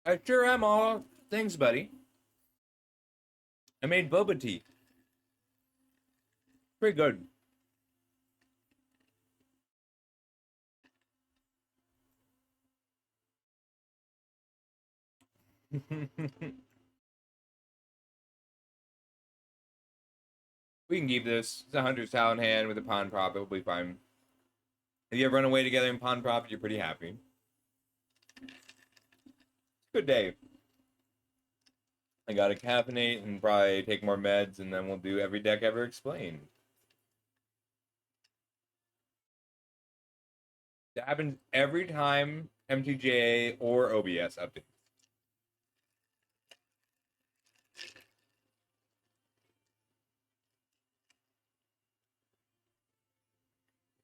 I sure am all. Thanks, buddy. I made boba tea. Pretty good. We can keep this. It's a hunter's talent hand with a pawn prop. It'll be fine. If you ever run away together in pawn prop, you're pretty happy. Good day. I gotta caffeinate and probably take more meds, and then we'll do every deck ever explained. That happens every time MTJ or OBS updates.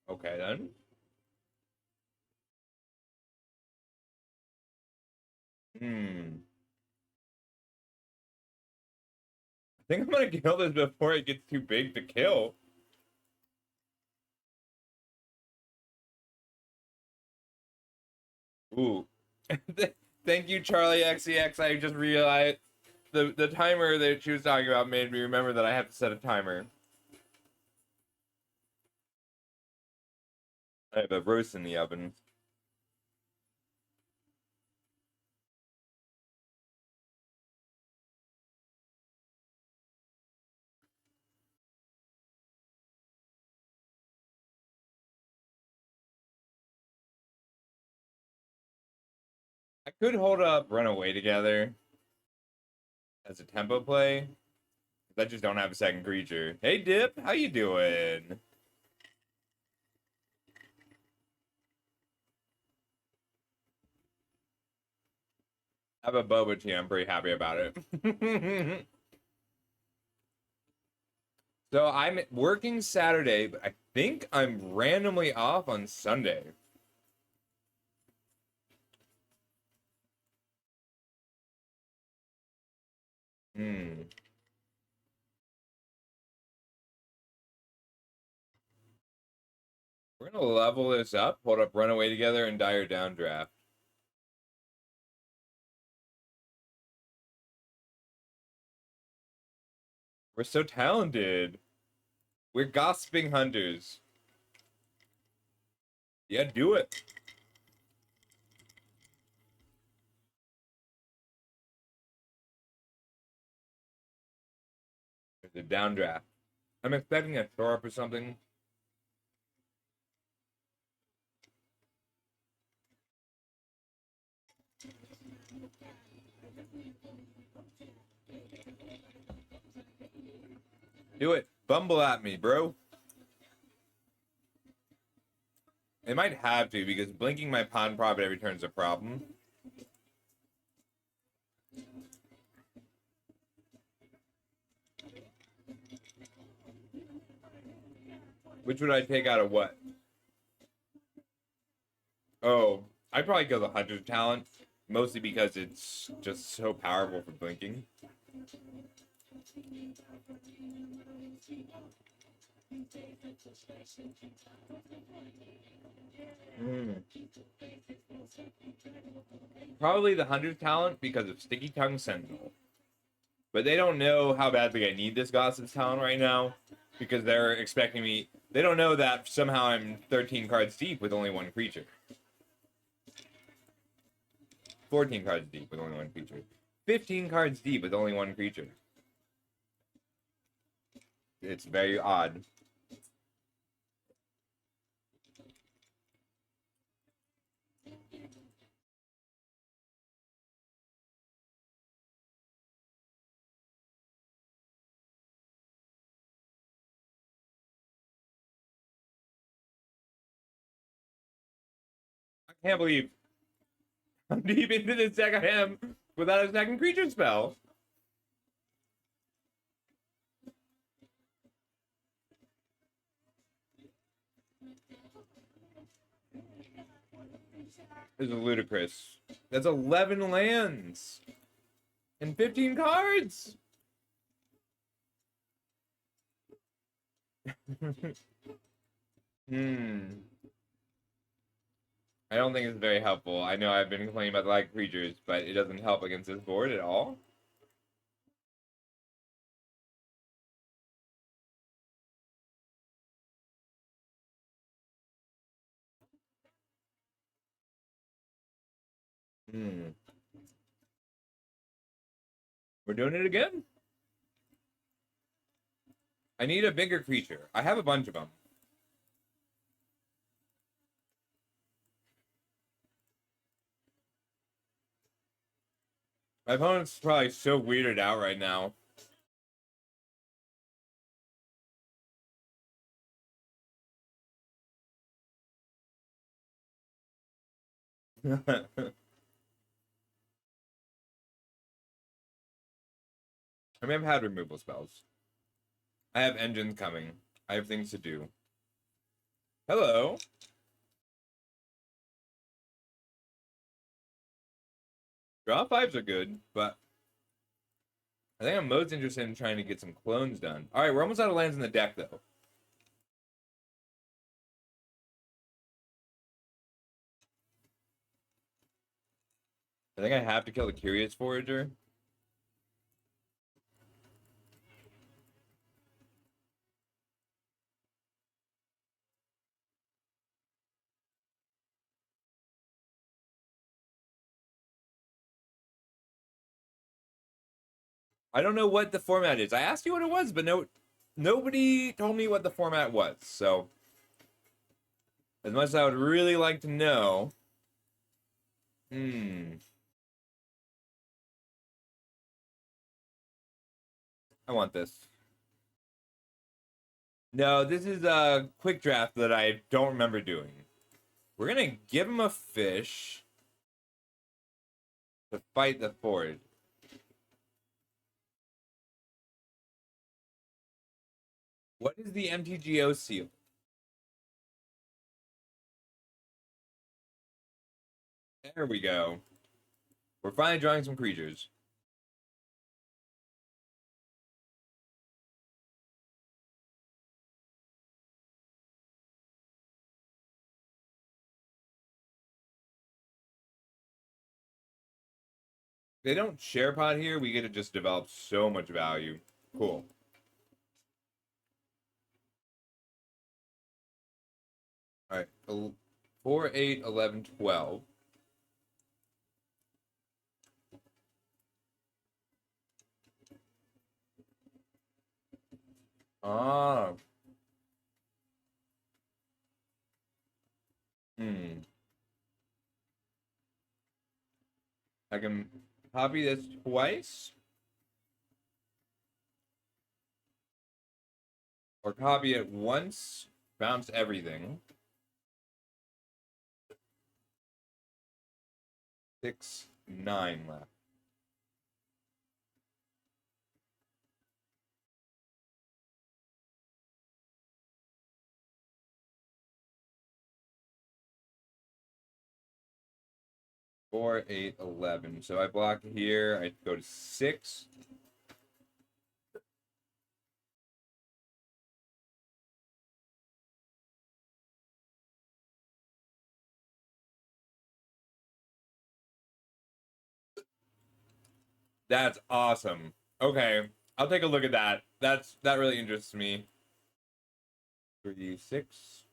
Okay, then. Hmm. I think I'm gonna kill this before it gets too big to kill. Ooh. Thank you, Charlie XEX. I just realized the timer that she was talking about made me remember that I have to set a timer. I have a roast in the oven. I could hold up Run Away Together as a tempo play. I just don't have a second creature. Hey, Dip, how you doing? I have a boba tea. I'm pretty happy about it. So I'm working Saturday, but I think I'm randomly off on Sunday. Hmm. We're gonna level this up, hold up Runaway Together, and Dire Downdraft. We're so talented. We're gossiping hunters. Yeah, do it. There's a downdraft. I'm expecting a throw up or something. Do it. Bumble at me, bro. It might have to because blinking my pawn profit every turn is a problem. Which would I take out of what? Oh, I'd probably go the hunter's talent, mostly because it's just so powerful for blinking. Mm. Probably the hunter's talent because of Sticky Tongue Sentinel. But they don't know how badly I need this Gossip's talent right now because they're expecting me. They don't know that somehow I'm 13 cards deep with only one creature. 14 cards deep with only one creature. 15 cards deep with only one creature. It's very odd. I can't believe I'm deep into this deck I am without a second creature spell. This is ludicrous. That's 11 lands and 15 cards. Hmm. I don't think it's very helpful. I know I've been complaining about the lack of creatures, but it doesn't help against this board at all. Hmm. We're doing it again? I need a bigger creature. I have a bunch of them. My opponent's probably so weirded out right now. I may have had removal spells. I have engines coming. I have things to do. Hello. Draw fives are good, but I think I'm most interested in trying to get some clones done. All right, we're almost out of lands in the deck, though. I think I have to kill the Curious Forager. I don't know what the format is. I asked you what it was, but nobody told me what the format was. So, as much as I would really like to know, I want this. No, this is a quick draft that I don't remember doing. We're gonna give him a fish to fight the forge. What is the MTGO seal? There we go. We're finally drawing some creatures. They don't share pod here. We get to just develop so much value. Cool. All right. 4, 8, 11, 12. Ah. Hmm. I can copy this twice. Or copy it once. Bounce everything. 6, 9 left. Four, 8, 11. So I block here. I go to 6. That's awesome. Okay, I'll take a look at that. That really interests me. 3, 6.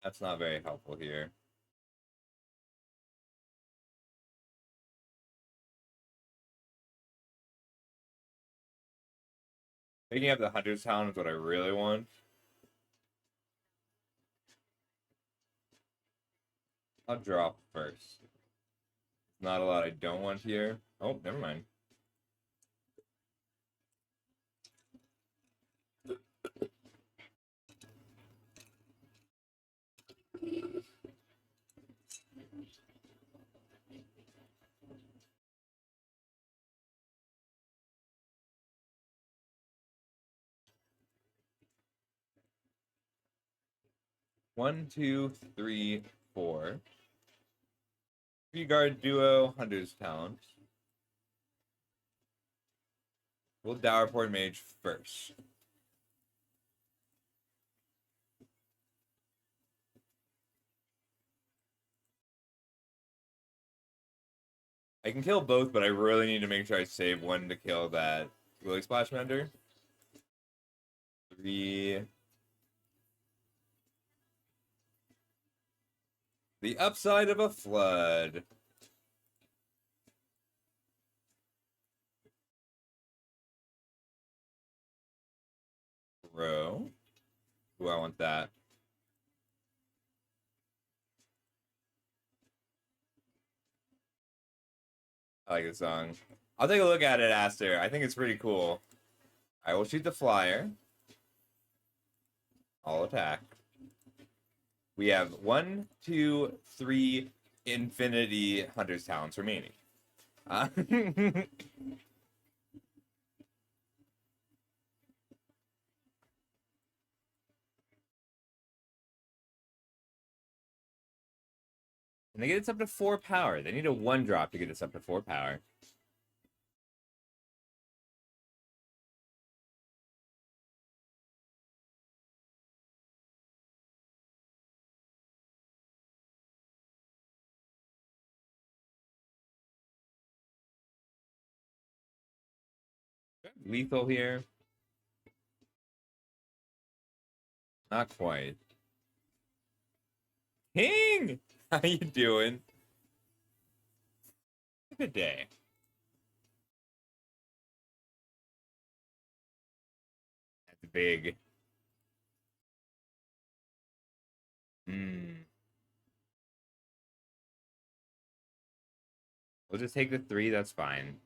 That's not very helpful here. Picking up the Hunter's Town is what I really want. I'll drop first. Not a lot I don't want here. Oh, never mind. One, two, three, four. Three guard duo, Hunter's Talent. We'll Dowerport Mage first. I can kill both, but I really need to make sure I save one to kill that Willy Splash Mender. 3. The upside of a flood. Row. Ooh, I want that. I like this song. I'll take a look at it, Aster. I think it's pretty cool. I will shoot the flyer. I'll attack. We have 1, 2, 3 infinity Hunter's Talents remaining. Can they get this up to 4 power? They need a 1-drop to get this up to 4 power. Lethal here. Not quite. King! How you doing? Good day. That's big. We'll just take the 3, that's fine.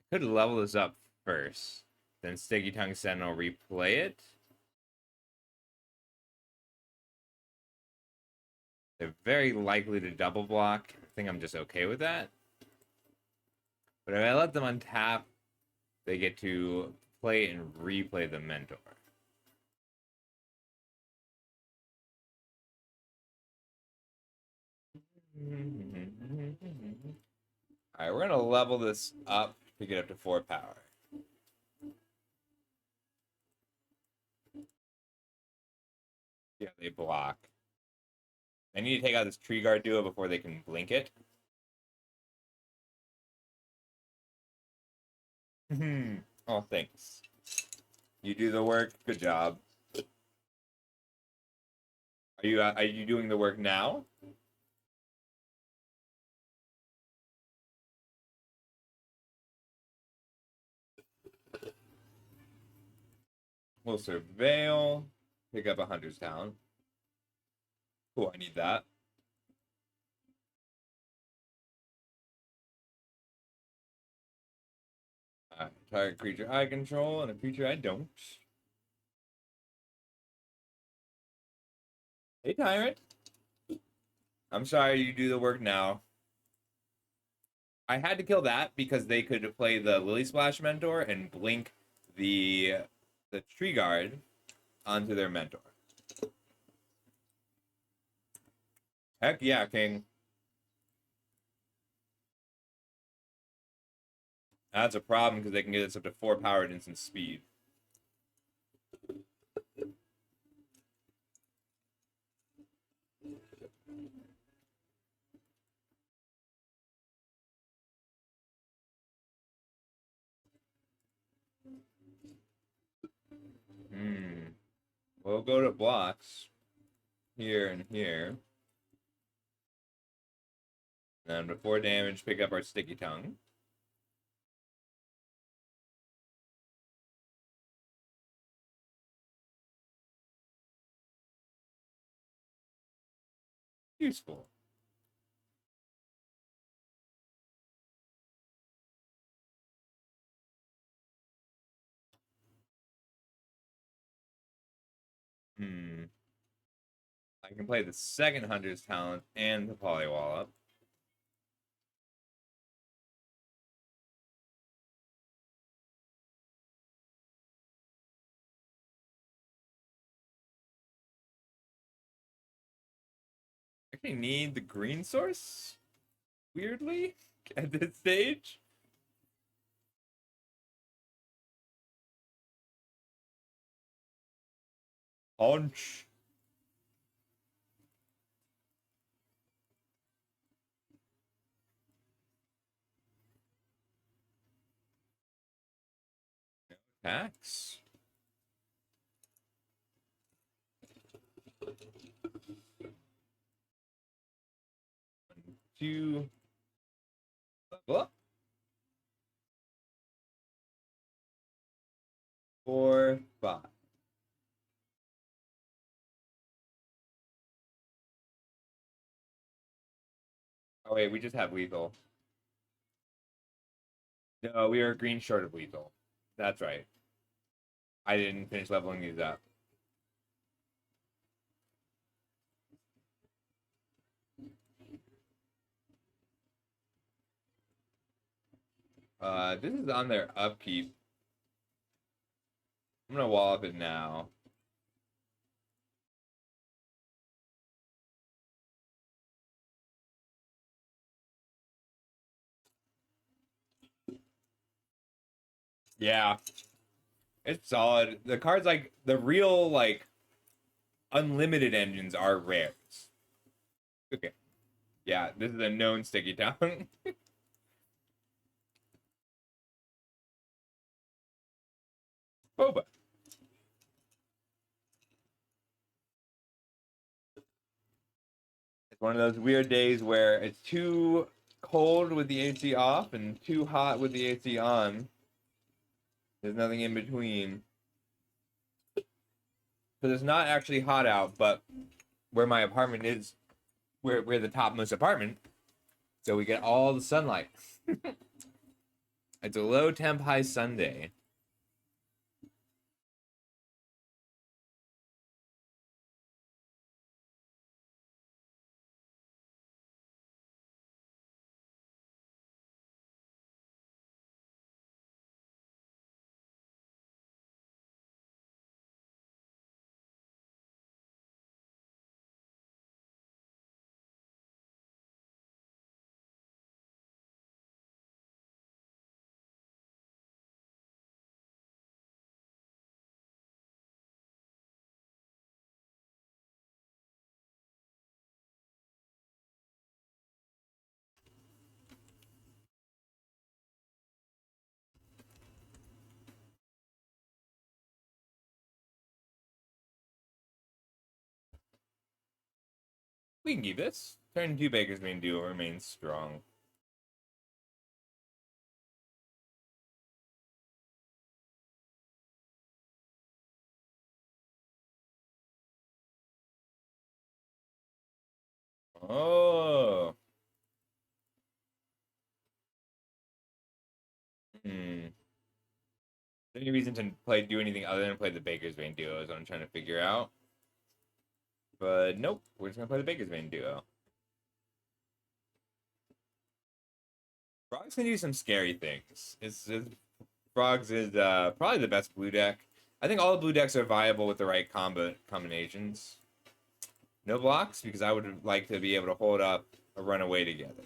Could level this up first. Then Sticky Tongue Sentinel replay it. They're very likely to double block. I think I'm just okay with that. But if I let them untap, they get to play and replay the Mentor. Alright, we're going to level this up to get up to 4 power. Yeah, they block. I need to take out this Tree Guard duo before they can blink it. Oh, thanks. You do the work. Good job. Are you doing the work now? We'll surveil. Pick up a Hunter's Talent. Cool, I need that. Target creature I control and a creature I don't. Hey, Tyrant. I'm sorry you do the work now. I had to kill that because they could play the Lily Splash Mentor and blink the Tree Guard onto their Mentor. Heck yeah, King. That's a problem because they can get this up to 4 power at instant speed. We'll go to blocks here and here. And then before damage, pick up our Sticky Tongue. Useful. I can play the second Hunter's Talent and the Polywallop. actually need the green source, weirdly, at this stage. Punch. Tax. Two. Level up. 4, 5. Oh wait, we just have lethal. No, we are green short of lethal. That's right. I didn't finish leveling these up. This is on their upkeep. I'm gonna wall up it now. Yeah, it's solid. The cards like the real like unlimited engines are rares. Okay. Yeah, this is a known sticky town. Boba. It's one of those weird days where it's too cold with the AC off and too hot with the AC on. There's nothing in between. Because it's not actually hot out, but where my apartment is, we're the topmost apartment, so we get all the sunlight. It's a low temp, high Sunday. We can keep this. Turn 2 Baker's main duo remains strong. Oh. Hmm. Any reason to do anything other than play the Baker's Vein duo is what I'm trying to figure out. But nope, we're just gonna play the Baker's Vein duo. Frogs can do some scary things. Frogs is probably the best blue deck. I think all the blue decks are viable with the right combinations. No blocks because I would like to be able to hold up a runaway together.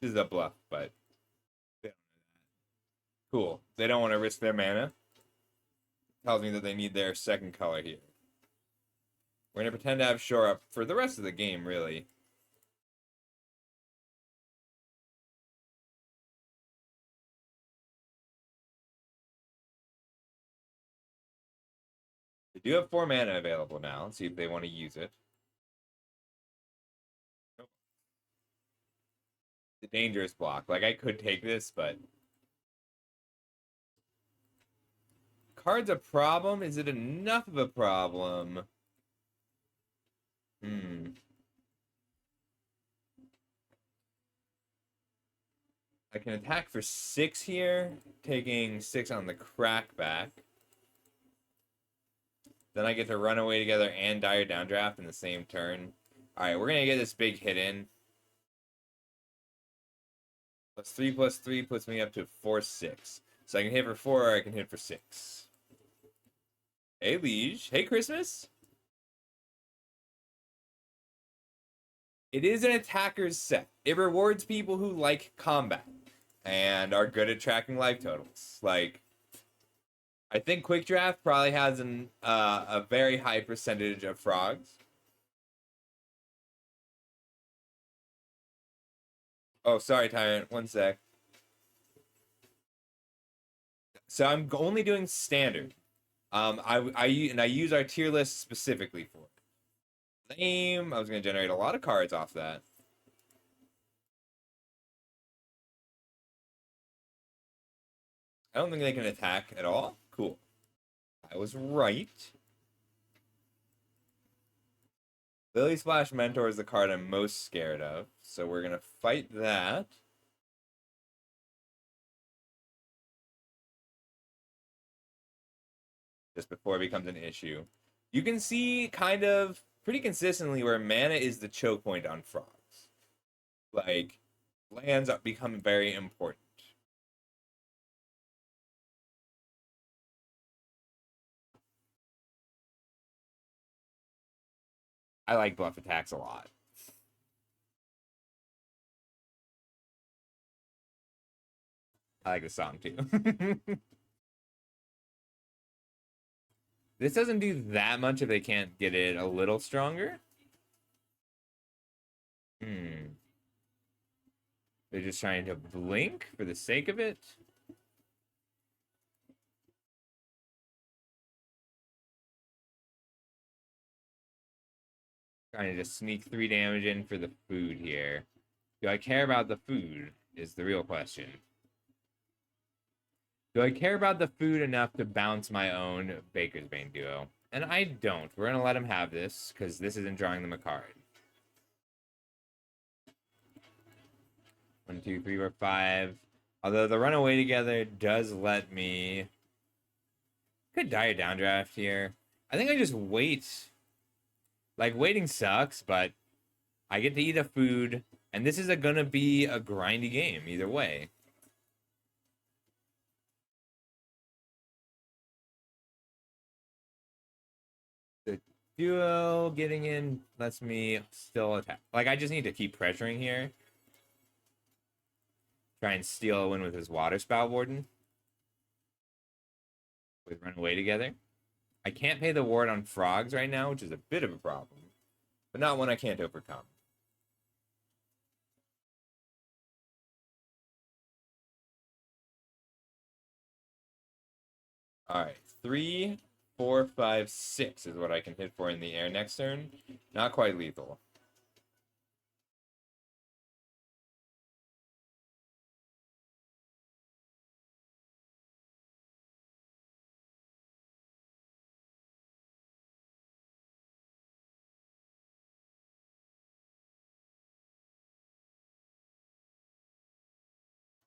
This is a bluff, but cool. They don't want to risk their mana. Tells me that they need their second color here. We're gonna pretend to have shore up for the rest of the game, really. They do have 4 mana available now. Let's see if they want to use it. Nope. The dangerous block. Like, I could take this, but... Card's a problem? Is it enough of a problem? I can attack for 6 here, taking 6 on the crackback. Then I get to run away together and dire downdraft in the same turn. Alright, we're gonna get this big hit in. plus 3 puts me up to 4/6. So I can hit for 4 or I can hit for 6. Hey, Liege. Hey, Christmas. It is an attacker's set. It rewards people who like combat and are good at tracking life totals. Like, I think Quick Draft probably has a very high percentage of frogs. Oh, sorry, Tyrant. One sec. So I'm only doing standard. I use our tier list specifically for it. Lame. I was gonna generate a lot of cards off that. I don't think they can attack at all. Cool. I was right. Lily Splash Mentor is the card I'm most scared of, so we're gonna fight that. Just before it becomes an issue. You can see kind of pretty consistently where mana is the choke point on frogs. Like, lands become very important. I like bluff attacks a lot. I like the song too. This doesn't do that much if they can't get it a little stronger. Hmm. They're just trying to blink for the sake of it. Trying to just sneak 3 damage in for the food here. Do I care about the food is the real question. Do I care about the food enough to bounce my own Baker's Bane duo? And I don't. We're going to let him have this because this isn't drawing them a card. 1, 2, 3, 4, 5. Although the runaway together does let me... Could die a downdraft here. I think I just wait. Like, waiting sucks, but I get to eat a food, and this is gonna be a grindy game either way. The duo getting in lets me still attack. Like, I just need to keep pressuring here. Try and steal a win with his Water Spout Warden. We run away together. I can't pay the ward on frogs right now, which is a bit of a problem. But not one I can't overcome. Alright, 3, 4, 5, 6 is what I can hit for in the air next turn. Not quite lethal.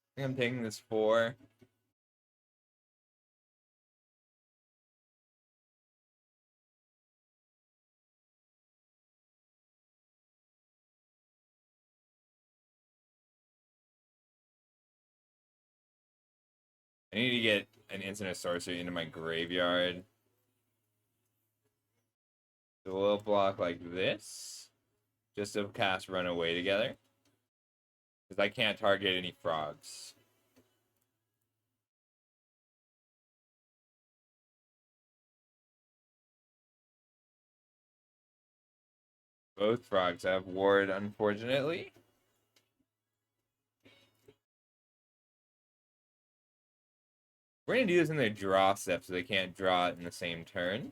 I think I'm taking this 4. I need to get an instant sorcery into my graveyard. Do a little block like this. Just to cast Runaway together. Because I can't target any frogs. Both frogs have ward, unfortunately. We're going to do this in their draw step so they can't draw it in the same turn.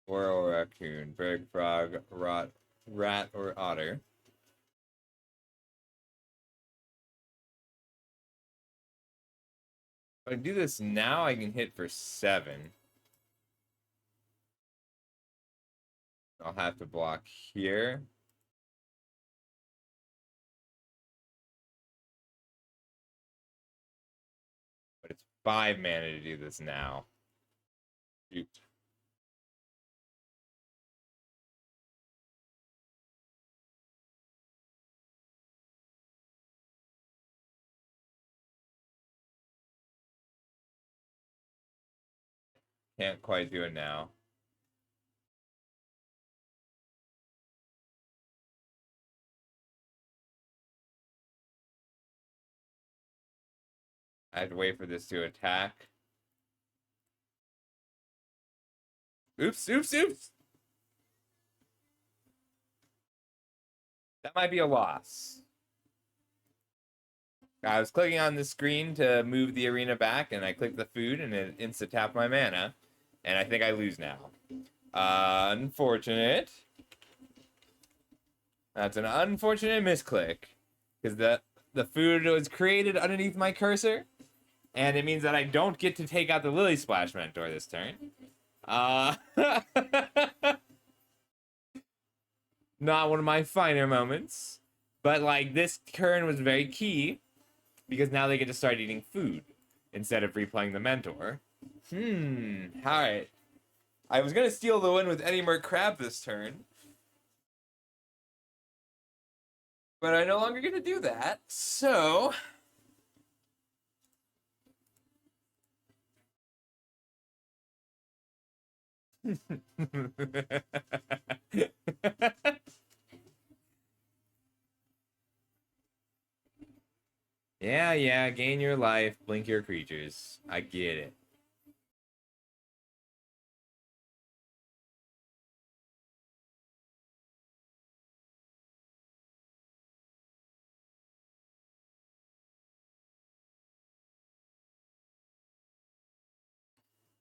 Or raccoon, bird, frog, rat, or otter. If I do this now, I can hit for 7. I'll have to block here. But it's 5 mana to do this now. Shoot. Can't quite do it now. I have to wait for this to attack. Oops, oops, oops! That might be a loss. I was clicking on the screen to move the arena back, and I clicked the food, and it insta-tapped my mana. And I think I lose now. Unfortunate. That's an unfortunate misclick. Because the food was created underneath my cursor, and it means that I don't get to take out the Lily Splash Mentor this turn. Not one of my finer moments. But, like, this turn was very key, because now they get to start eating food instead of replaying the Mentor. Alright. I was gonna steal the win with Eddie Merc Crab this turn, but I'm no longer gonna do that, so... Yeah, gain your life, blink your creatures. I get it.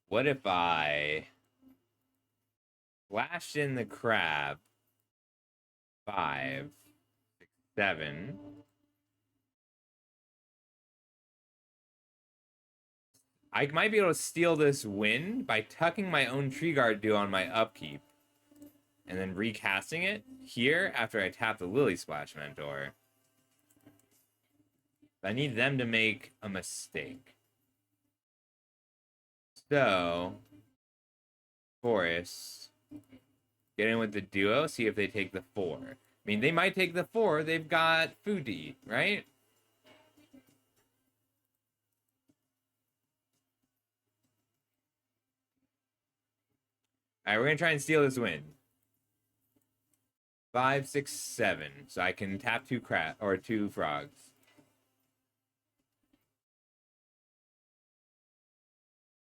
What if I flashed in the crab? 5, 6, 7. I might be able to steal this win by tucking my own Tree Guard Dew on my upkeep, and then recasting it here after I tap the Lily Splash Mentor. I need them to make a mistake. So, Forest, get in with the duo, see if they take the 4. I mean, they might take the 4. They've got food to eat, right? All right, we're going to try and steal this win. 5, 6, 7. So I can tap 2 frogs.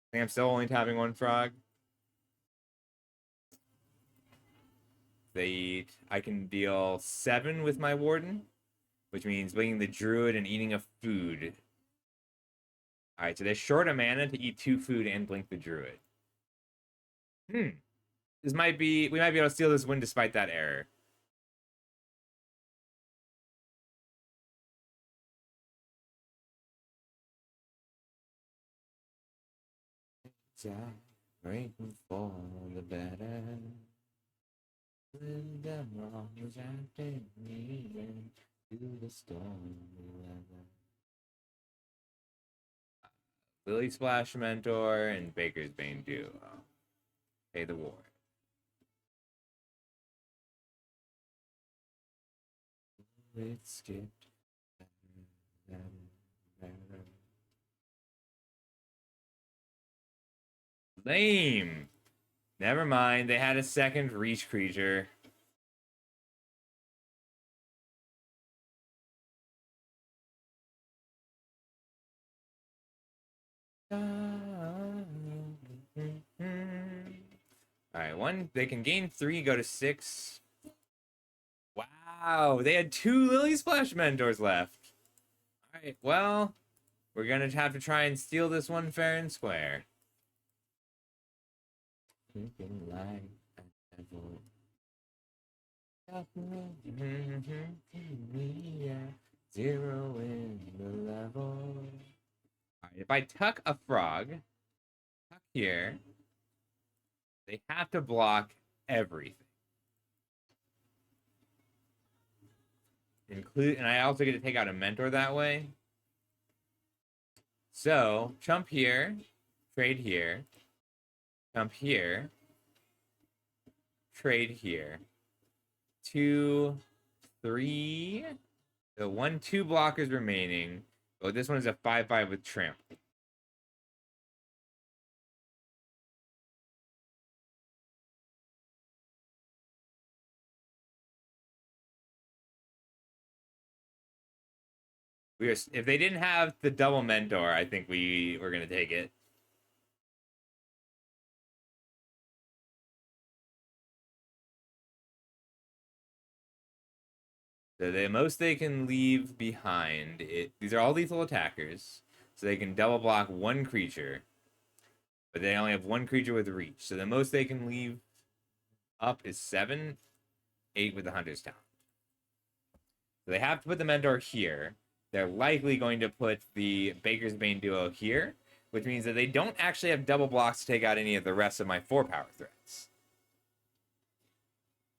I think I'm still only tapping 1 frog. They eat. I can deal 7 with my Warden, which means blinking the Druid and eating a food. All right, so they're short a mana to eat 2 food and blink the Druid. We might be able to steal this win despite that error. Waiting for the better. When the wrong was after me to the storm. Lily Splash Mentor and Baker's Bane Duo. Pay the war. It skipped. Lame. Never mind. They had a second reach creature. Alright, one. They can gain 3, go to 6. Wow, they had 2 Lily Splash Mentors left. Alright, well, we're gonna have to try and steal this one fair and square. Zero in the level. Alright, if I tuck a frog, tuck here, they have to block everything. And I also get to take out a mentor that way. So, chump here, trade here, chump here, trade here. 2, 3. So 1, 2 blockers remaining. Oh, this one is a 5/5 with tramp. If they didn't have the double mentor, I think we were gonna take it. So the most they can leave behind, these are all lethal attackers. So they can double block one creature, but they only have one creature with reach. So the most they can leave up is 7, 8 with the Hunter's Talent. So they have to put the Mentor here. They're likely going to put the Baker's Bane duo here, which means that they don't actually have double blocks to take out any of the rest of my 4-power threats.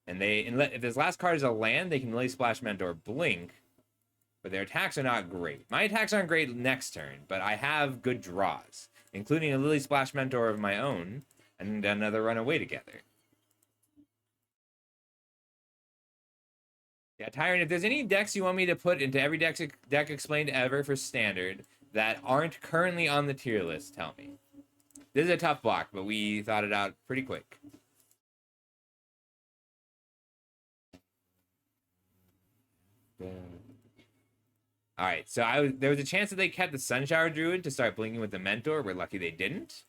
And if this last card is a land, they can Lily Splash Mentor Blink, but their attacks are not great. My attacks aren't great next turn, but I have good draws, including a Lily Splash Mentor of my own and another Runaway together. Yeah, Tyrant, if there's any decks you want me to put into every deck explained ever for Standard that aren't currently on the tier list, tell me. This is a tough block, but we thought it out pretty quick. All right, so there was a chance that they kept the Sunshower Druid to start blinking with the Mentor. We're lucky they didn't.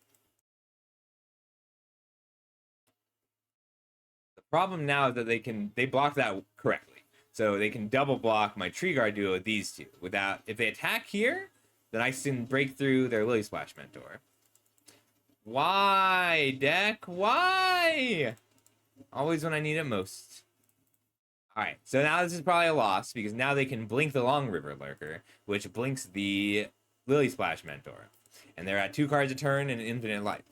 The problem now is that they block that correctly. So they can double block my Tree Guard duo with these two. If they attack here, then I can break through their Lily Splash Mentor. Why, deck? Why? Always when I need it most. All right, so now this is probably a loss because now they can blink the Long River Lurker, which blinks the Lily Splash Mentor. And they're at 2 cards a turn and infinite life.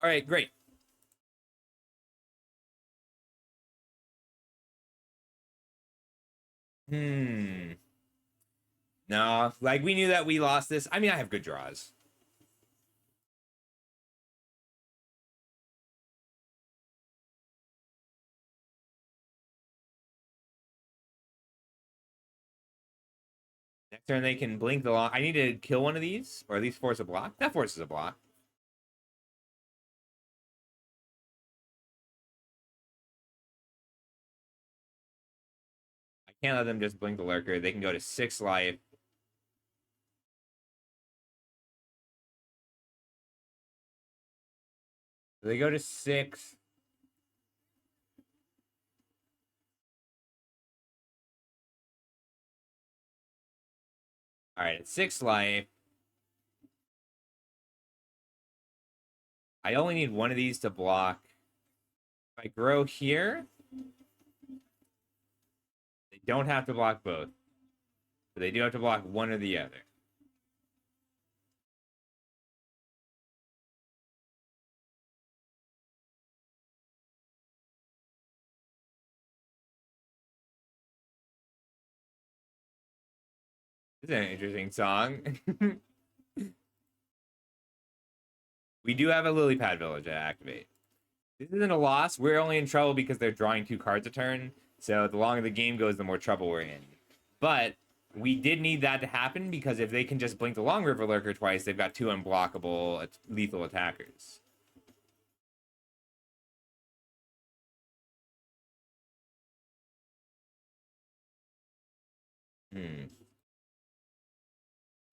All right, great. No, like we knew that we lost this. I mean, I have good draws. Next turn they can blink the long. I need to kill one of these, or at least force a block. That forces a block. I can't let them just blink the lurker. They can go to 6 life. So they go to 6. All right, at 6 life. I only need one of these to block. If I grow here, they don't have to block both. But they do have to block one or the other. This is an interesting song. We do have a lily pad village to activate. This isn't a loss. We're only in trouble because they're drawing 2 cards a turn. So the longer the game goes, the more trouble we're in. But we did need that to happen because if they can just blink the Long River Lurker twice, they've got 2 unblockable lethal attackers.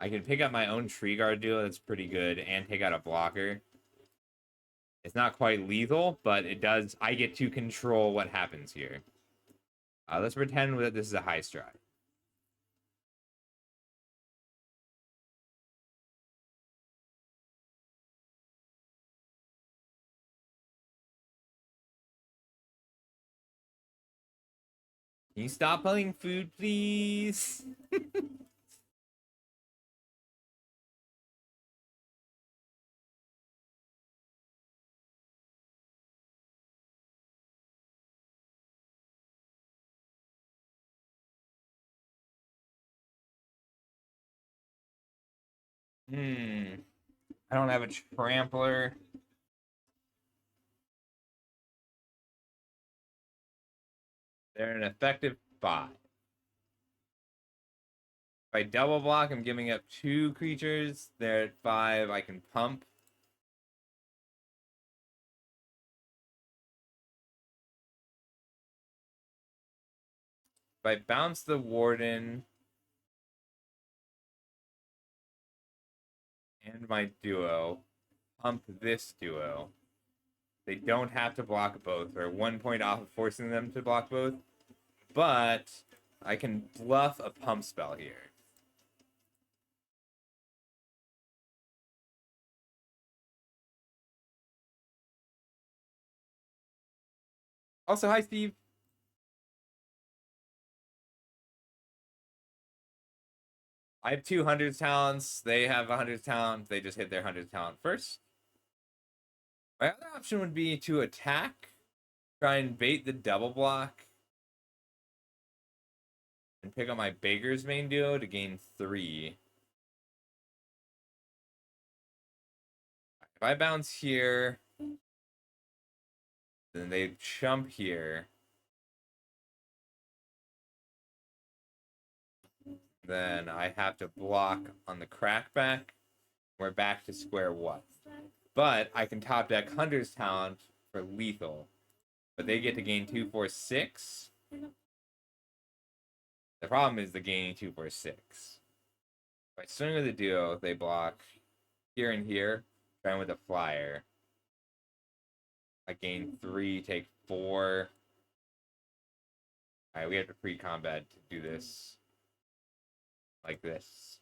I can pick up my own Tree Guard duo. That's pretty good. And take out a blocker. It's not quite lethal, but it does. I get to control what happens here. Let's pretend that this is a high stride. Can you stop playing food, please? I don't have a trampler. They're an effective 5. If I double block, I'm giving up 2 creatures. They're at 5. I can pump. If I bounce the Warden, and my duo, pump this duo. They don't have to block both. They're 1 point off of forcing them to block both. But I can bluff a pump spell here. Also, hi, Steve. I have 200 talents. They have 100 talent. They just hit their 100 talent first. My other option would be to attack, try and bait the double block, and pick up my Baker's main duo to gain 3. If I bounce here, then they jump here. Then I have to block on the crackback. We're back to square one. But I can top deck Hunter's talent for lethal. But they get to gain 2, 4, 6. The problem is the gaining 2, 4, 6. If I swing with the duo, they block here and here. Trying with a flyer. I gain 3, take 4. Alright, we have to pre-combat to do this. Like this.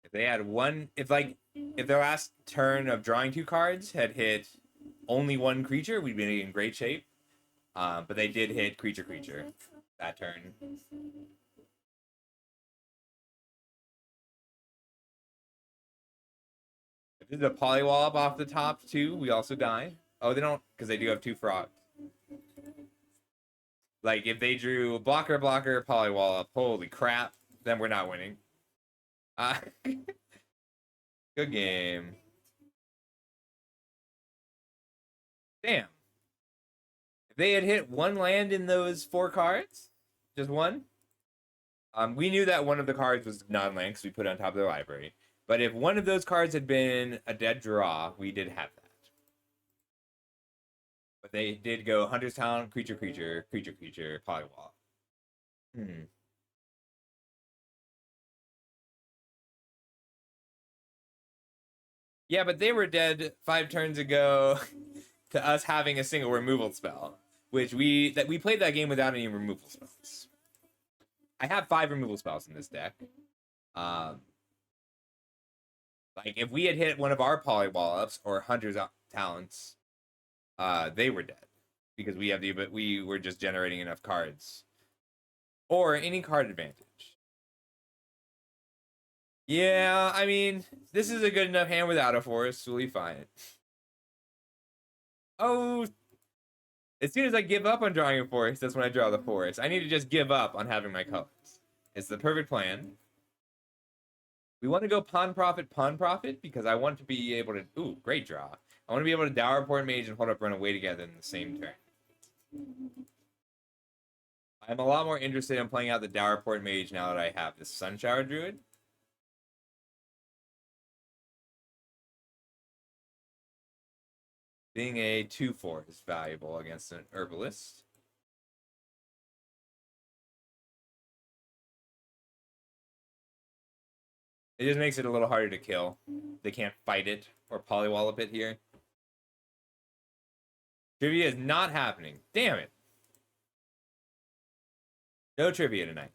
If they had one, if their last turn of drawing 2 cards had hit only 1 creature, we'd be in great shape. But they did hit creature that turn. If this is a polywallop off the top too, we also die. Oh, they don't, because they do have 2 frogs. Like, if they drew blocker, polywallop, holy crap, then we're not winning. Good game. Damn. If they had hit 1 land in those 4 cards, just 1, we knew that one of the cards was non-land because we put it on top of their library. But if one of those cards had been a dead draw, we did have that. But they did go Hunter's Talent, creature, polywallop. Yeah, but they were dead 5 turns ago to us having a single removal spell, which we played that game without any removal spells. I have 5 removal spells in this deck. Like, if we had hit one of our polywallops or Hunter's Talents, they were dead because we were just generating enough cards or any card advantage. Yeah, I mean, this is a good enough hand without a forest. We'll be fine. Oh, as soon as I give up on drawing a forest, that's when I draw the forest. I need to just give up on having my colors. It's the perfect plan. We want to go pawn profit, because I want to be able to... Ooh, great draw. I want to be able to Dower Port Mage and hold up Run Away together in the same turn. I'm a lot more interested in playing out the Dower Port Mage now that I have this Sunshower Druid. Being a 2/4 is valuable against an Herbalist. It just makes it a little harder to kill. They can't fight it or polywallop it here. Trivia is not happening. Damn it. No trivia tonight.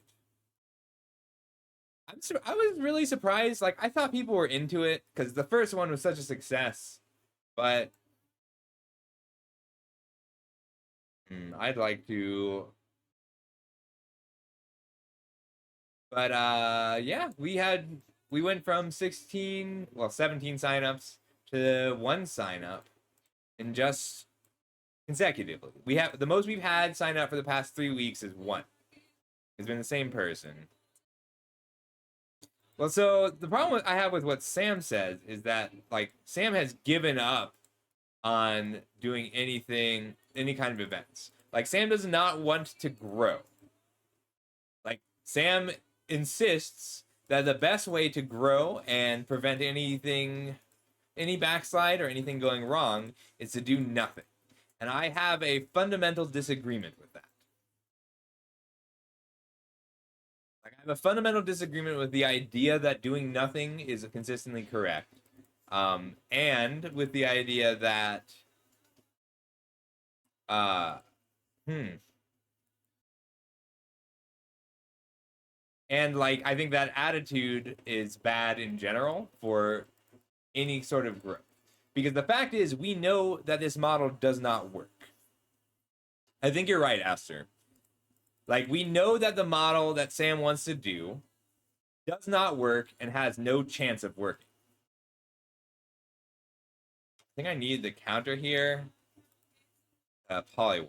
I was really surprised. Like, I thought people were into it because the first one was such a success. But I'd like to. But yeah, we went from 17 signups to 1 sign up in just consecutively. We have the most we've had sign up for the past 3 weeks is 1. It's been the same person. Well, so the problem I have with what Sam says is that, like, Sam has given up on doing anything, any kind of events. Like, Sam does not want to grow. Like, Sam insists that the best way to grow and prevent anything any backslide or anything going wrong is to do nothing. And I have a fundamental disagreement with that. Like, I have a fundamental disagreement with the idea that doing nothing is consistently correct. And with the idea that, uh, hmm. And like, I think that attitude is bad in general for any sort of growth. Because the fact is, we know that this model does not work. I think you're right, Esther. Like, we know that the model that Sam wants to do does not work and has no chance of working. I think I need the counter here. Polywall.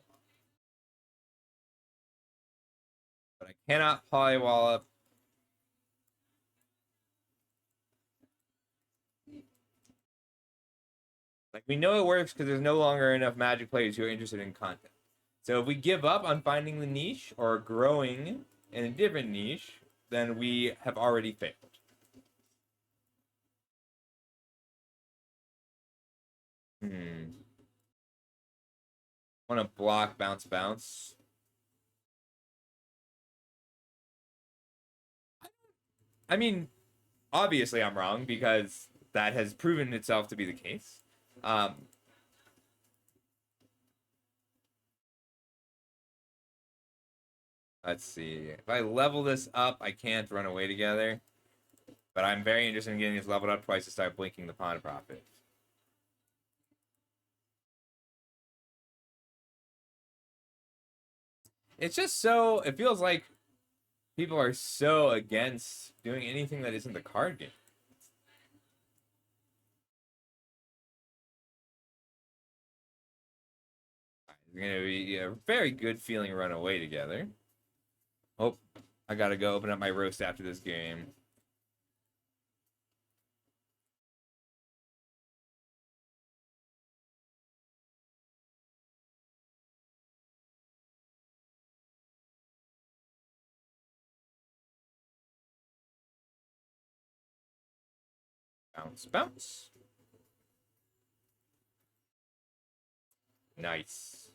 But I cannot polywall up. Like, we know it works because there's no longer enough Magic players who are interested in content. So if we give up on finding the niche or growing in a different niche, then we have already failed. Want to block bounce bounce. I mean, obviously I'm wrong because that has proven itself to be the case. Let's see. If I level this up, I can't run away together. But I'm very interested in getting this leveled up twice to start blinking the Pawn Profit. It's just so... It feels like people are so against doing anything that isn't the card game. It's going to be a very good feeling run away together. Oh, I got to go open up my roast after this game. Bounce, bounce. Nice.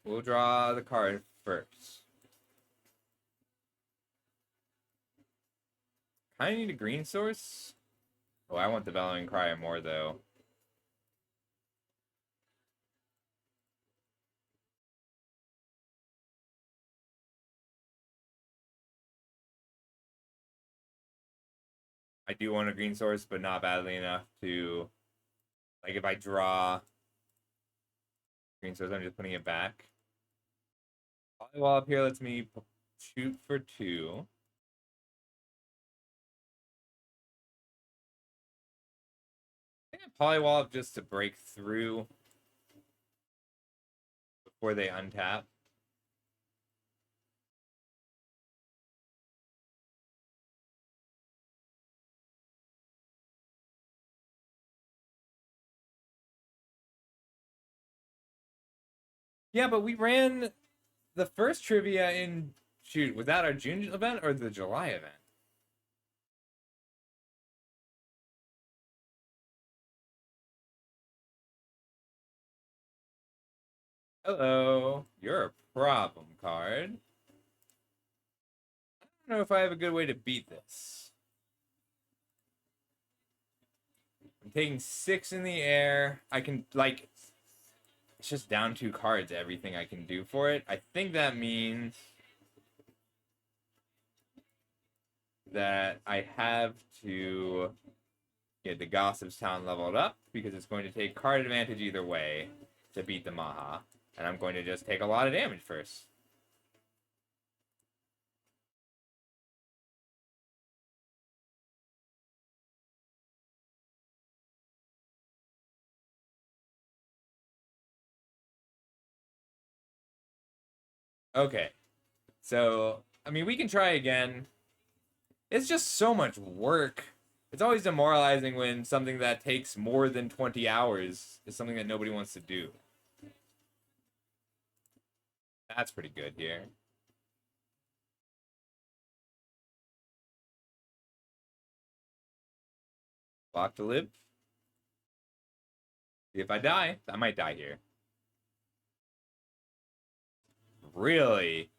We'll draw the card first. I need a green source. Oh, I want the Bellowing Cry more, though. I do want a green source, but not badly enough to... Like, if I draw green source, I'm just putting it back. Polywall up here lets me shoot for 2. I think I polywall up just to break through before they untap. Yeah, but we ran the first trivia in... Shoot, was that our June event or the July event? Hello. You're a problem card. I don't know if I have a good way to beat this. I'm taking 6 in the air. I can, like... It's just down 2 cards, everything I can do for it. I think that means that I have to get the Gossip's Town leveled up because it's going to take card advantage either way to beat the Maha. And I'm going to just take a lot of damage first. Okay. So, I mean, we can try again. It's just so much work. It's always demoralizing when something that takes more than 20 hours is something that nobody wants to do. That's pretty good here. Walk to live. If I die, I might die here. Really?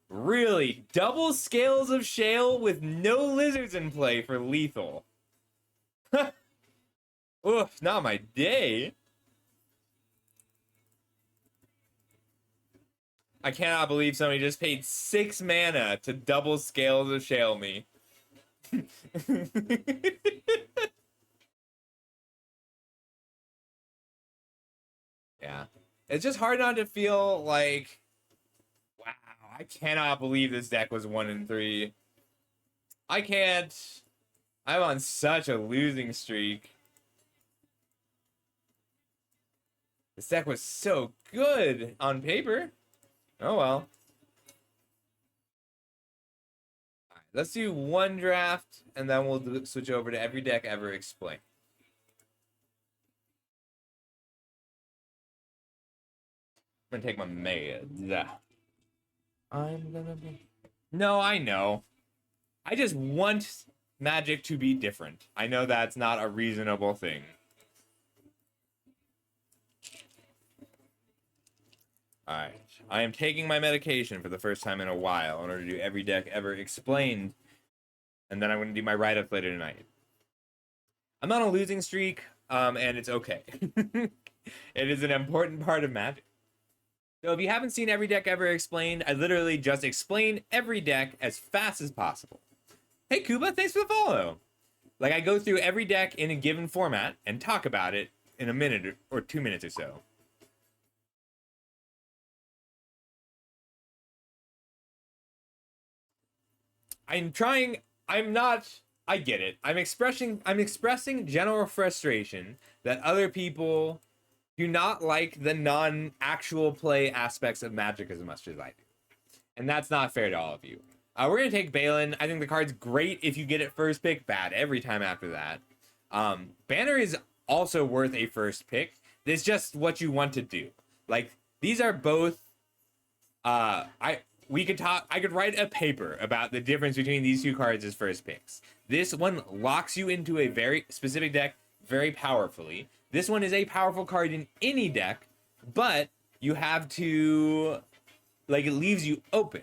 Really? Double scales of shale with no lizards in play for lethal. Oof, not my day. I cannot believe somebody just paid 6 mana to double scales of shale me. Yeah. It's just hard not to feel like, wow, I cannot believe this deck was 1 in 3. I can't. I'm on such a losing streak. This deck was so good on paper. Oh well. All right, let's do one draft, and then we'll switch over to every deck ever explained. I'm gonna take my meds. I'm gonna be. No, I know. I just want Magic to be different. I know that's not a reasonable thing. Alright. I am taking my medication for the first time in a while in order to do every deck ever explained. And then I'm going to do my write-up later tonight. I'm on a losing streak, and it's okay. It is an important part of Magic. So if you haven't seen every deck ever explained, I literally just explain every deck as fast as possible. Hey Kuba, thanks for the follow. Like, I go through every deck in a given format and talk about it in a minute or 2 minutes or so. I get it. I'm expressing general frustration that other people do not like the non-actual play aspects of Magic as much as I do. And that's not fair to all of you. We're going to take Balin. I think the card's great if you get it first pick, bad every time after that. Banner is also worth a first pick. It's just what you want to do. Like, these are both... I could write a paper about the difference between these two cards as first picks. This one locks you into a very specific deck very powerfully. This one is a powerful card in any deck, but you have to, like, it leaves you open.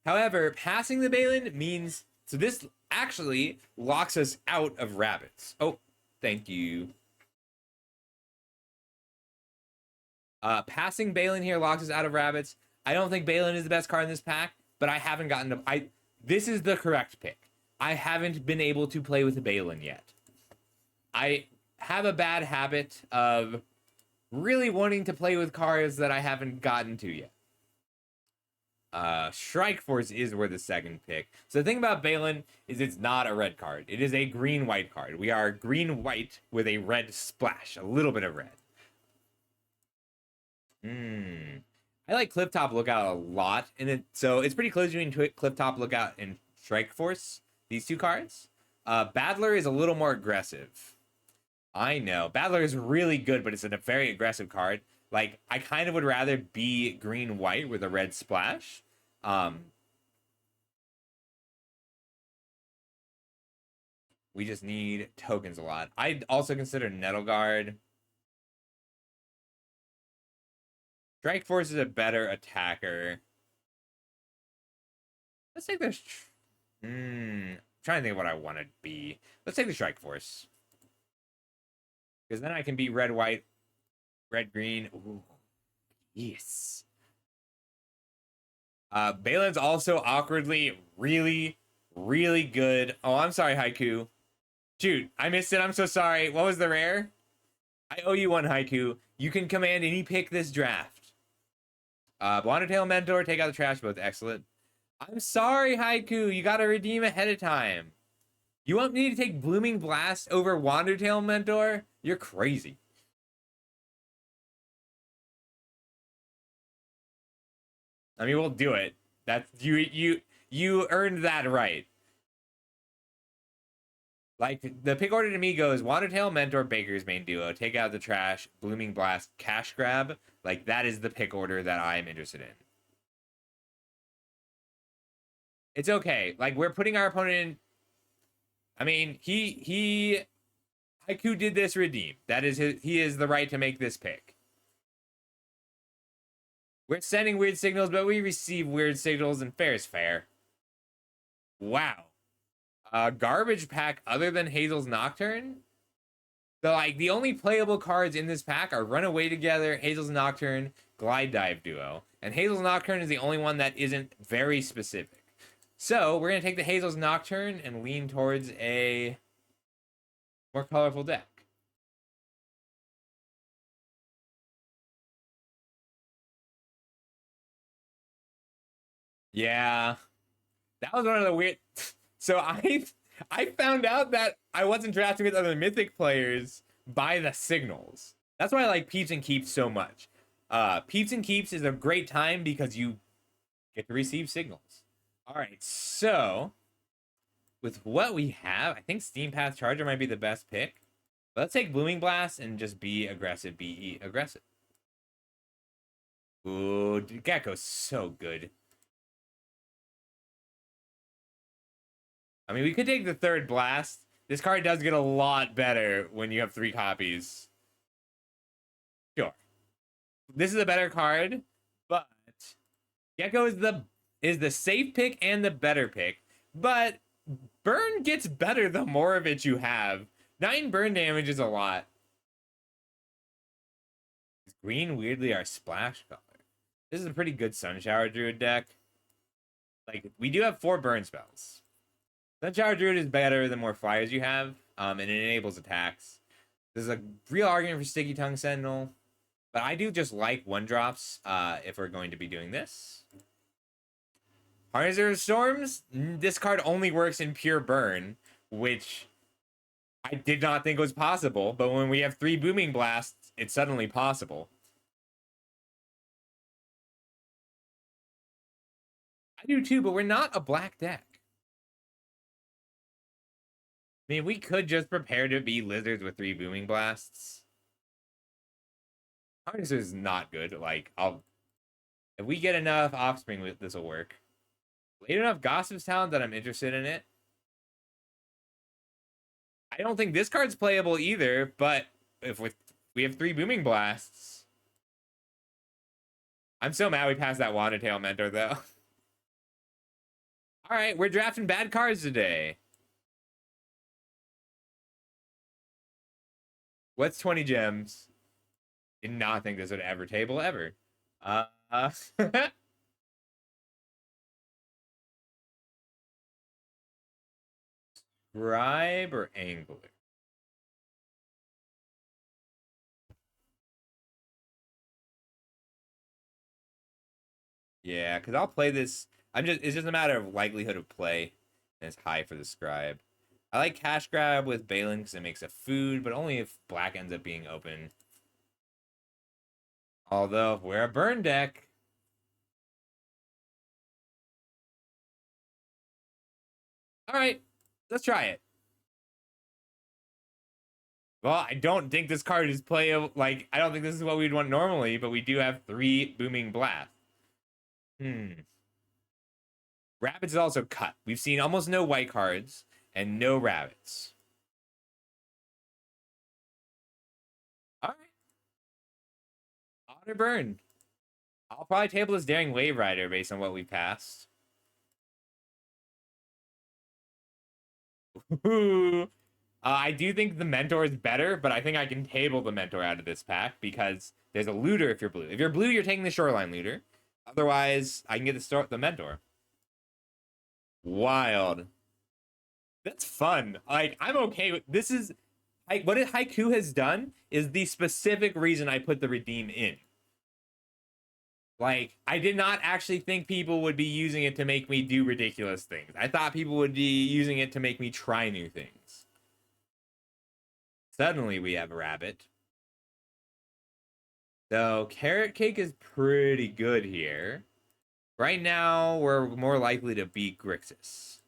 However, passing the Balin means, so this actually locks us out of rabbits. Oh, thank you. Passing Balin here locks us out of rabbits. I don't think Balin is the best card in this pack, but I haven't gotten to... This is the correct pick. I haven't been able to play with Balin yet. I have a bad habit of really wanting to play with cards that I haven't gotten to yet. Strike Force is worth the second pick. So the thing about Balin is it's not a red card. It is a green-white card. We are green-white with a red splash. A little bit of red. I like Clifftop Lookout a lot, and so it's pretty close between Clifftop Lookout and Strike Force, these two cards. Battler is a little more aggressive. I know. Battler is really good, but it's a very aggressive card. Like, I kind of would rather be green-white with a red splash. We just need tokens a lot. I'd also consider Nettle Guard. Strike Force is a better attacker. Let's take this. Trying to think of what I want to be. Let's take the Strike Force. Because then I can be red, white, red, green. Ooh. Yes. Balin's also awkwardly really, really good. Oh, I'm sorry, Haiku. Shoot, I missed it. I'm so sorry. What was the rare? I owe you one, Haiku. You can command any pick this draft. Wandertail Mentor, take out the trash, both excellent. I'm sorry, Haiku. You gotta redeem ahead of time. You want me to take Blooming Blast over Wandertail Mentor? You're crazy. I mean, we'll do it. That's you earned that right. Like, the pick order to me goes Wandertail, Mentor, Baker's main duo, take out the trash, Blooming Blast, Cash Grab. Like, that is the pick order that I'm interested in. It's okay. Like, we're putting our opponent in... I mean, he Haiku did this redeem. That is he is the right to make this pick. We're sending weird signals, but we receive weird signals, and fair is fair. Wow. Garbage pack other than Hazel's Nocturne? The only playable cards in this pack are Runaway Together, Hazel's Nocturne, Glide Dive Duo. And Hazel's Nocturne is the only one that isn't very specific. So we're going to take the Hazel's Nocturne and lean towards a more colorful deck. Yeah. That was one of the weird... So I found out that I wasn't drafting with other Mythic players by the signals. That's why I like Peeps and Keeps so much. Peeps and Keeps is a great time because you get to receive signals. All right, so with what we have, I think Steam Path Charger might be the best pick. Let's take Blooming Blast and just be aggressive, be aggressive. Ooh, Gecko's so good. I mean, we could take the third blast. This card does get a lot better when you have 3 copies. Sure. This is a better card, but Gecko is the safe pick and the better pick. But burn gets better the more of it you have. 9 burn damage is a lot. Green weirdly our splash color. This is a pretty good Sun Shower Druid deck. Like, we do have 4 burn spells. Sun Shower Druid is better the more flyers you have, and it enables attacks. There's a real argument for Sticky Tongue Sentinel, but I do just like 1-drops if we're going to be doing this. Harnesser of Storms, this card only works in pure burn, which I did not think was possible, but when we have 3 Booming Blasts, it's suddenly possible. I do too, but we're not a black deck. I mean, we could just prepare to be lizards with 3 Booming Blasts. Harnesser is not good. Like, if we get enough Offspring, this will work. Late enough Gossip's Talent that I'm interested in it. I don't think this card's playable either, but if we have 3 Booming Blasts. I'm so mad we passed that Wandertail Mentor, though. All right, we're drafting bad cards today. What's 20 gems? Did not think this would ever table ever. Scribe or Angler? Yeah, because I'll play this. It's just a matter of likelihood of play. And it's high for the Scribe. I like Cash Grab with Balin because it makes a food, but only if black ends up being open. Although, if we're a burn deck. Alright, let's try it. Well, I don't think this card is playable. Like, I don't think this is what we'd want normally, but we do have 3 Booming Blast. Rabbits is also cut. We've seen almost no white cards and no rabbits. Alright. Otter burn. I'll probably table this Daring Wave Rider based on what we passed. I do think the Mentor is better, but I think I can table the Mentor out of this pack because there's a looter if you're blue. If you're blue, you're taking the Shoreline looter. Otherwise, I can get the Mentor. Wild. That's fun. Like, I'm okay with this. Is what Haiku has done is the specific reason I put the redeem in. Like, I did not actually think people would be using it to make me do ridiculous things. I thought people would be using it to make me try new things. Suddenly we have a rabbit. So Carrot Cake is pretty good here. Right now, we're more likely to beat Grixis.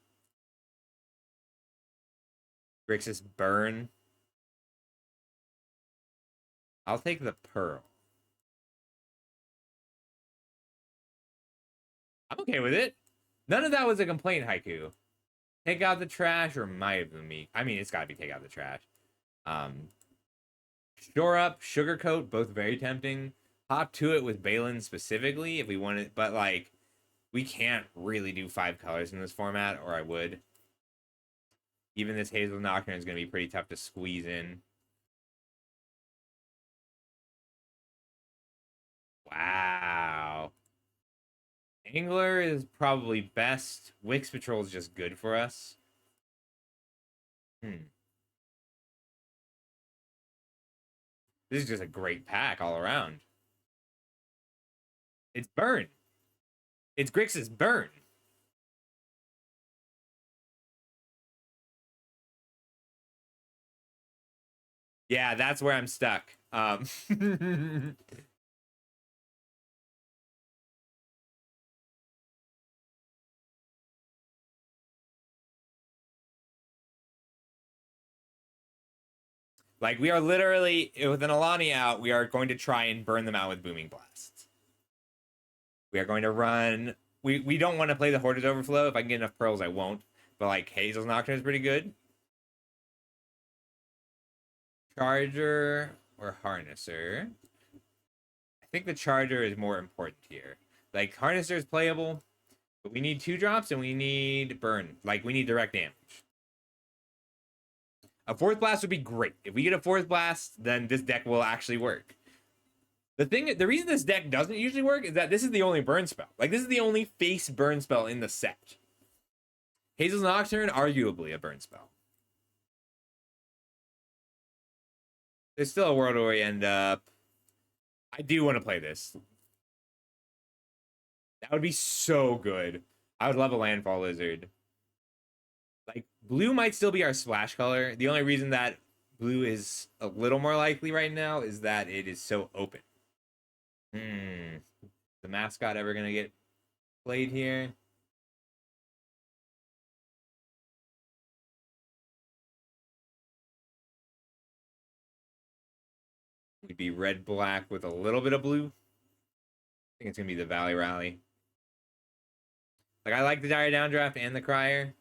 Grixis burn. I'll take the Pearl. I'm okay with it. None of that was a complaint, Haiku. Take out the trash or might have been me. I mean, it's gotta be take out the trash. Um, Shore Up, Sugarcoat, both very tempting. Hop to it with Balin specifically if we want it, but like we can't really do 5 colors in this format, or I would. Even this Hazel Nocturne is going to be pretty tough to squeeze in. Wow. Angler is probably best. Wix Patrol is just good for us. Hmm. This is just a great pack all around. It's Burn. It's Grixis Burn. Yeah, that's where I'm stuck. Like we are literally with an Alani out, we are going to try and burn them out with Booming Blasts. We are going to run. We don't want to play the Hoarded Overflow. If I can get enough pearls, I won't. But like Hazel's Nocturne is pretty good. Charger or Harnesser. I think the Charger is more important here. Like Harnesser is playable, but we need 2 drops and we need burn. Like we need direct damage. A 4th blast would be great. If we get a 4th blast, then this deck will actually work. The reason this deck doesn't usually work is that this is the only burn spell. Like this is the only face burn spell in the set. Hazel's Nocturne, arguably a burn spell. There's still a world where we end up. I do want to play this. That would be so good. I would love a Landfall Lizard. Like, blue might still be our splash color. The only reason that blue is a little more likely right now is that it is so open. Hmm. The mascot ever going to get played here? We'd be red-black with a little bit of blue. I think it's going to be the Valley Rally. Like, I like the Dire Downdraft and the Crier.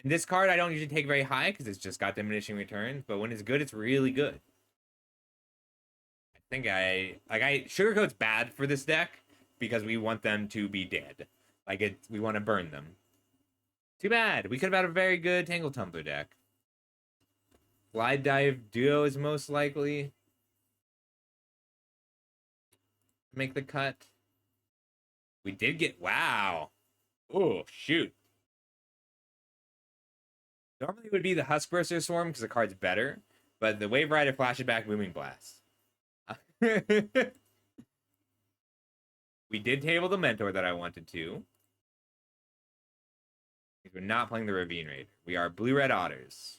And this card I don't usually take very high because it's just got diminishing returns. But when it's good, it's really good. I think Sugarcoat's bad for this deck because we want them to be dead. We want to burn them. Too bad. We could have had a very good Tangle Tumbler deck. Glide Dive Duo is most likely to make the cut. We did get wow. Oh shoot. Normally it would be the Huskburster Swarm because the card's better, but the Wave Rider Flashback Booming Blast. We did table the Mentor that I wanted to. We're not playing the Ravine Raider. We are Blue-Red Otters.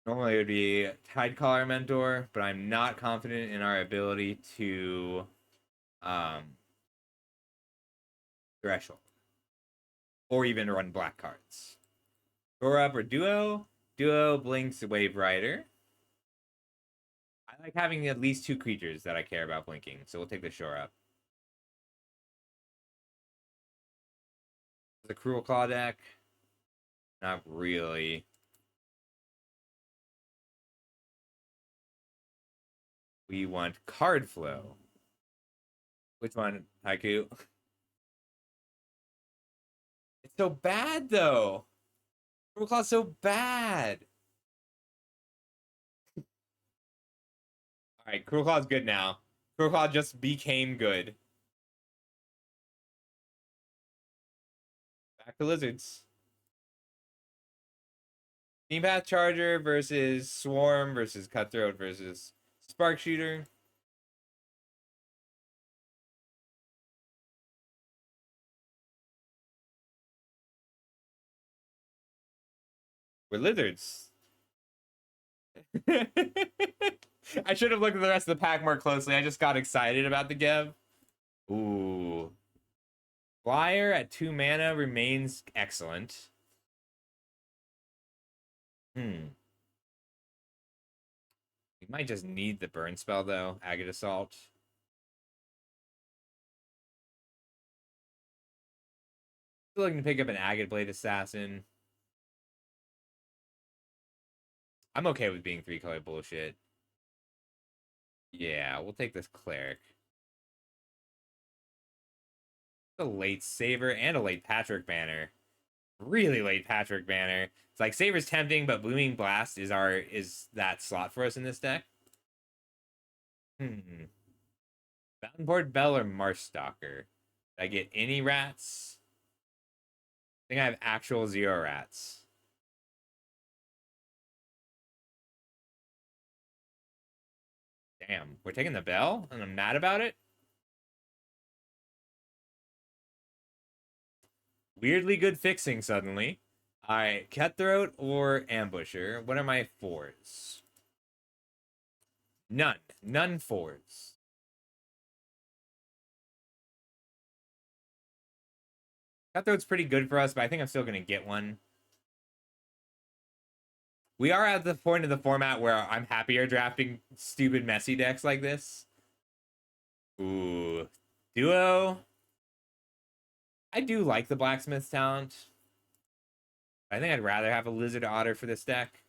Normally it would be Tidecaller Mentor, but I'm not confident in our ability to Threshold. Or even run black cards. Shore Up or Duo. Duo blinks Wave Rider. I like having at least 2 creatures that I care about blinking, so we'll take the Shore Up. The Cruel Claw deck. Not really. We want Card Flow. Which one, Haiku? It's so bad, though. Cruel Claw's so bad. All right, Cruel Claw's good now. Cruel Claw just became good. Back to Lizards. Team Path Charger versus Swarm versus Cutthroat versus Spark Shooter. We're Lizards. I should have looked at the rest of the pack more closely. I just got excited about the Gev. Ooh. Flyer at 2 mana remains excellent. We might just need the burn spell, though. Agate Assault. Still looking to pick up an Agate Blade Assassin. I'm okay with being 3-color bullshit. Yeah, we'll take this Cleric. A late Saver and a late Patrick Banner. Really late Patrick Banner. It's like Saver's tempting, but Booming Blast is that slot for us in this deck. Boundboard Bell or Marshstalker? Did I get any rats? I think I have actual 0 rats. Damn, we're taking the bell, and I'm mad about it. Weirdly good fixing suddenly. All right, Cutthroat or Ambusher. What are my 4s? None. None 4s. Cutthroat's pretty good for us, but I think I'm still going to get one. We are at the point of the format where I'm happier drafting stupid messy decks like this. Ooh. Duo. I do like the Blacksmith talent. I think I'd rather have a Lizard Otter for this deck.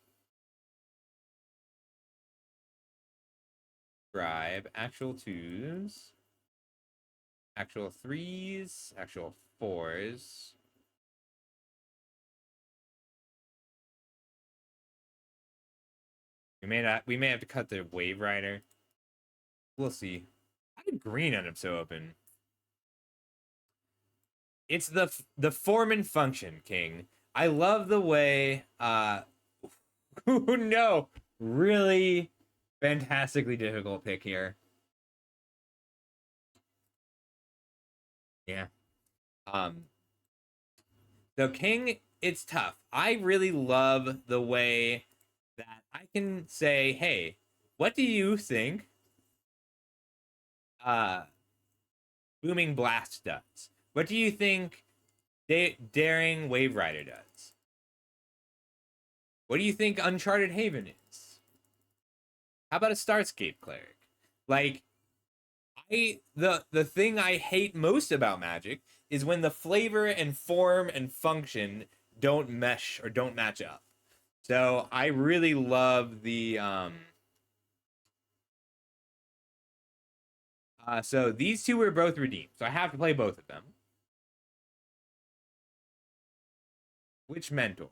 Scribe. Actual 2s. Actual 3s. Actual 4s. We may have to cut the Wave Rider. We'll see. How did green end up so open? It's the form and function, King. I love the way no, really fantastically difficult pick here. Yeah. So King, it's tough. I really love the way that I can say, hey, what do you think Booming Blast does? What do you think Daring Wave Rider does? What do you think Uncharted Haven is? How about a Starscape Cleric? Like, the thing I hate most about Magic is when the flavor and form and function don't mesh or don't match up. So I really love the so these two were both redeemed. So I have to play both of them. Which mentor?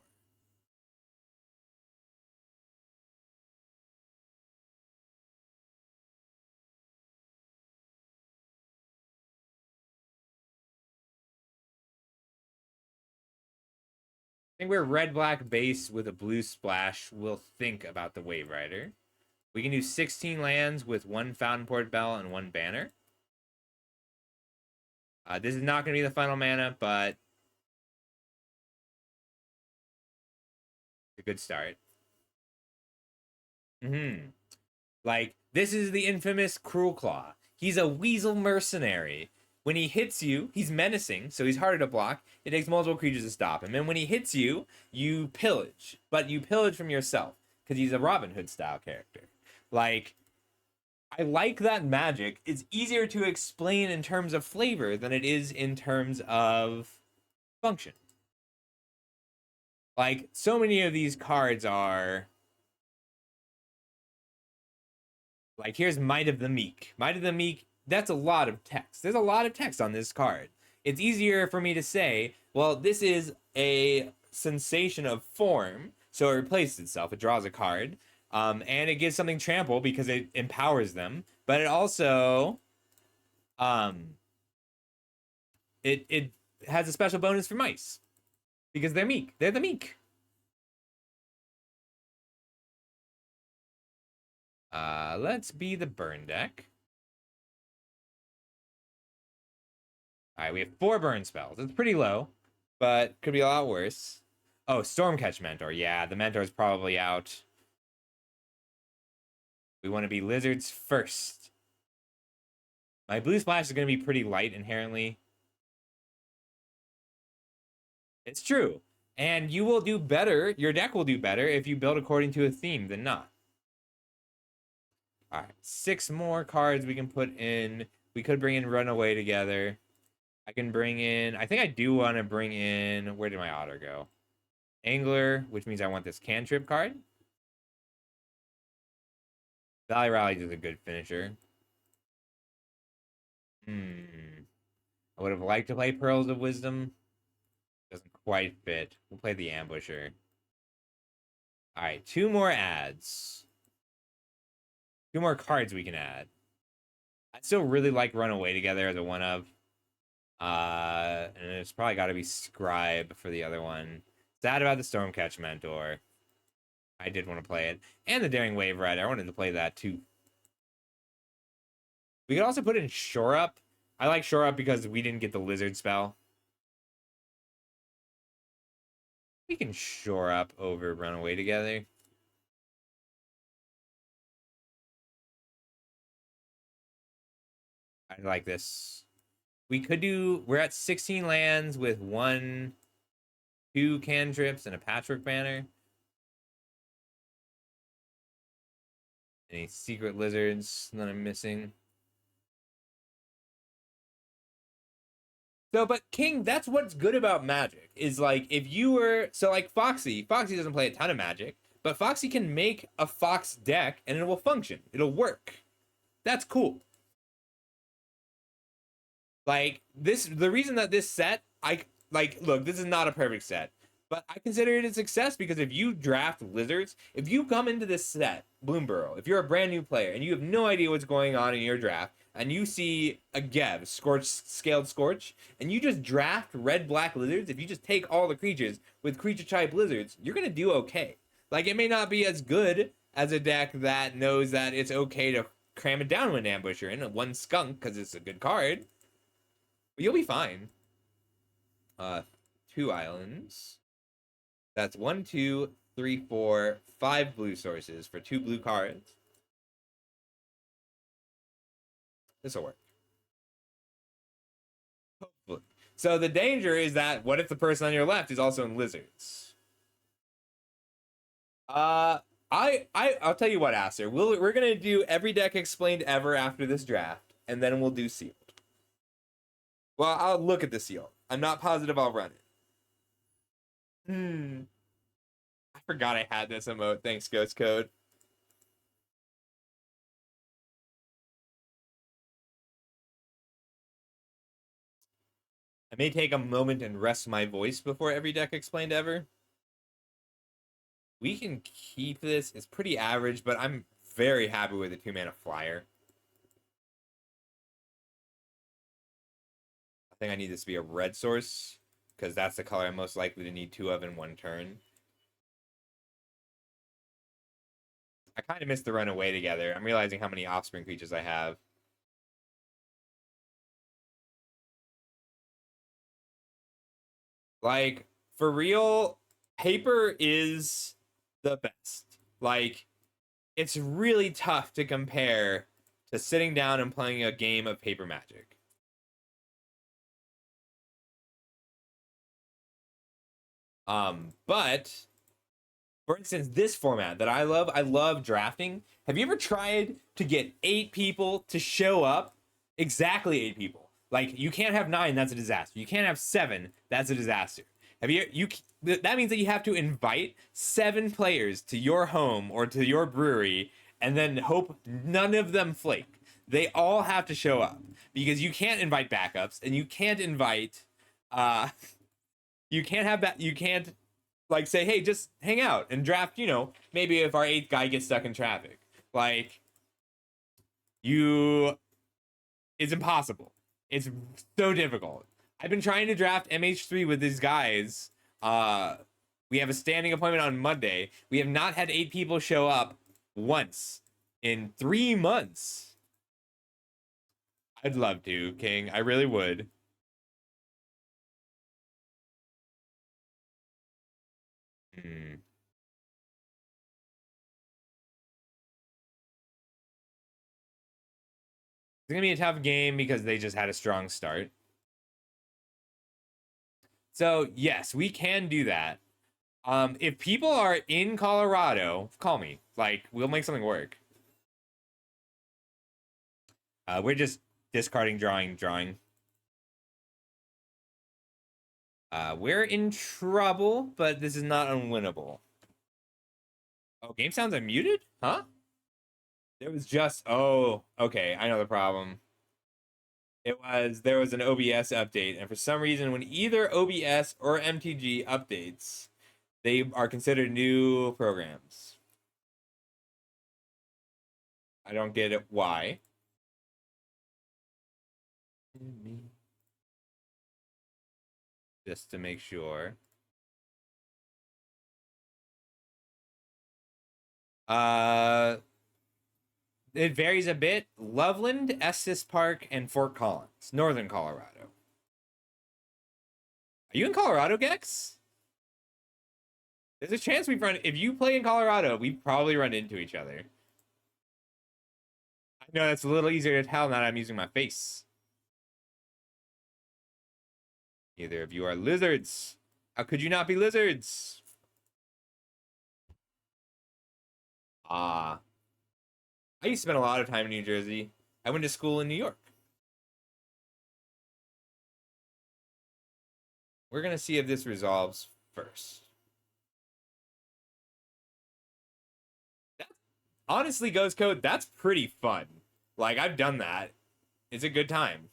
I think we're red-black base with a blue splash. We'll think about the Wave Rider. We can do 16 lands with 1 Fountain Port Bell and 1 banner. This is not going to be the final mana, but a good start. Like, this is the infamous Cruel Claw. He's a weasel mercenary. When he hits you, he's menacing, so he's harder to block. It takes multiple creatures to stop him. And when he hits you, you pillage. But you pillage from yourself, because he's a Robin Hood style character. Like, I like that magic. It's easier to explain in terms of flavor than it is in terms of function. Like, so many of these cards are... Like, here's Might of the Meek. Might of the Meek, that's a lot of text. There's a lot of text on this card. It's easier for me to say, well, this is a sensation of form, so it replaces itself. It draws a card, and it gives something trample because it empowers them, but it also, it has a special bonus for mice because they're meek. They're the meek. Let's be the burn deck. All right, we have 4 burn spells. It's pretty low, but could be a lot worse. Oh, Stormcatch Mentor. Yeah, the Mentor's probably out. We want to be lizards first. My blue splash is going to be pretty light inherently. It's true. And you will do better, your deck will do better if you build according to a theme than not. All right, 6 more cards we can put in. We could bring in Runaway together. I can bring in. I think I do want to bring in. Where did my otter go? Angler, which means I want this cantrip card. Valley Rally is a good finisher. I would have liked to play Pearls of Wisdom. Doesn't quite fit. We'll play the Ambusher. All right, two more ads. Two more cards we can add. I still really like Runaway Together as a one of. And it's probably got to be Scribe for the other one. Sad about the Stormcatch Mentor. I did want to play it. And the Daring Wave Rider. I wanted to play that too. We could also put in Shore Up. I like Shore Up because we didn't get the Lizard spell. We can Shore Up over Runaway Together. I like this. We could do... We're at 16 lands with 1, 2 cantrips, and a Patchwork Banner. Any secret lizards that I'm missing? So, but King, that's what's good about Magic is like if you were so like Foxy doesn't play a ton of Magic, but Foxy can make a Fox deck and it will function. It'll work. That's cool. Like this, the reason that this set, I like. Look, this is not a perfect set, but I consider it a success because if you draft lizards, if you come into this set, Bloomburrow, if you're a brand new player and you have no idea what's going on in your draft, and you see a Gev, Scaled Scorch, and you just draft red black lizards, if you just take all the creatures with creature type lizards, you're gonna do okay. Like it may not be as good as a deck that knows that it's okay to cram it down with an ambusher and one skunk because it's a good card. But you'll be fine. 2 islands. That's 1, 2, 3, 4, 5 blue sources for 2 blue cards. This'll work. Hopefully. So the danger is that what if the person on your left is also in lizards? I'll tell you what, Aster. We're gonna do every deck explained ever after this draft, and then we'll do sealed. Well, I'll look at the seal. I'm not positive I'll run it. I forgot I had this emote. Thanks, Ghost Code. I may take a moment and rest my voice before every deck explained ever. We can keep this. It's pretty average, but I'm very happy with the 2-mana flyer. I think I need this to be a red source because that's the color I'm most likely to need 2 of in 1 turn. I kind of missed the Runaway Together. I'm realizing how many offspring creatures I have. Like, for real, paper is the best. Like, it's really tough to compare to sitting down and playing a game of paper Magic. But for instance, this format that I love drafting. Have you ever tried to get 8 people to show up? Exactly 8 people. Like you can't have 9, that's a disaster. You can't have 7, that's a disaster. Have you that means that you have to invite 7 players to your home or to your brewery and then hope none of them flake. They all have to show up because you can't invite backups and you can't invite you can't have that you can't like say, hey, just hang out and draft, maybe if our 8th guy gets stuck in traffic. Like you it's impossible. It's so difficult. I've been trying to draft MH3 with these guys. We have a standing appointment on Monday. We have not had 8 people show up once in 3 months. I'd love to, King. I really would. Hmm. It's gonna be a tough game because they just had a strong start. So yes, we can do that. If people are in Colorado, call me. Like, we'll make something work. We're just discarding, drawing. We're in trouble, but this is not unwinnable. Oh, game sounds unmuted? Huh? There was just, oh, okay, I know the problem. There was an OBS update, and for some reason, when either OBS or MTG updates, they are considered new programs. I don't get it why. Just to make sure. Uh, it varies a bit. Loveland, Estes Park, and Fort Collins, Northern Colorado. Are you in Colorado, Gex? There's a chance we've run. If you play in Colorado, we probably run into each other. I know that's a little easier to tell now that I'm using my face. Neither of you are lizards. How could you not be lizards? Ah. I used to spend a lot of time in New Jersey. I went to school in New York. We're going to see if this resolves first. Honestly, Ghost Code, that's pretty fun. Like, I've done that. It's a good time.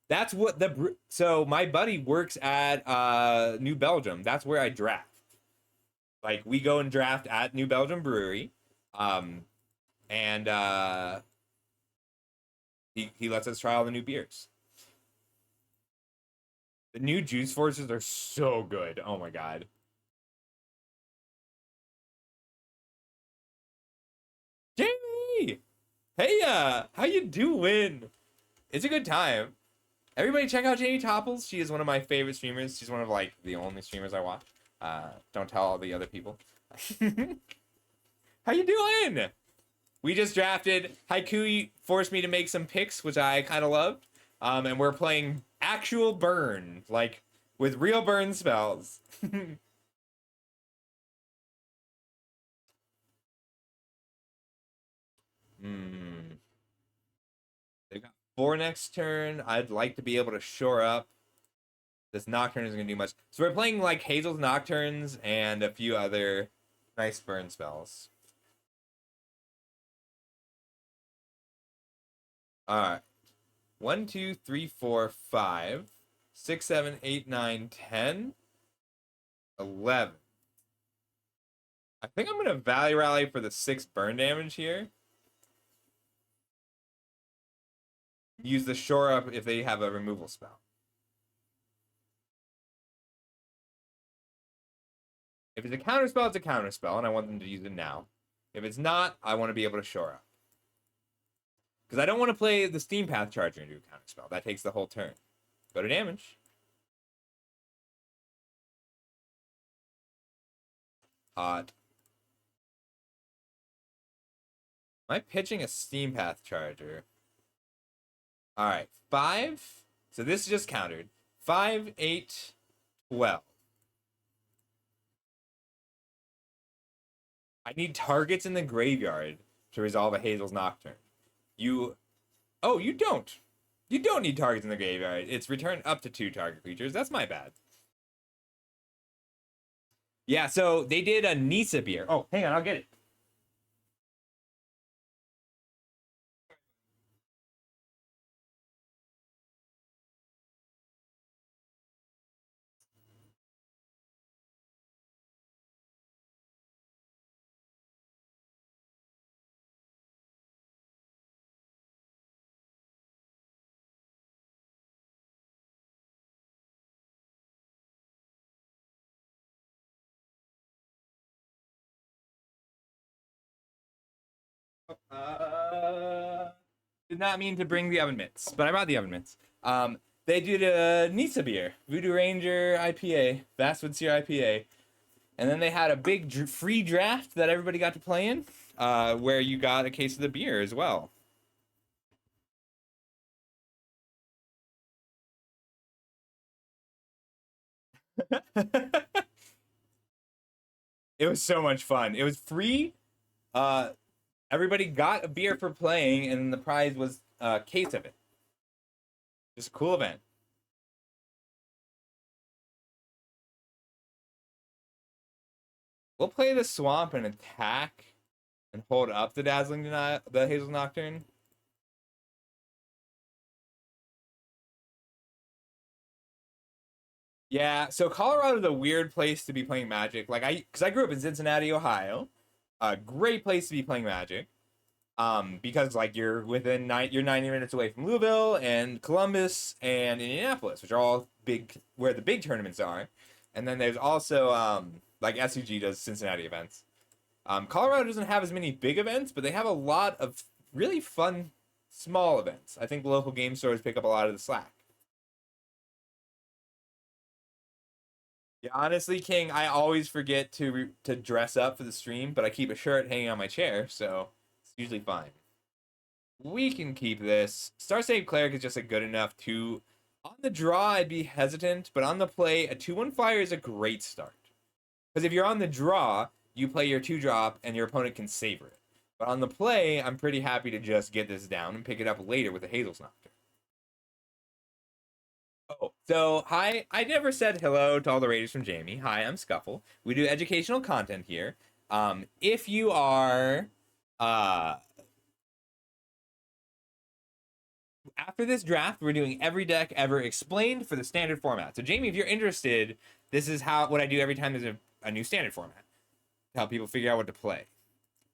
That's what so my buddy works at New Belgium. That's where I draft. Like, we go and draft at New Belgium Brewery. Um and he lets us try all the new beers. The new juice forces are so good. Oh my god. Jamie! Hey, how you doing? It's a good time. Everybody check out Jamie Topples. She is one of my favorite streamers. She's one of, like, the only streamers I watch. Don't tell all the other people. How you doing? We just drafted. Haiku forced me to make some picks, which I kind of loved. And we're playing actual burn, like, with real burn spells. Hmm. They got 4 next turn. I'd like to be able to shore up. This Nocturne isn't going to do much. So we're playing, like, Hazel's Nocturnes and a few other nice burn spells. Alright. 1, 2, 3, 4, 5, 6, 7, 8, 9, 10, 11. I think I'm going to Valley Rally for the 6 burn damage here. Use the shore up if they have a removal spell. If it's a counter spell, it's a counter spell, and I want them to use it now. If it's not, I want to be able to shore up. Because I don't want to play the Steam Path Charger into a counter spell. That takes the whole turn. Go to damage. Hot. Am I pitching a Steam Path Charger? Alright, 5. So this just countered. 5, 8, 12. I need targets in the graveyard to resolve a Hazel's Nocturne. Oh, you don't. You don't need targets in the graveyard. It's return up to 2 target creatures. That's my bad. Yeah, so they did a Nisa beer. Oh, hang on, I'll get it. Did not mean to bring the oven mitts, but I brought the oven mitts. They did a Nisa beer, Voodoo Ranger IPA, Vastwood Seer IPA, and then they had a big free draft that everybody got to play in, where you got a case of the beer as well. It was so much fun. It was free. Everybody got a beer for playing, and the prize was a case of it. Just a cool event. We'll play the swamp and attack and hold up the dazzling denial, the Hazel Nocturne. Yeah, so Colorado's a weird place to be playing Magic. Because I grew up in Cincinnati, Ohio, a great place to be playing Magic. Because like you're 90 minutes away from Louisville and Columbus and Indianapolis, which are all big where the big tournaments are. And then there's also like SUG does Cincinnati events. Colorado doesn't have as many big events, but they have a lot of really fun small events. I think the local game stores pick up a lot of the slack. Yeah, honestly, King, I always forget to dress up for the stream, but I keep a shirt hanging on my chair, so it's usually fine. We can keep this. Star Save Cleric is just a good enough to. On the draw, I'd be hesitant, but on the play, a 2/1 flyer is a great start. Because if you're on the draw, you play your 2-drop and your opponent can savor it. But on the play, I'm pretty happy to just get this down and pick it up later with a Hazel's Nocturne. Oh, so hi. I never said hello to all the raiders from Jamie. Hi, I'm Scuffle. We do educational content here. If you are after this draft, we're doing every deck ever explained for the standard format. So Jamie, if you're interested, this is what I do every time there's a new standard format to help people figure out what to play.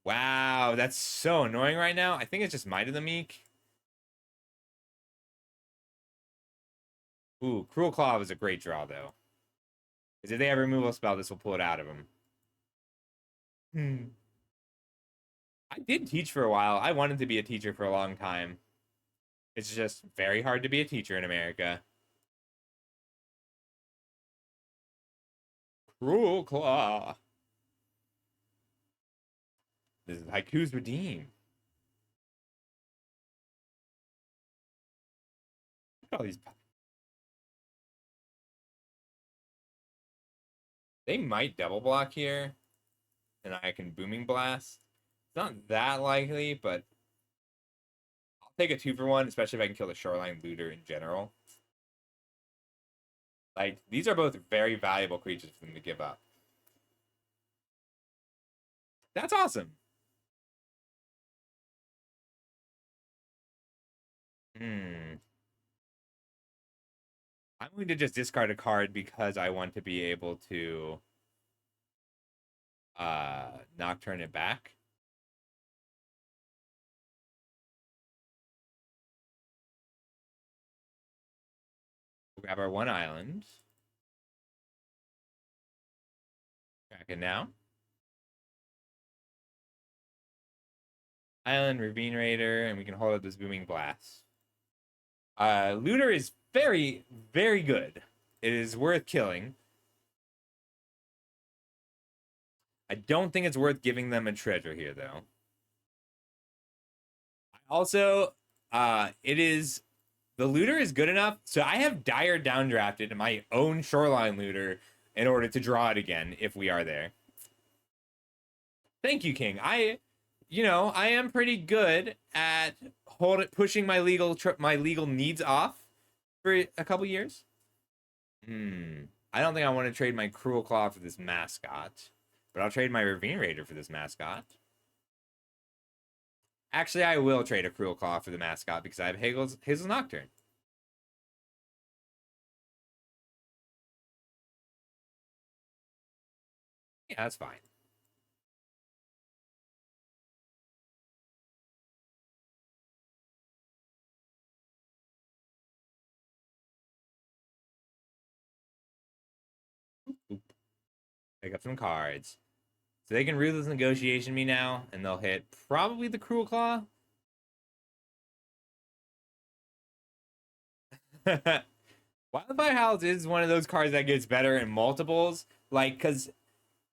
Wow, that's so annoying right now. I think it's just Might of the Meek. Ooh, Cruel Claw is a great draw, though. Because if they have a removal spell, this will pull it out of them. I did teach for a while. I wanted to be a teacher for a long time. It's just very hard to be a teacher in America. Cruel Claw. This is Haiku's Redeem. Look at all these. They might double block here, and I can Booming Blast. It's not that likely, but I'll take a 2-for-1, especially if I can kill the Shoreline Looter in general. Like, these are both very valuable creatures for them to give up. That's awesome. I'm going to just discard a card because I want to be able to Nocturne it back. We'll grab our 1 island. Crack it now. Island, Ravine Raider, and we can hold up this Booming Blast. Looter is very, very good. It is worth killing. I don't think it's worth giving them a treasure here, though. Also, it is... The Looter is good enough, so I have Dire downdrafted my own Shoreline Looter in order to draw it again, if we are there. Thank you, King. I am pretty good at pushing my legal needs off for a couple years. I don't think I want to trade my Cruel Claw for this mascot, but I'll trade my Ravine Raider for this mascot. Actually, I will trade a Cruel Claw for the mascot because I have Hazel's Nocturne. Yeah, that's fine. Oop. Pick up some cards. So they can Ruthless Negotiation me now, and they'll hit probably the Cruel Claw. Wildfire Howls is one of those cards that gets better in multiples. Like, because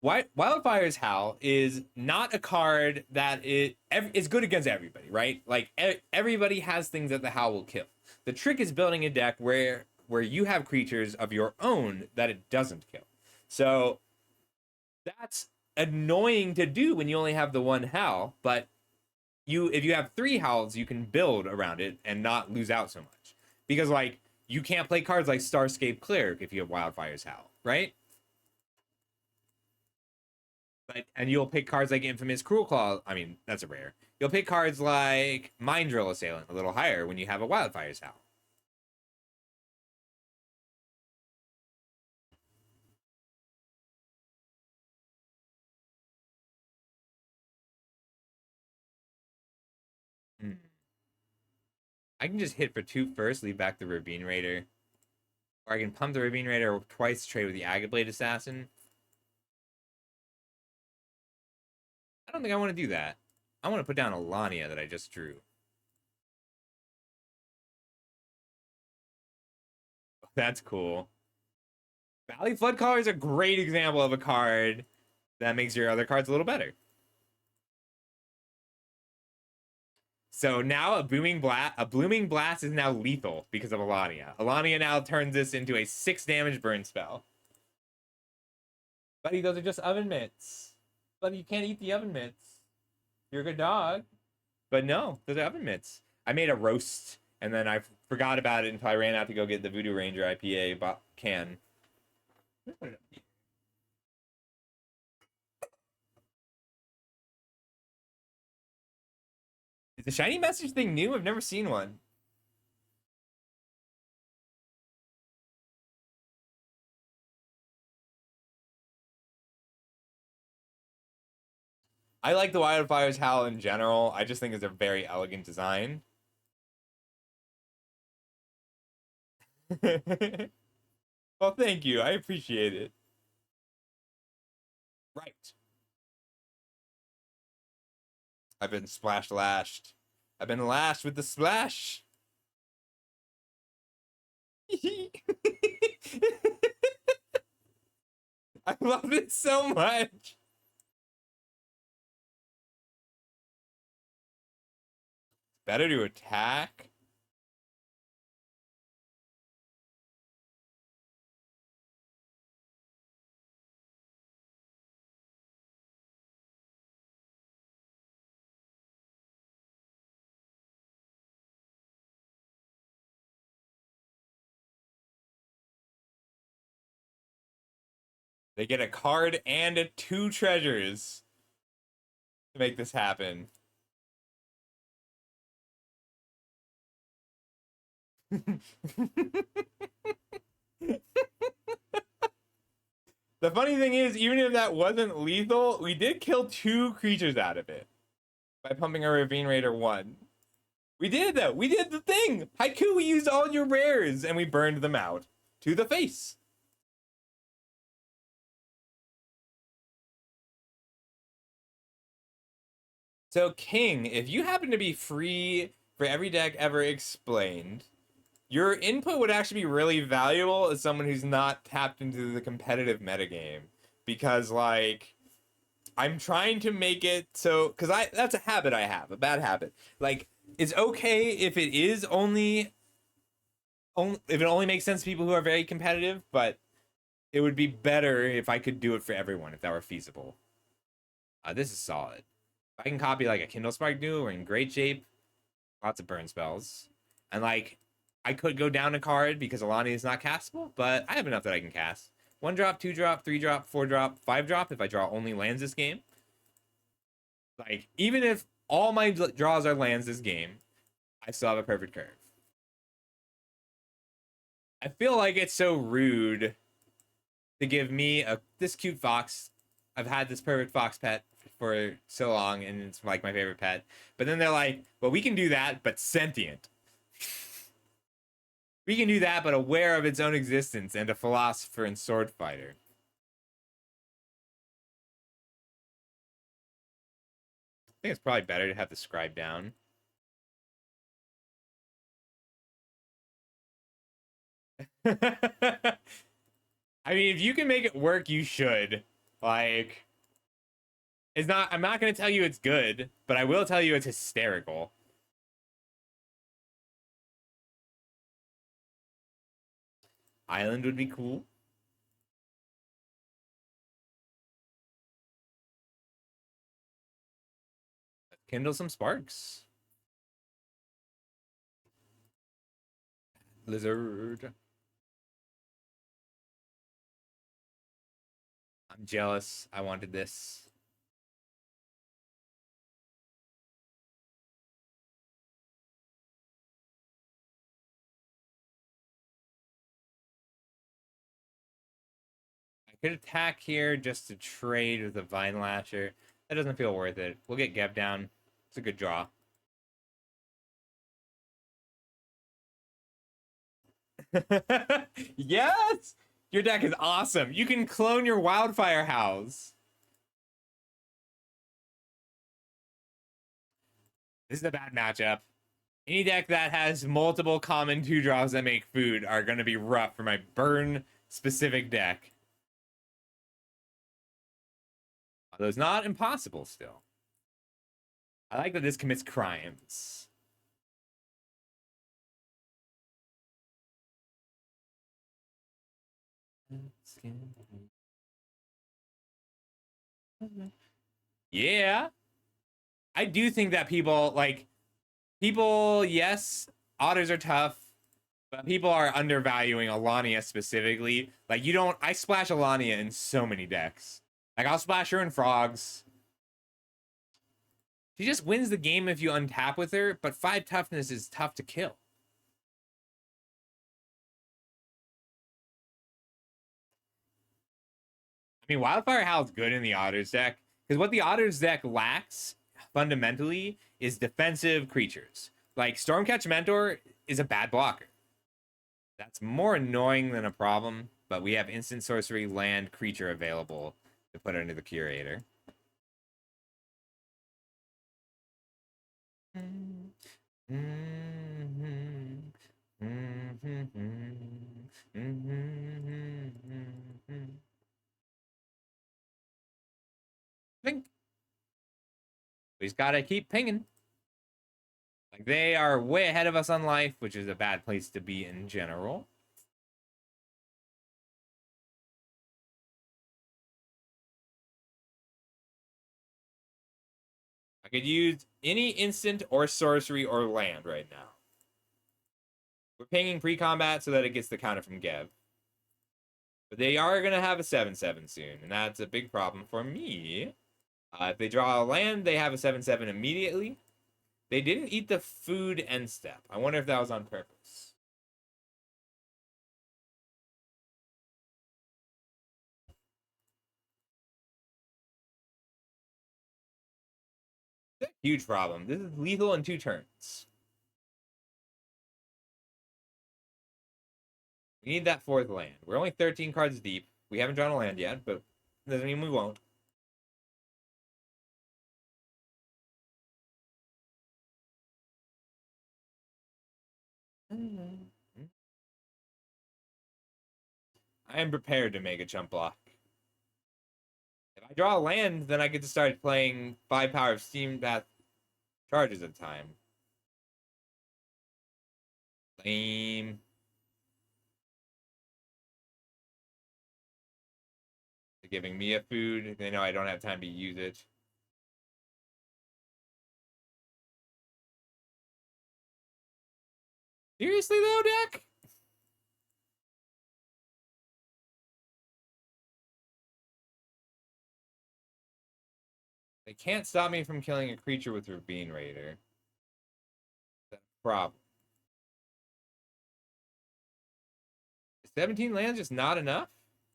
Wildfire's Howl is not a card that is good against everybody, right? Like, everybody has things that the Howl will kill. The trick is building a deck where you have creatures of your own that it doesn't kill. So that's annoying to do when you only have the 1 Howl, but if you have 3 howls, you can build around it and not lose out so much. Because like you can't play cards like Starscape Cleric if you have Wildfire's Howl, right? But and you'll pick cards like Infamous Cruel Claw. I mean, that's a rare. You'll pick cards like Mind Drill Assailant a little higher when you have a Wildfire's Howl. Hmm. I can just hit for 2 first, leave back the Ravine Raider. Or I can pump the Ravine Raider twice, trade with the Agate Blade Assassin. I don't think I want to do that. I want to put down Alania that I just drew. That's cool. Valley Floodcaller is a great example of a card that makes your other cards a little better. So now a blooming blast is now lethal because of Alania. Alania now turns this into a 6 damage burn spell. Buddy, those are just oven mitts. Buddy, you can't eat the oven mitts. You're a good dog. But no, those are oven mitts. I made a roast and then I forgot about it until I ran out to go get the Voodoo Ranger IPA can. Is the shiny message thing new? I've never seen one. I like the Wildfire's Howl in general. I just think it's a very elegant design. Well, thank you. I appreciate it. Right. I've been splash lashed. I've been lashed with the splash. I love it so much. Better to attack. They get a card and 2 treasures to make this happen. The funny thing is, even if that wasn't lethal, we did kill 2 creatures out of it by pumping our Ravine Raider 1. We did though. We did the thing. Haiku, we used all your rares and we burned them out to the face. So King, if you happen to be free for every deck ever explained, your input would actually be really valuable as someone who's not tapped into the competitive metagame. Because like I'm trying to make it so because that's a habit I have, a bad habit. Like it's okay if it is only if it only makes sense to people who are very competitive, but it would be better if I could do it for everyone if that were feasible. This is solid. If I can copy like a Kindle Spark Duo, we're in great shape. Lots of burn spells. And like I could go down a card because Alani is not castable, but I have enough that I can cast. 1 drop, 2 drop, 3 drop, 4 drop, 5 drop if I draw only lands this game. Like, even if all my draws are lands this game, I still have a perfect curve. I feel like it's so rude to give me this cute fox. I've had this perfect fox pet for so long, and it's like my favorite pet. But then they're like, well, we can do that, but sentient. We can do that, but aware of its own existence and a philosopher and sword fighter. I think it's probably better to have the scribe down. I mean, if you can make it work, you should. Like, it's not. I'm not gonna tell you it's good, but I will tell you it's hysterical. Island would be cool. Kindle some sparks. Lizard. I'm jealous. I wanted this. I could attack here just to trade with the Vine Lasher. That doesn't feel worth it. We'll get Geb down. It's a good draw. Yes! Your deck is awesome. You can clone your Wildfire House. This is a bad matchup. Any deck that has multiple common 2-drops that make food are going to be rough for my burn-specific deck. Although it's not impossible still. I like that this commits crimes. Yeah. I do think that people, yes, otters are tough, but people are undervaluing Alania specifically. Like, I splash Alania in so many decks. Like, I'll splash her in frogs. She just wins the game if you untap with her, but 5 toughness is tough to kill. I mean, Wildfire Howl's good in the Otters deck, because what the Otters deck lacks, fundamentally, is defensive creatures. Like, Stormcatch Mentor is a bad blocker. That's more annoying than a problem, but we have instant sorcery land creature available to put under the Curator. Think. We just gotta keep pinging. Like, they are way ahead of us on life, which is a bad place to be in general. I could use any instant or sorcery or land right now. We're pinging pre-combat so that it gets the counter from Gev. But they are going to have a 7/7 soon, and that's a big problem for me. If they draw a land, they have a 7/7 immediately. They didn't eat the food end step. I wonder if that was on purpose. It's a huge problem. This is lethal in 2 turns. We need that 4th land. We're only 13 cards deep. We haven't drawn a land yet, but doesn't mean we won't. I am prepared to make a chump block. If I draw a land, then I get to start playing 5 power of Steam Path charges at a time. Lame. They're giving me a food. They know I don't have time to use it. Seriously, though, deck? They can't stop me from killing a creature with Ravine Raider. That's a problem. Is 17 lands just not enough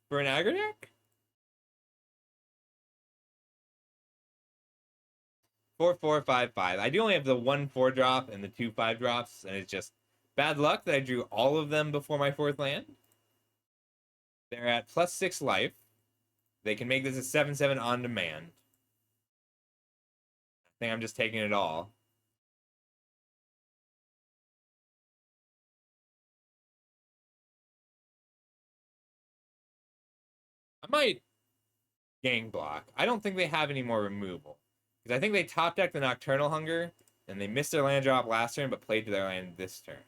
for an aggro deck? 4/4/5/5. I do only have the 1/4 drop and the 2/5 drops, and it's just bad luck that I drew all of them before my 4th land. They're at +6 life. They can make this a 7/7 on demand. I think I'm just taking it all. I might gang block. I don't think they have any more removal. Because I think they top decked the Nocturnal Hunger, and they missed their land drop last turn, but played to their land this turn.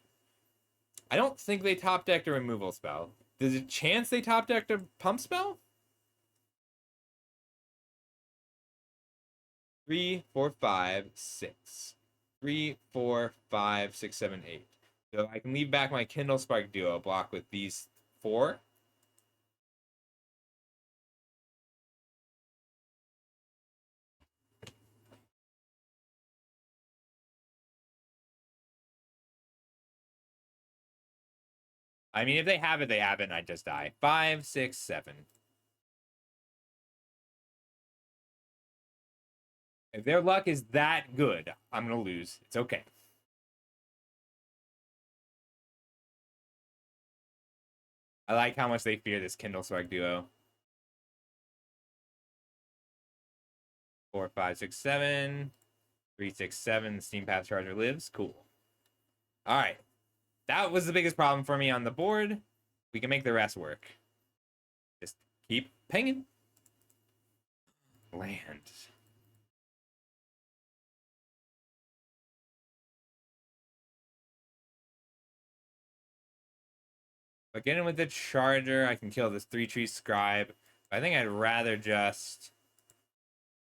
I don't think they top decked a removal spell. There's a chance they top decked a pump spell? 3, 4, 5, 6. 3, 4, 5, 6, 7, 8. So I can leave back my Kindle Spark Duo block with these 4. I mean, if they have it, they have it, and I just die. 5, 6, 7. If their luck is that good, I'm going to lose. It's okay. I like how much they fear this Kindle Spark Duo. 4, 5, 6, 7. 3, 6, 7. The Steam Path Charger lives. Cool. All right. That was the biggest problem for me on the board. We can make the rest work. Just keep pinging. Land. But getting with the Charger, I can kill this 3-tree Scribe. I think I'd rather just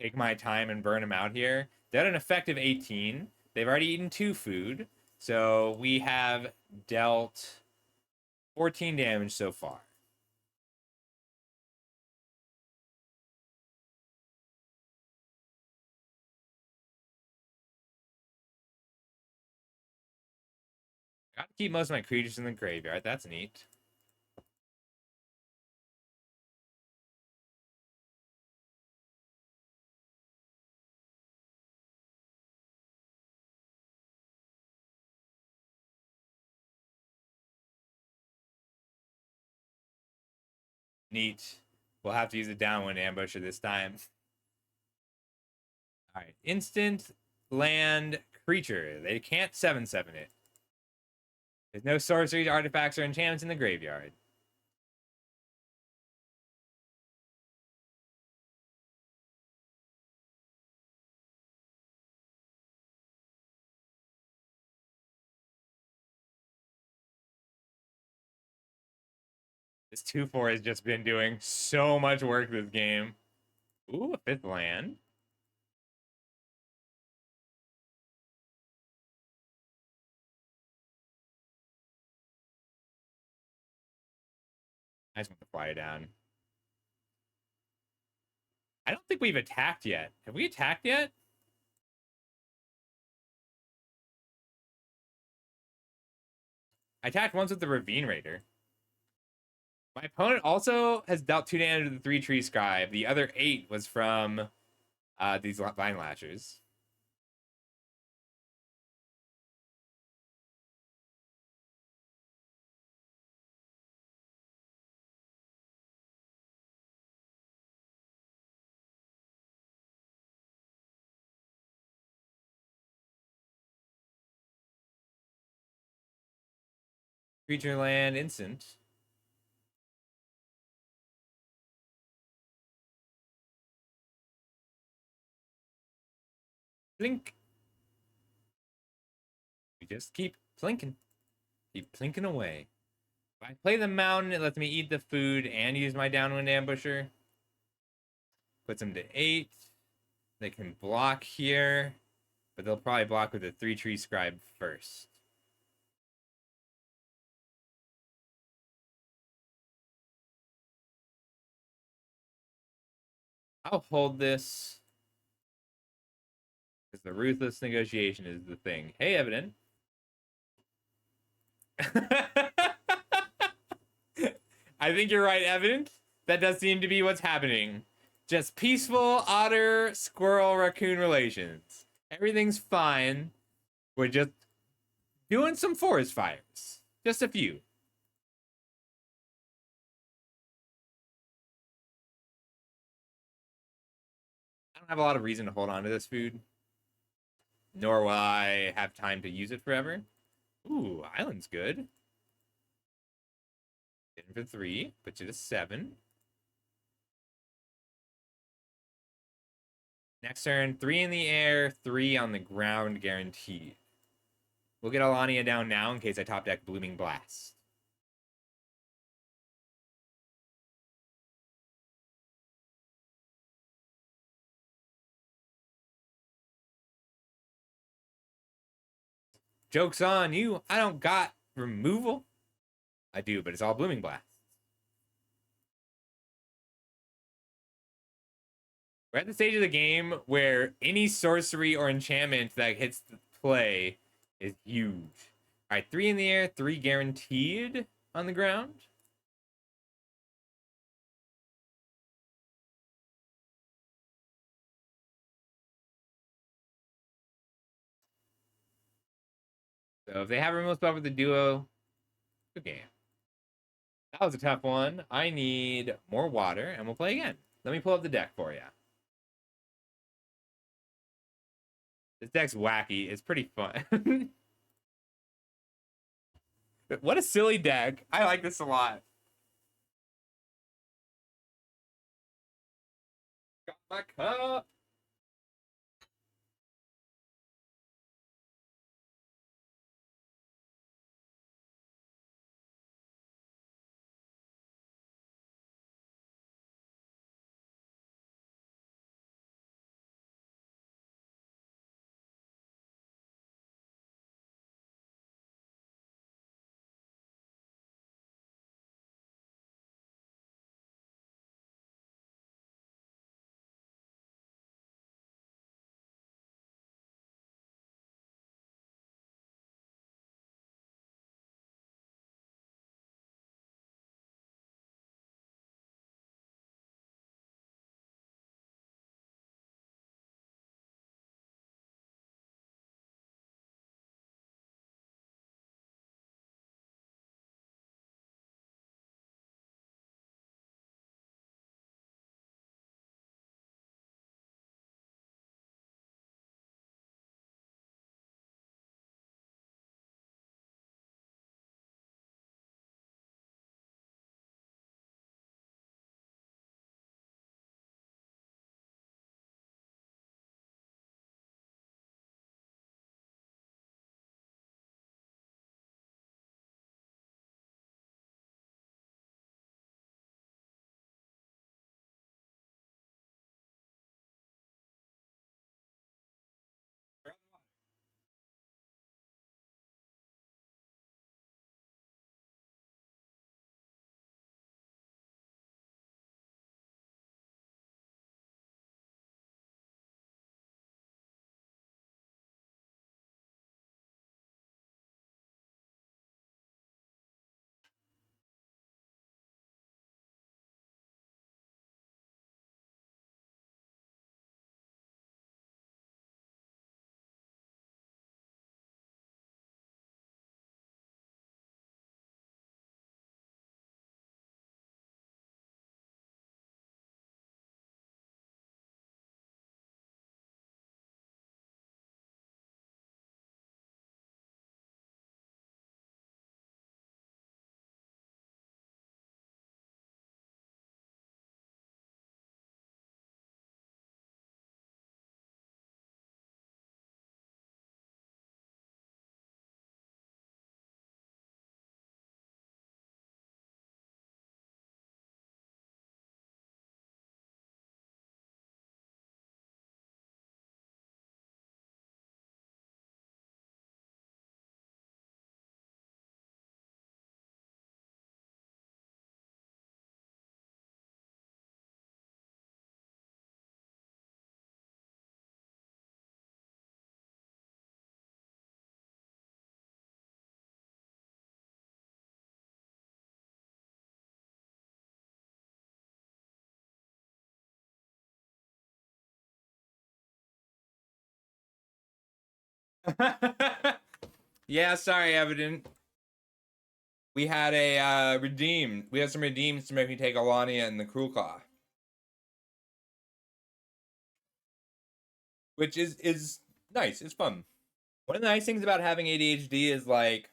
take my time and burn them out here. They're at an effective 18. They've already eaten 2 food. So we have dealt 14 damage so far. I gotta keep most of my creatures in the graveyard. That's neat. Neat. We'll have to use a downwind ambusher this time. All right. Instant land creature. They can't 7/7 it. There's no sorceries, artifacts, or enchantments in the graveyard. This 2/4 has just been doing so much work this game. Ooh, a 5th land. I just want to fly it down. I don't think we've attacked yet. Have we attacked yet? I attacked once with the Ravine Raider. My opponent also has dealt 2 damage to the 3-tree Scribe. The other 8 was from these Vine Lashers. Creature land instant. Blink. We just keep plinking. Keep plinking away. If I play the mountain, it lets me eat the food and use my downwind ambusher. Puts them to 8. They can block here, but they'll probably block with a 3-tree Scribe first. I'll hold this because the ruthless negotiation is the thing. Hey, Evident. I think you're right, Evident. That does seem to be what's happening. Just peaceful otter squirrel raccoon relations. Everything's fine. We're just doing some forest fires. Just a few. I don't have a lot of reason to hold on to this food. Nor will I have time to use it forever. Ooh, island's good. In for 3, put you to 7. Next turn, 3 in the air, 3 on the ground, guaranteed. We'll get Alania down now in case I top deck Blooming Blast. Joke's on you. I don't got removal. I do, but it's all Blooming Blast. We're at the stage of the game where any sorcery or enchantment that hits the play is huge. All right, 3 in the air, 3 guaranteed on the ground. So if they have removal spell for the duo, good game. That was a tough one. I need more water, and we'll play again. Let me pull up the deck for you. This deck's wacky. It's pretty fun. What a silly deck. I like this a lot. Got my cup. Yeah, sorry, Evident. We had a redeem. We had some redeems to make me take Alania and the Cruel Claw. Which is nice. It's fun. One of the nice things about having ADHD is like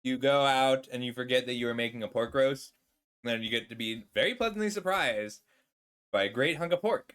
you go out and you forget that you were making a pork roast, and then you get to be very pleasantly surprised by a great hunk of pork.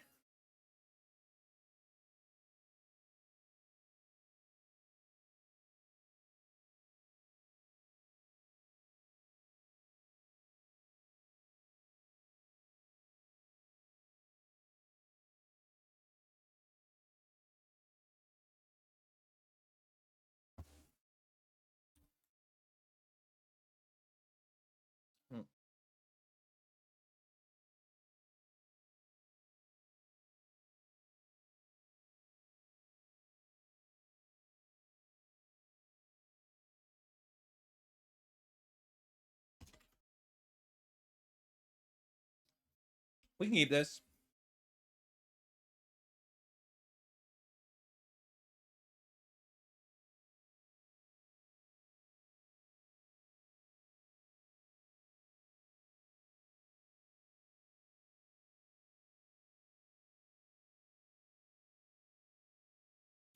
We can keep this.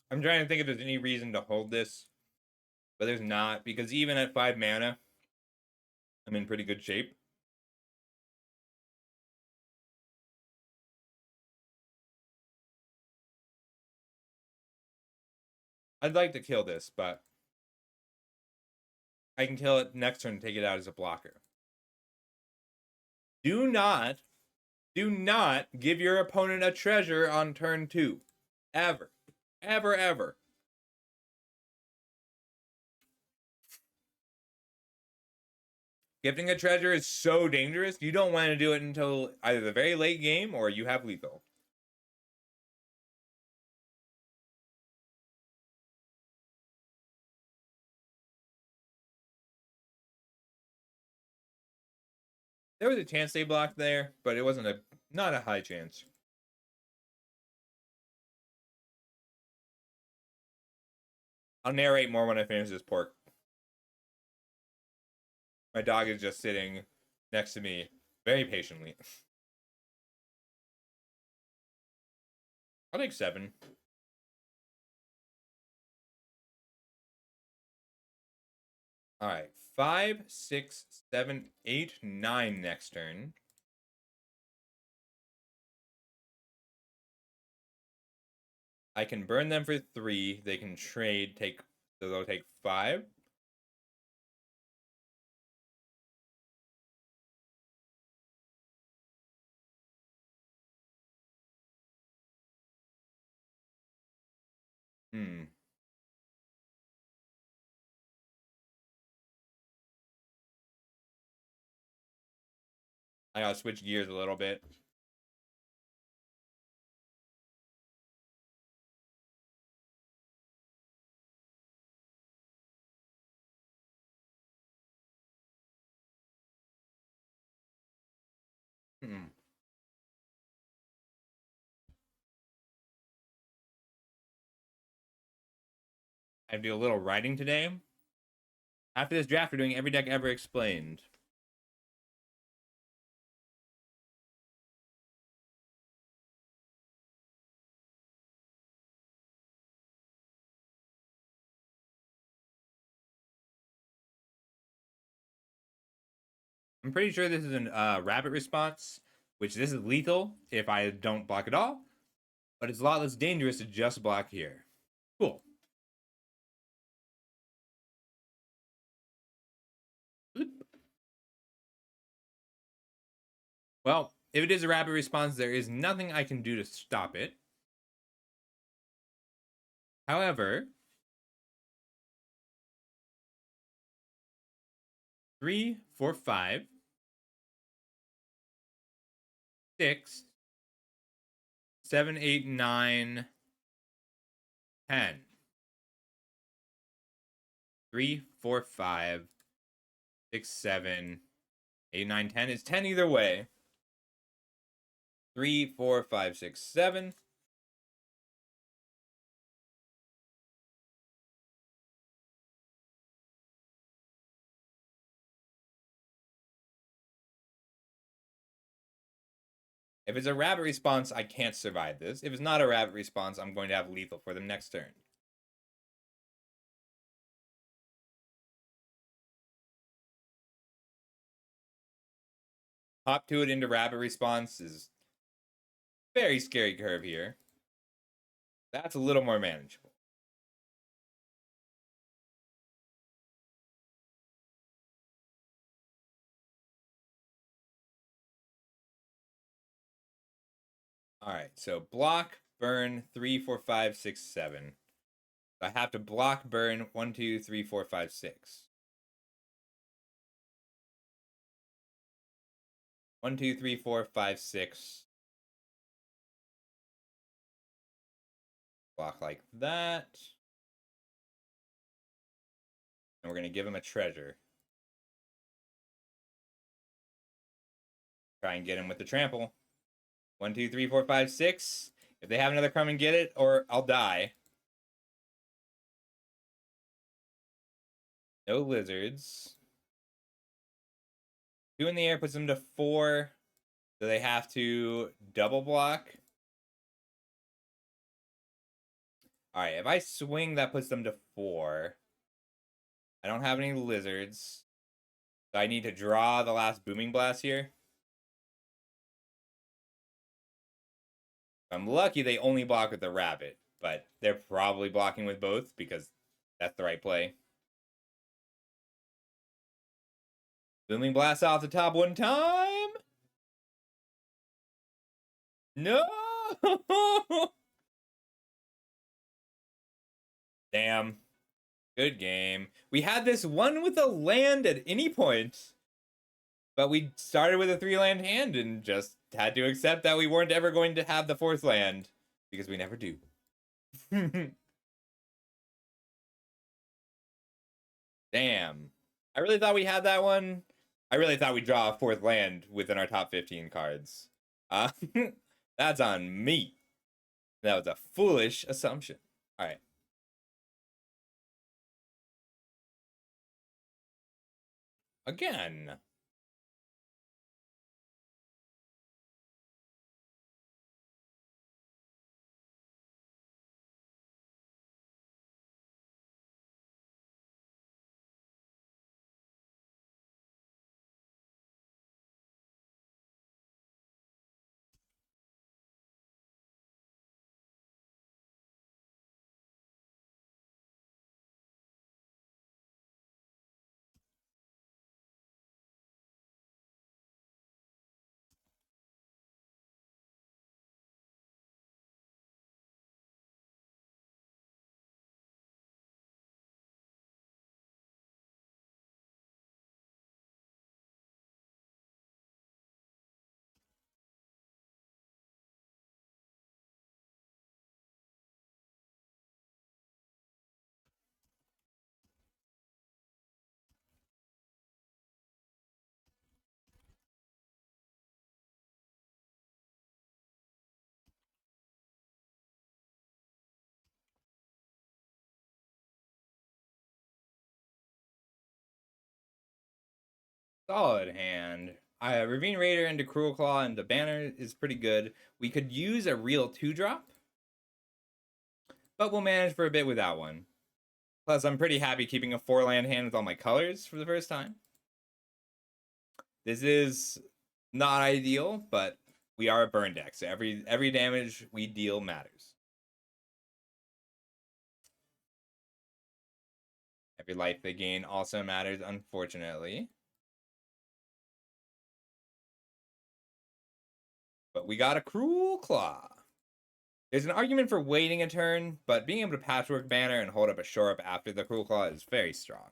I'm trying to think if there's any reason to hold this, but there's not, because even at 5 mana, I'm in pretty good shape. I'd like to kill this, but I can kill it next turn and take it out as a blocker. Do not give your opponent a treasure on turn 2. Ever. Ever, ever. Gifting a treasure is so dangerous. You don't want to do it until either the very late game or you have lethal. There was a chance they blocked there, but it wasn't not a high chance. I'll narrate more when I finish this pork. My dog is just sitting next to me very patiently. I'll take 7. All right, 5, 6, 7, 8, 9 next turn. I can burn them for 3. They can trade, so they'll take 5. I gotta switch gears a little bit. I have to do a little writing today. After this draft, we're doing every deck ever explained. I'm pretty sure this is a rabbit response, which this is lethal if I don't block at all, but it's a lot less dangerous to just block here. Cool. Well, if it is a rapid response, there is nothing I can do to stop it. However, 3, 4, 5, 6, 7, 8, 9, 10. 3, 4, 5, 6, 7, 8, 9, 10. It's 10 either way. 3, 4, 5, 6, 7. If it's a rabbit response, I can't survive this. If it's not a rabbit response, I'm going to have lethal for them next turn. Hop to it into rabbit response is very scary curve here. That's a little more manageable. All right, so block, burn, 3, 4, 5, 6, 7. I have to block, burn, 1, 2, 3, 4, 5, 6. 1, 2, 3, 4, 5, 6. Block like that. And we're going to give him a treasure. Try and get him with the trample. 1, 2, 3, 4, 5, 6. If they have another come and get it, or I'll die. No lizards. 2 in the air puts them to 4. So they have to double block. Alright, if I swing, that puts them to 4. I don't have any lizards. So I need to draw the last booming blast here. If I'm lucky, they only block with the rabbit. But they're probably blocking with both because that's the right play. Booming blast off the top one time. No! Damn. Good game. We had this one with a land at any point, but we started with a 3-land hand and just had to accept that we weren't ever going to have the 4th land because we never do. Damn. I really thought we had that one. I really thought we'd draw a 4th land within our top 15 cards. That's on me. That was a foolish assumption. All right. Again. Solid hand. Ravine Raider into Cruel Claw and the banner is pretty good. We could use a real 2-drop, but we'll manage for a bit without one. Plus, I'm pretty happy keeping a 4-land hand with all my colors for the first time. This is not ideal, but we are a burn deck, so every damage we deal matters. Every life they gain also matters, unfortunately. But we got a Cruel Claw. There's an argument for waiting a turn, but being able to Patchwork Banner and hold up a shore up after the Cruel Claw is very strong.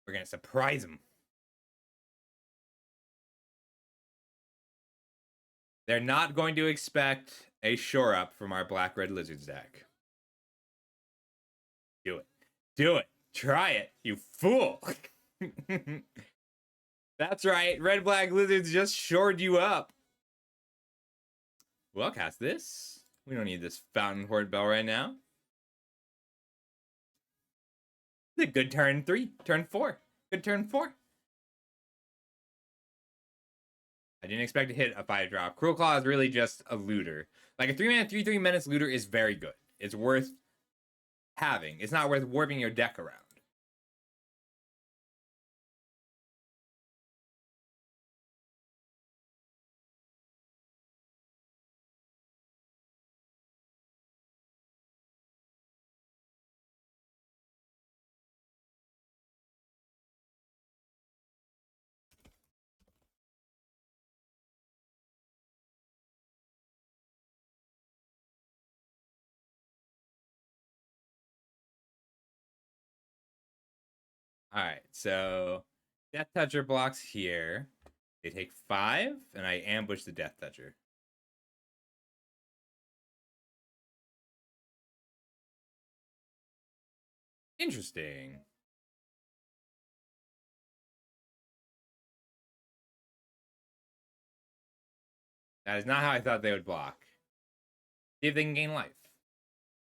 We're going to surprise them. They're not going to expect a shore up from our Black-Red Lizards deck. Do it. Do it. Try it, you fool. That's right. Red-Black Lizards just shored you up. Well, cast this. We don't need this Fountain Horde Bell right now. The good turn 3. Turn 4. Good turn 4. I didn't expect to hit a 5-drop. Cruel Claw is really just a looter. Like a 3-mana 3/3 menace looter is very good. It's worth having. It's not worth warping your deck around. All right, so Death Toucher blocks here. They take 5, and I ambush the Death Toucher. Interesting. That is not how I thought they would block. See if they can gain life.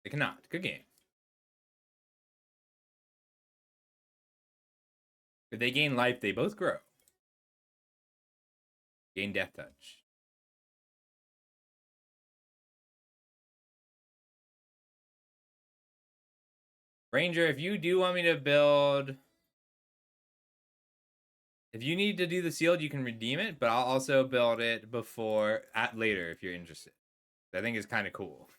They cannot. Good game. If they gain life, they both grow. Gain death touch. Ranger, if you do want me to build... If you need to do the sealed, you can redeem it, but I'll also build it later if you're interested. I think it's kind of cool.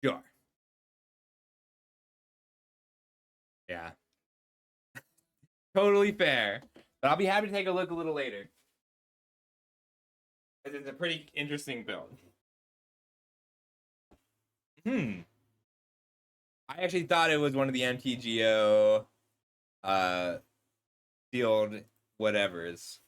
Sure. Yeah. Totally fair. But I'll be happy to take a look a little later. Because it's a pretty interesting build. I actually thought it was one of the MTGO sealed whatevers.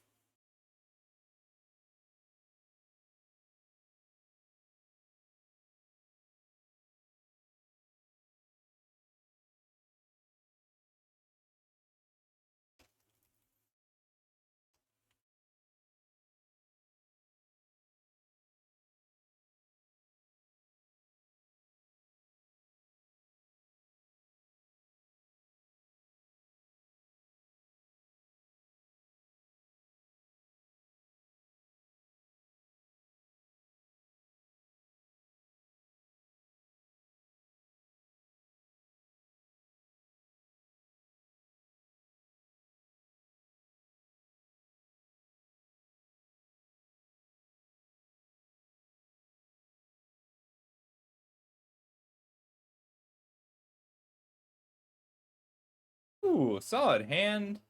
Ooh, solid hand.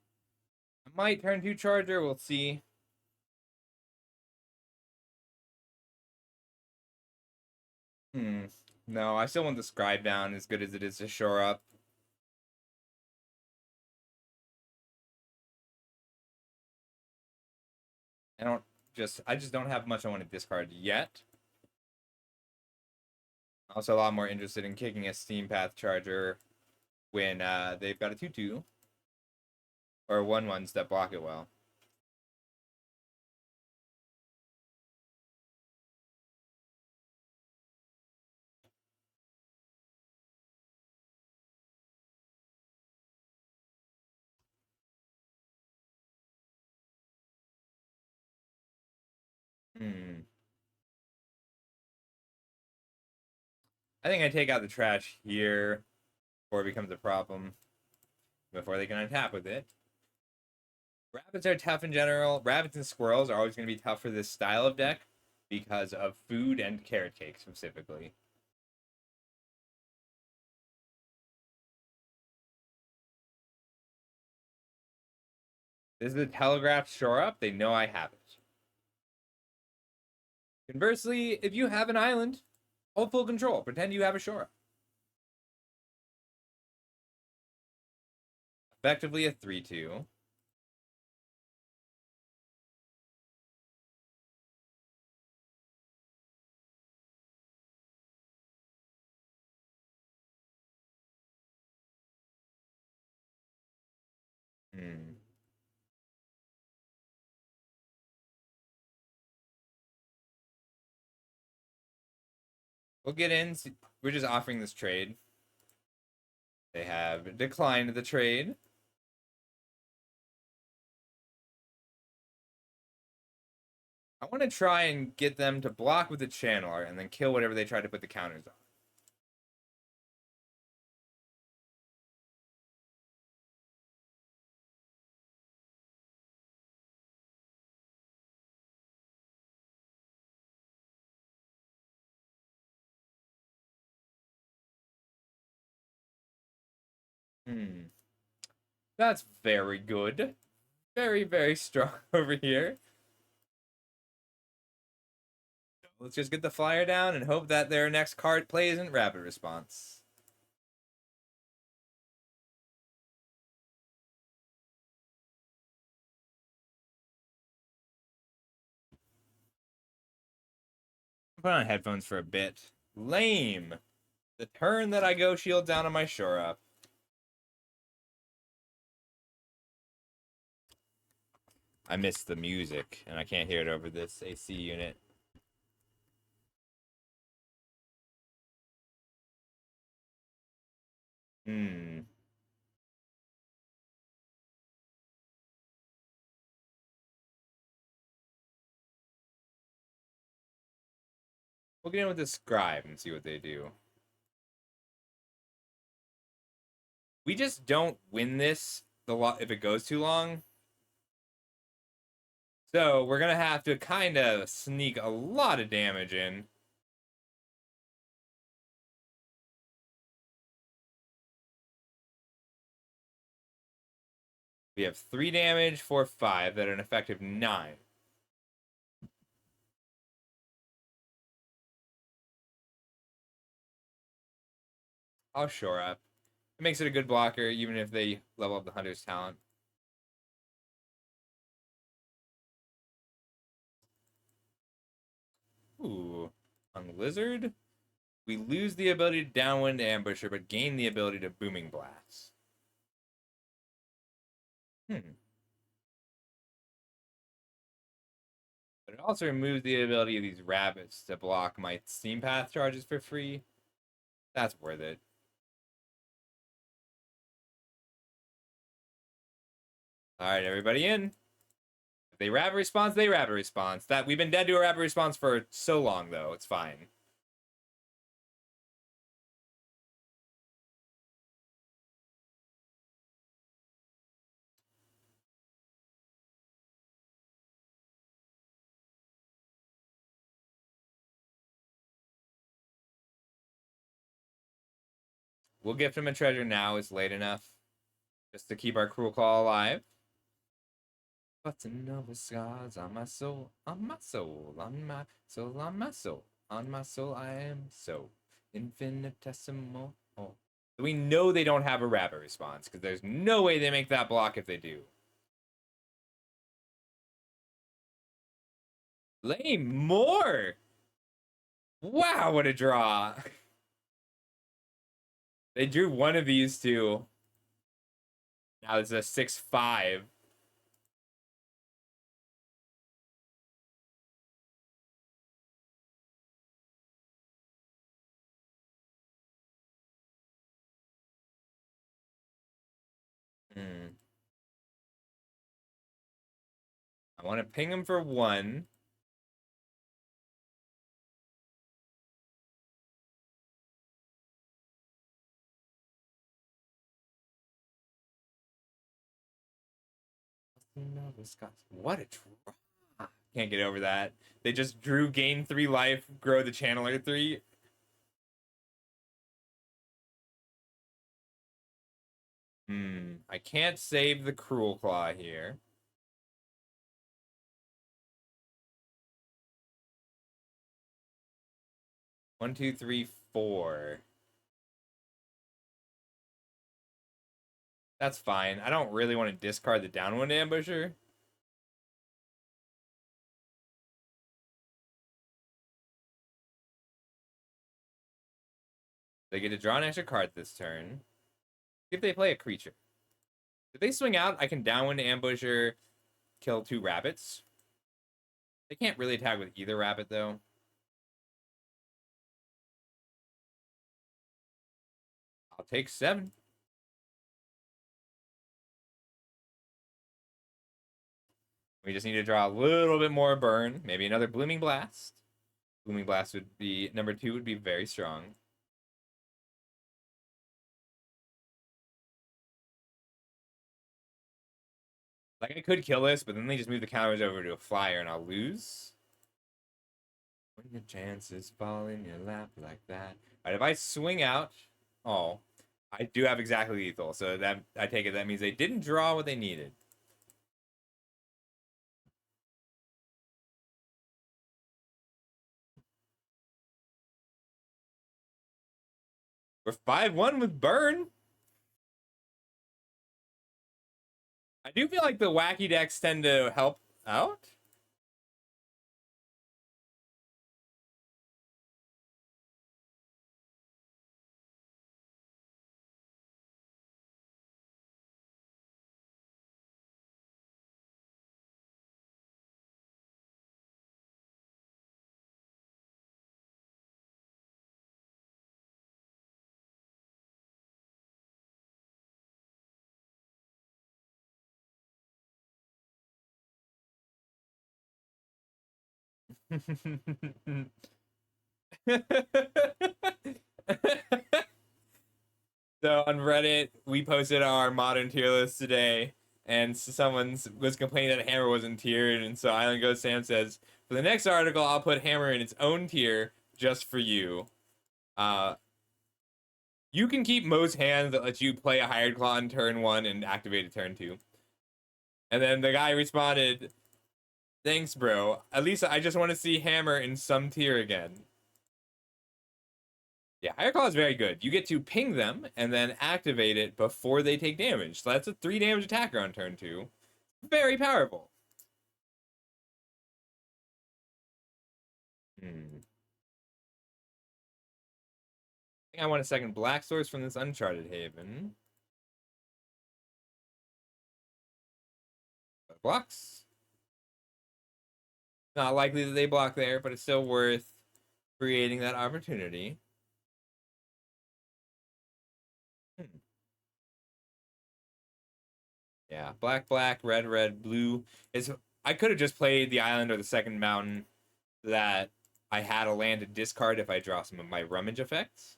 I might turn 2 charger, we'll see. No, I still want the scribe down as good as it is to shore up. I just don't have much I want to discard yet. Also a lot more interested in kicking a Steam Path charger when they've got a 2/2 or 1/1s that block it well. I think I take out the trash here before it becomes a problem. Before they can untap with it. Rabbits are tough in general. Rabbits and squirrels are always going to be tough for this style of deck because of food and carrot cake specifically. This is a telegraphed shore up. They know I have it. Conversely, if you have an island, hold full control. Pretend you have a shore up. Effectively a 3/2. We'll get in. We're just offering this trade. They have declined the trade. I want to try and get them to block with the channeler and then kill whatever they try to put the counters on. That's very good. Very, very strong over here. Let's just get the flyer down and hope that their next card play isn't rapid response. Put on headphones for a bit. Lame. The turn that I go shield down on my shore up. I missed the music, and I can't hear it over this AC unit. Hmm. We'll get in with the scribe and see what they do. We just don't win this if it goes too long. So we're gonna have to kind of sneak a lot of damage in. We have 3 damage for 5 that are an effective 9. I'll shore up. It makes it a good blocker, even if they level up the hunter's talent. Ooh. On the lizard, we lose the ability to downwind ambusher, but gain the ability to booming blast. But it also removes the ability of these rabbits to block my steam path charges for free. That's worth it. All right, everybody in. If they rabbit response, they rabbit response. That we've been dead to a rabbit response for so long, though. It's fine. We'll gift him a treasure now. It's late enough. Just to keep our cruel claw alive. Button of scars on my soul, on my soul, on my soul, on my soul, on my soul, I am so infinitesimal. We know they don't have a rabbit response, because there's no way they make that block if they do. Lame more! Wow, what a draw! They drew one of these two. Now it's a 6-5. I want to ping him for 1. What a draw. Can't get over that. They just drew gain 3 life, grow the channeler 3. I can't save the cruel claw here. One, two, three, 4. That's fine. I don't really want to discard the downwind ambusher. They get to draw an extra card this turn. If they play a creature. If they swing out, I can downwind ambusher, kill 2 rabbits. They can't really attack with either rabbit, though. I'll take 7. We just need to draw a little bit more burn. Maybe another Blooming Blast. Blooming Blast would be... Number 2 would be very strong. Like, I could kill this, but then they just move the counters over to a flyer and I'll lose. When your chances fall in your lap like that. Alright, if I swing out... Oh, I do have exactly lethal, so that I take it that means they didn't draw what they needed. We're 5-1 with burn. I do feel like the wacky decks tend to help out. So on Reddit, we posted our modern tier list today, and someone was complaining that Hammer wasn't tiered, and so Island Ghost Sam says, for the next article, I'll put Hammer in its own tier just for you. Uh, you can keep most hands that let you play a Hired Claw in turn 1 and activate a turn 2. And then the guy responded, thanks, bro. At least I just want to see Hammer in some tier again. Yeah, Higher Claw is very good. You get to ping them and then activate it before they take damage. So that's a 3 damage attacker on turn 2. Very powerful. I think I want a second black source from this Uncharted Haven. Blocks. Not likely that they block there, but it's still worth creating that opportunity. Yeah, black, black, red, red, blue. I could have just played the island or the second mountain that I had a land to discard if I draw some of my rummage effects.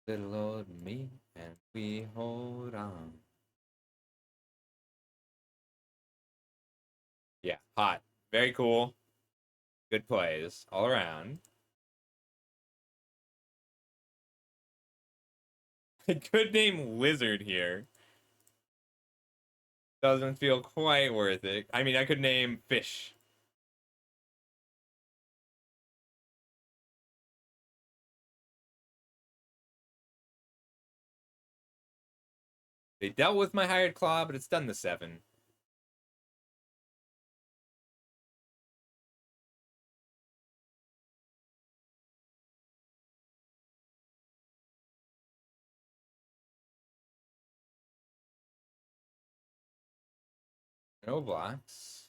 Little old me, and we hold on. Yeah, hot. Very cool. Good plays all around. Good name Lizard here. Doesn't feel quite worth it. I mean, I could name Fish. They dealt with my Hired Claw, but it's done the 7. No blocks.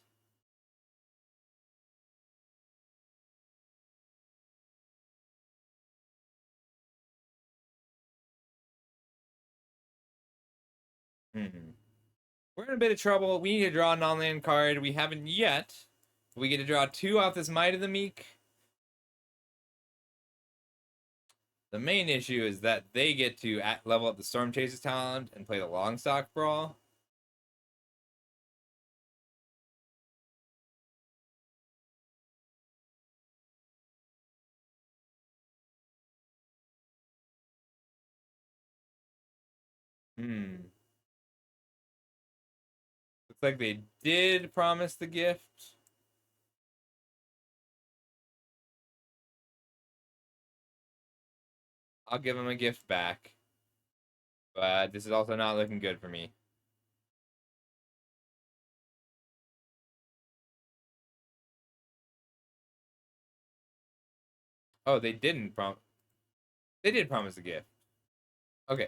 We're in a bit of trouble. We need to draw a non-land card. We haven't yet. We get to draw 2 off this Might of the Meek. The main issue is that they get to level up the Storm Chaser's talent and play the Longstock Brawl. Looks like they did promise the gift. I'll give them a gift back. But this is also not looking good for me. Oh, they didn't promise. They did promise a gift. Okay.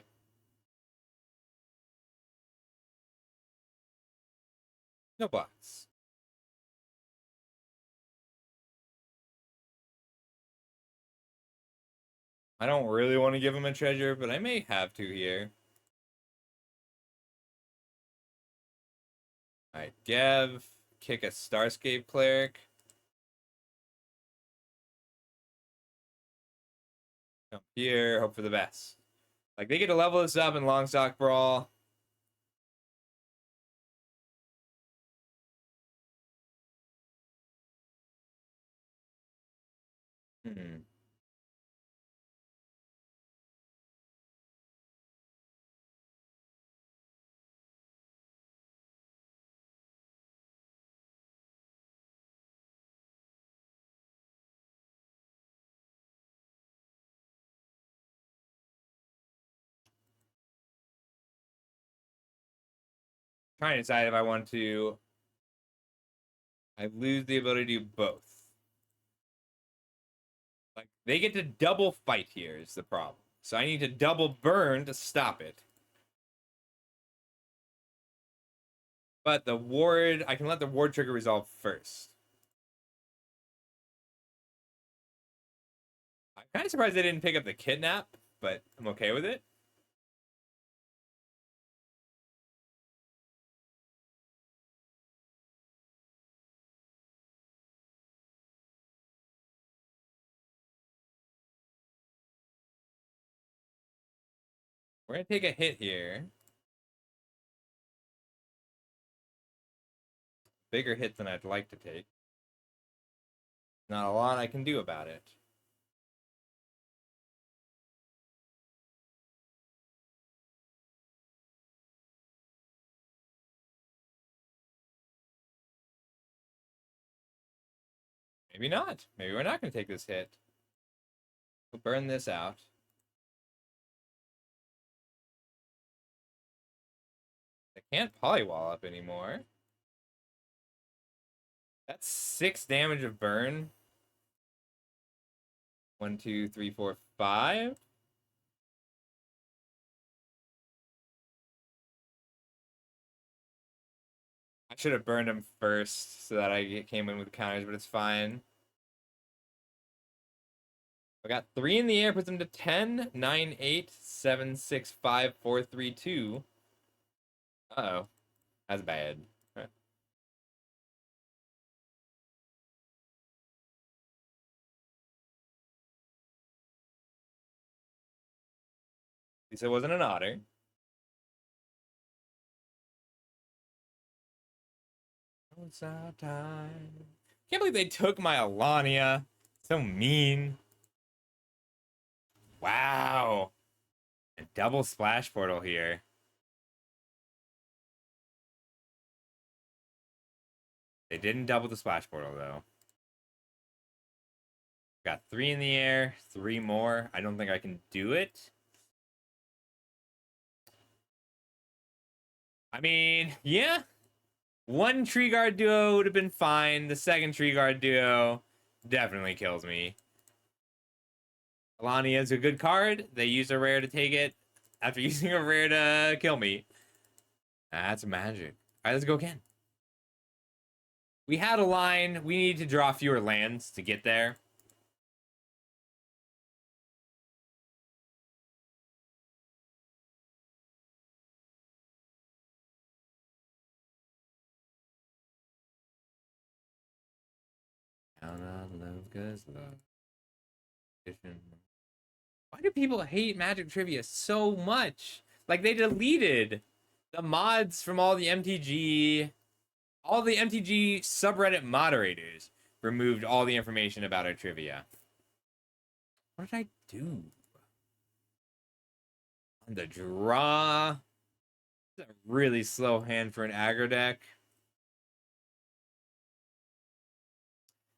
No blocks. I don't really want to give him a treasure, but I may have to here. Alright, Gev. Kick a Starscape Cleric. Come here, hope for the best. Like, they get to level this up in Longstock Brawl. Trying to decide if I want to. I lose the ability to do both. Like, they get to double fight here is the problem. So I need to double burn to stop it. But the ward, I can let the ward trigger resolve first. I'm kind of surprised they didn't pick up the kidnap, but I'm okay with it. We're gonna take a hit here. Bigger hit than I'd like to take. Not a lot I can do about it. Maybe not. Maybe we're not gonna take this hit. We'll burn this out. I can't polywall up anymore. That's 6 damage of burn. 1, 2, 3, 4, 5. I should have burned him first so that I came in with counters, but it's fine. I got 3 in the air, puts him to 10, 9, 8, 7, 6, 5, 4, 3, 2. Uh-oh. That's bad. At least it wasn't an otter. It's our time. Can't believe they took my Alania. So mean. Wow. A double splash portal here. They didn't double the splash portal, though. Got 3 in the air, 3 more. I don't think I can do it. I mean, yeah. 1 tree guard duo would have been fine. The second tree guard duo definitely kills me. Alania is a good card. They use a rare to take it after using a rare to kill me. That's magic. All right, let's go again. We had a line. We need to draw fewer lands to get there. Down on love, 'cause love. Why do people hate Magic Trivia so much? Like, they deleted the mods from all the MTG. All the MTG subreddit moderators removed all the information about our trivia. What did I do? On the draw. It's a really slow hand for an aggro deck.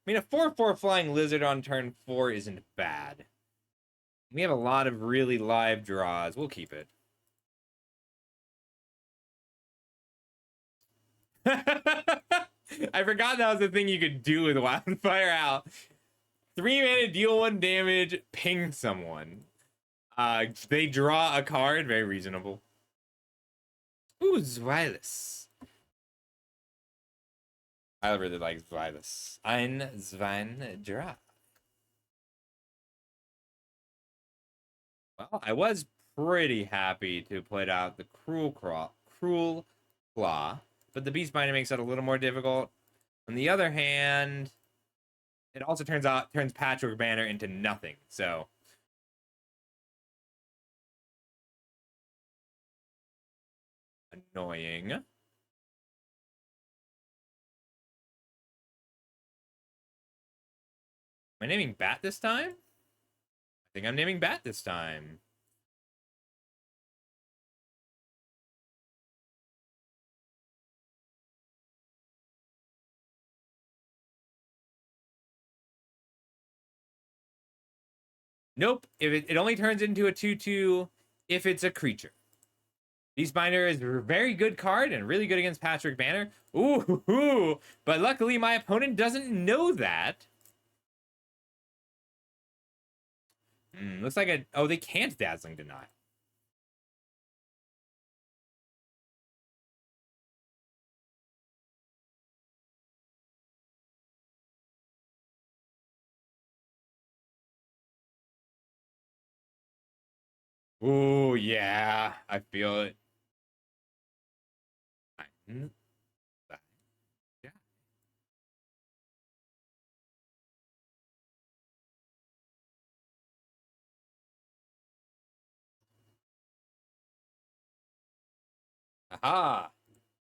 I mean, a 4/4 flying lizard on turn 4 isn't bad. We have a lot of really live draws. We'll keep it. I forgot that was the thing you could do with Wildfire Out. 3 mana, deal 1 damage, ping someone. They draw a card. Very reasonable. Ooh, Zwilus. I really like Zwilus. Ein Zwein Draw. Well, I was pretty happy to put out the Cruel Claw, but the Beast Binder makes that a little more difficult. On the other hand, it also turns Patchwork Banner into nothing. So annoying. Am I naming Bat this time? I think I'm naming Bat this time. Nope. If it only turns into a 2/2 if it's a creature. Beastbinder is a very good card and really good against Patchwork Banner. Ooh, but luckily my opponent doesn't know that. Looks like a... Oh, they can't Dazzling Deny. Ooh, yeah. I feel it. Yeah. Aha!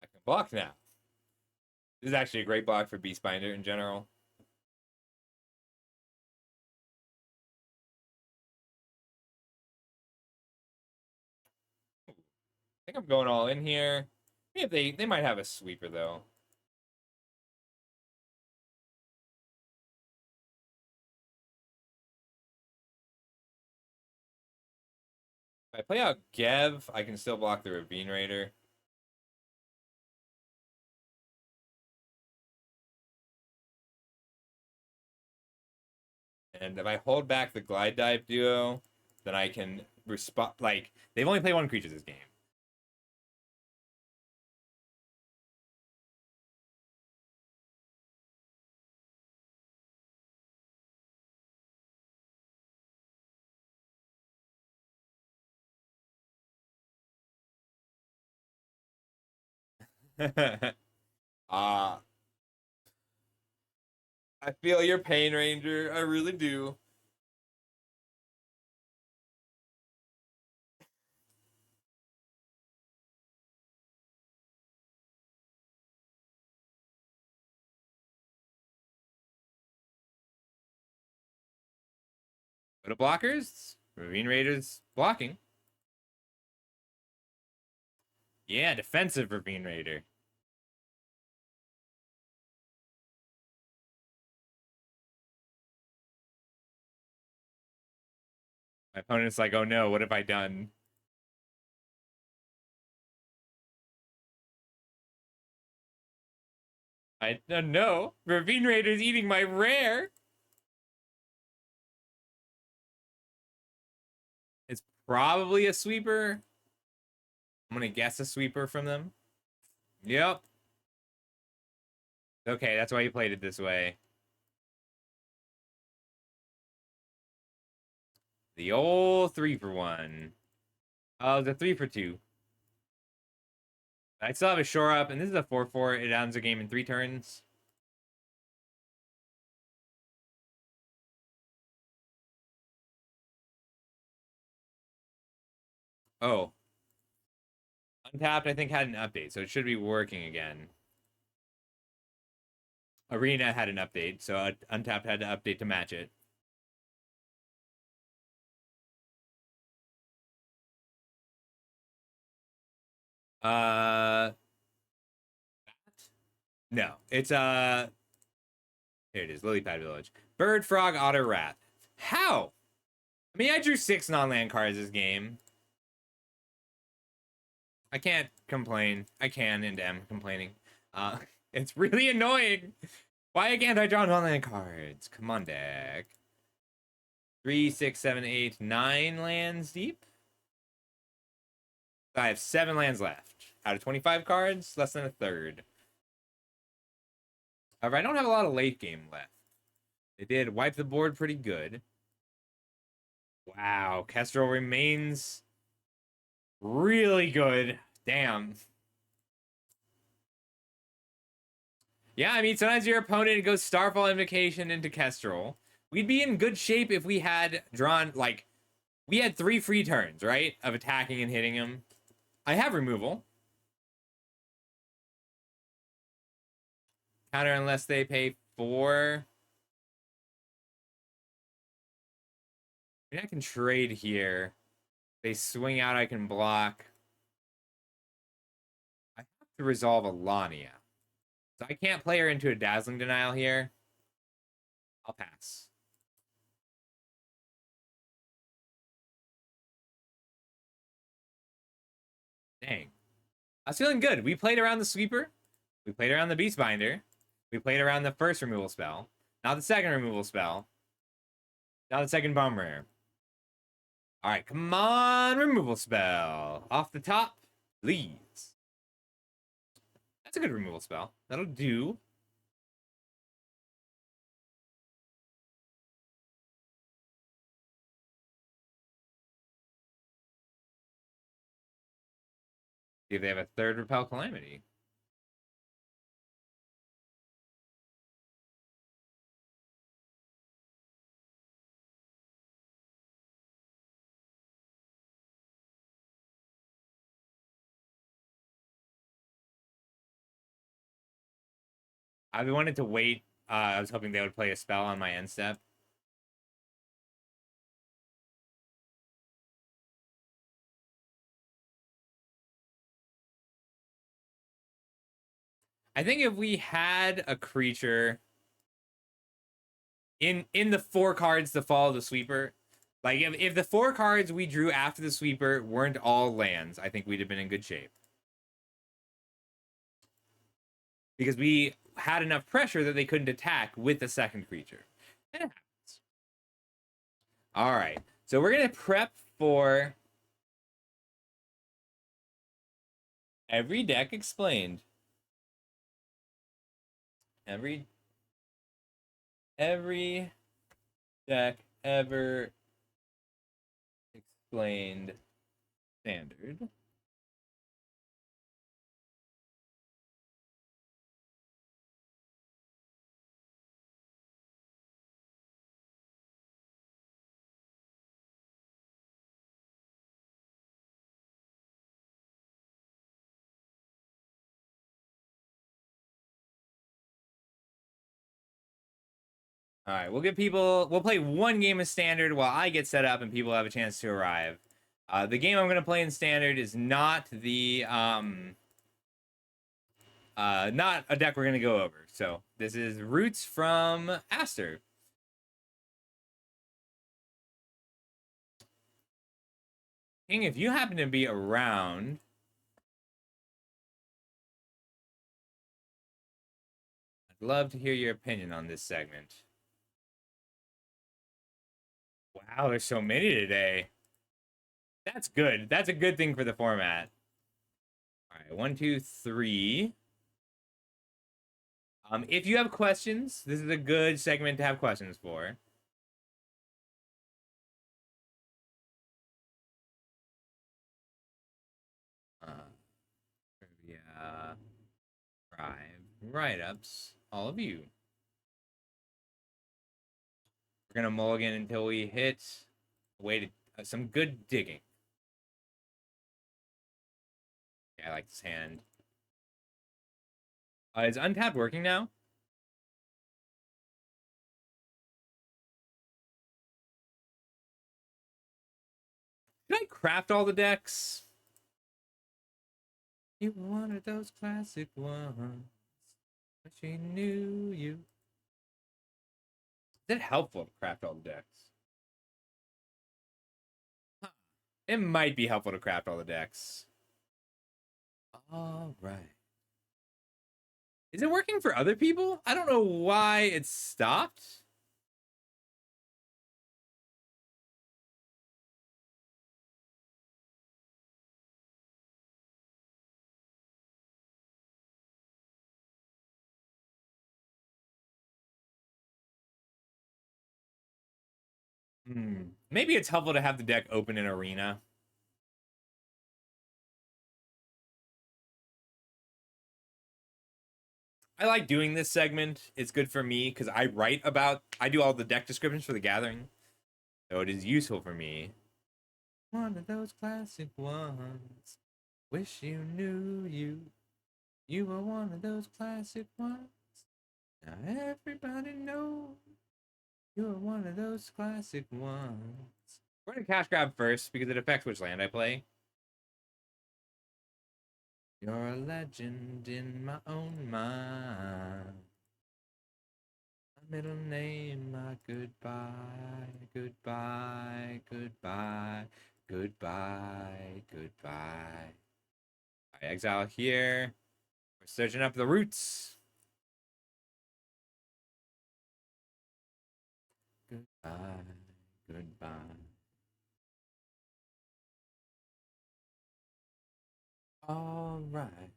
I can block now. This is actually a great block for Beastbinder in general. I think I'm going all in here. If they might have a sweeper though. If I play out Gev, I can still block the Ravine Raider. And if I hold back the Glide Dive duo, then I can respond. Like, they've only played one creature this game. Ah, I feel your pain, Ranger. I really do. Go to blockers. Ravine Raiders blocking. Yeah, defensive Ravine Raider. My opponent's like, oh no, what have I done? I don't know. Ravine Raider's eating my rare. It's probably a sweeper. I'm gonna guess a sweeper from them. Yep. Okay, that's why you played it this way. The old 3-for-1. Oh, the 3-for-2. I still have a shore up, and this is a 4-4. It ends the game in 3 turns. Oh. Untapped, I think, had an update, so it should be working again. Arena had an update, so Untapped had to update to match it. Uh, no, it's here it is, Lily Pad Village. Bird, Frog, Otter, Wrath. How? I mean, I drew 6 non-land cards this game. I can't complain. I can and am complaining. Uh, it's really annoying. Why can't I draw non-land cards? Come on, deck. 3, 6, 7, 8, 9 lands deep. I have 7 lands left. Out of 25 cards, less than a third. However, I don't have a lot of late game left. They did wipe the board pretty good. Wow, Kestrel remains really good. Damn. Yeah, I mean, sometimes your opponent goes Starfall Invocation into Kestrel. We'd be in good shape if we had drawn, like, we had 3 free turns, right? Of attacking and hitting him. I have removal. Counter unless they pay 4. I mean, I can trade here. They swing out, I can block. I have to resolve Alania. So I can't play her into a Dazzling Denial here. I'll pass. Dang. I was feeling good. We played around the sweeper. We played around the Beastbinder. We played around the first removal spell. Now the second removal spell. Now the second bomb rare. Alright, come on, removal spell. Off the top, please. That's a good removal spell. That'll do. See if they have a third Repel Calamity. I wanted to wait. I was hoping they would play a spell on my end step. I think if we had a creature in the 4 cards to follow the sweeper, like if the 4 cards we drew after the sweeper weren't all lands, I think we'd have been in good shape. Because we had enough pressure that they couldn't attack with the second creature. It happens. All right. So we're going to prep for every deck explained. Every deck ever explained standard. All right, we'll play 1 game of standard while I get set up and people have a chance to arrive. The game I'm going to play in standard is not not a deck we're going to go over. So this is Roots from Aster. King, if you happen to be around, I'd love to hear your opinion on this segment. Wow, there's so many today. That's good. That's a good thing for the format. All right, 1, 2, 3. If you have questions, this is a good segment to have questions for. Trivia, write-ups, all of you. We're gonna mulligan until we hit some good digging. Yeah, I like this hand. Is Untapped working now? Did I craft all the decks? You wanted those classic ones. But she knew you. Is it helpful to craft all the decks? Huh. It might be helpful to craft all the decks. All right. Is it working for other people? I don't know why it stopped. Maybe it's helpful to have the deck open in Arena. I like doing this segment. It's good for me because I do all the deck descriptions for the gathering. So it is useful for me. One of those classic ones. Wish you knew you. You were one of those classic ones. Now everybody knows you were one of those classic ones. We're gonna cash grab first because it affects which land I play. You're a legend in my own mind. My middle name, my goodbye, goodbye, goodbye, goodbye, goodbye. I exile here. We're searching up the roots. Goodbye, goodbye. All right.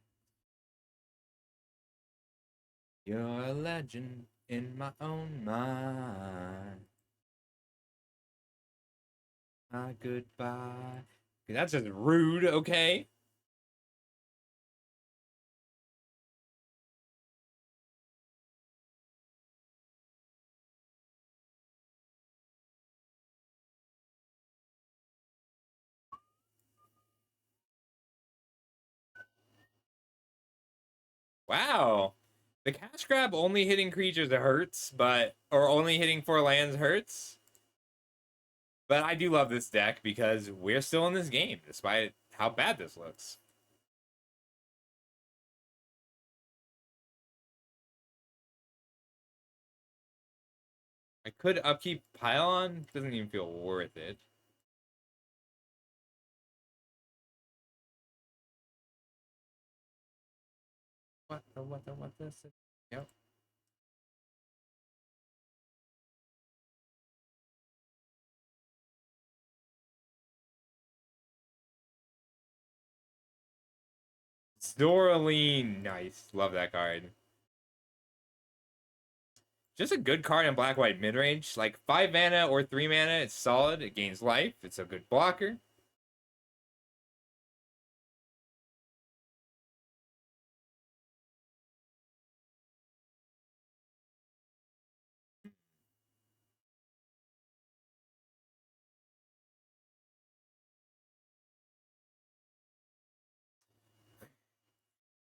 You're a legend in my own mind. My goodbye. That's just rude, okay? Wow. The cash grab only hitting creatures hurts, or only hitting 4 lands hurts. But I do love this deck because we're still in this game, despite how bad this looks. I could upkeep Pylon, doesn't even feel worth it. What this? Yep. Zoraline, nice. Love that card. Just a good card in black-white mid-range. Like 5 mana or 3 mana, it's solid. It gains life. It's a good blocker.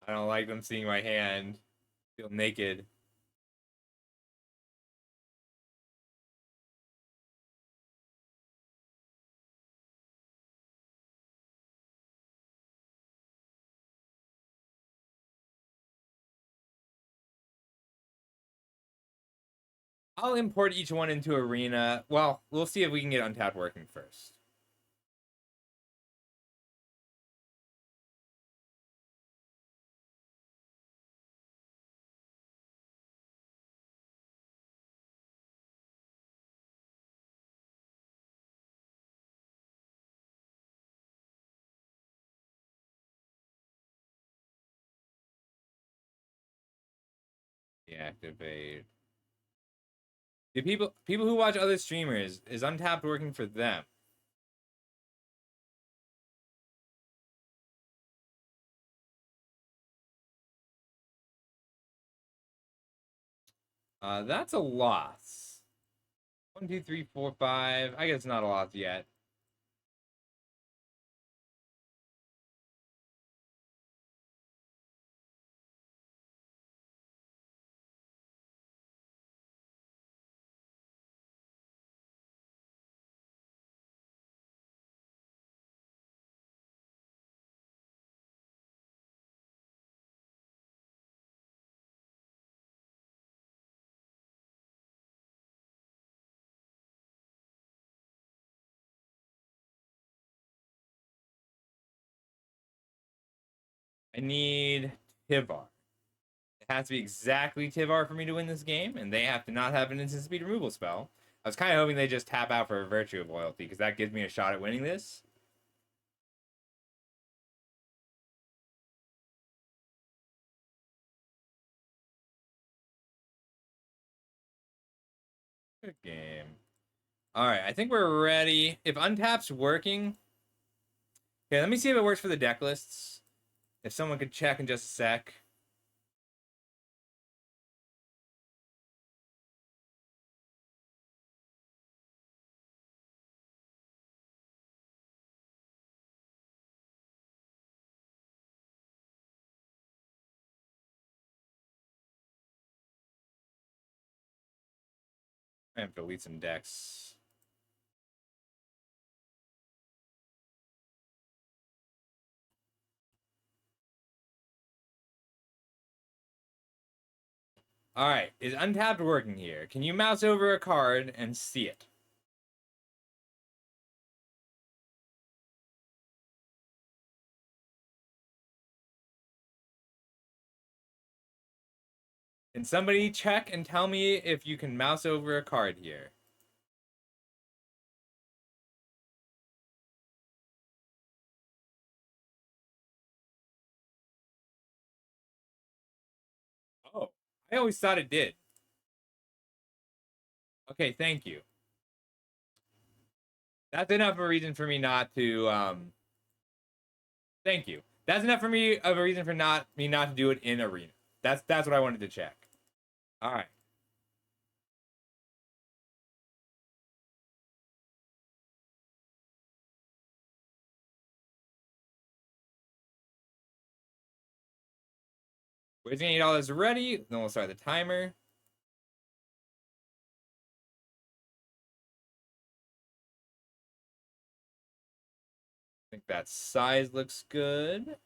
I don't like them seeing my hand. Feel naked. I'll import each one into Arena. Well, we'll see if we can get Untapped working first. Deactivate. The people who watch other streamers, is Untapped working for them? That's a loss. 1, 2, 3, 4, 5. I guess it's not a loss yet. I need Tivar. It has to be exactly Tivar for me to win this game, and they have to not have an instant speed removal spell. I was kind of hoping they just tap out for a Virtue of Loyalty, because that gives me a shot at winning this. Good game. All right, I think we're ready. If Untap's working... Okay, let me see if it works for the deck lists. If someone could check in just a sec. I have to delete some decks. All right, is Untapped working here? Can you mouse over a card and see it? Can somebody check and tell me if you can mouse over a card here? Oh, I always thought it did. Okay, thank you. That's enough of a reason for me not to thank you. That's enough for me of a reason for not to do it in arena. That's what I wanted to check. All right. We're just gonna get all this ready, then we'll start the timer. I think that size looks good.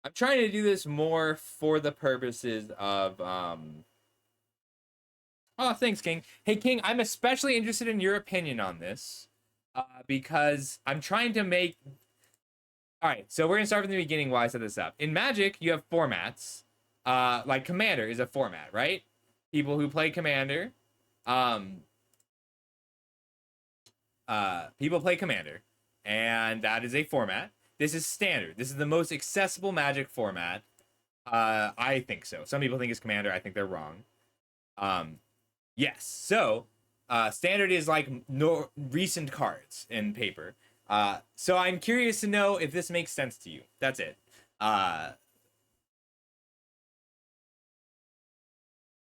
I'm trying to do this more for the purposes of Oh, thanks, King. Hey, King, I'm especially interested in your opinion on this, because I'm trying to make. All right, so we're gonna start from the beginning while I set this up. In Magic, you have formats. Like Commander is a format, right? People who play Commander, um, people play Commander, and that is a format. This is standard. This is the most accessible Magic format. I think so. Some people think it's Commander. I think they're wrong. Um, yes. So, standard is like no recent cards in paper. So I'm curious to know if this makes sense to you. That's it. Uh,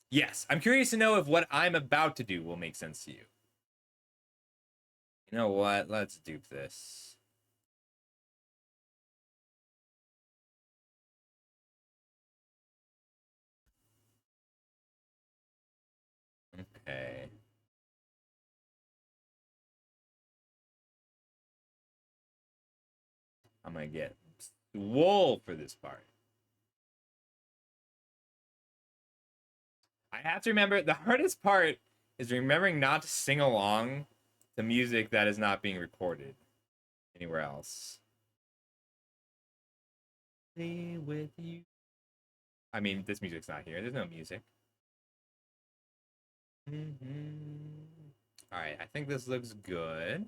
yes, I'm curious to know if what I'm about to do will make sense to you. You know what? Let's dupe this. Okay. I'm gonna get swole for this part. I have to remember the hardest part is remembering not to sing along to music that is not being recorded anywhere else. Stay with you. I mean, this music's not here. There's no music. All right, I think this looks good.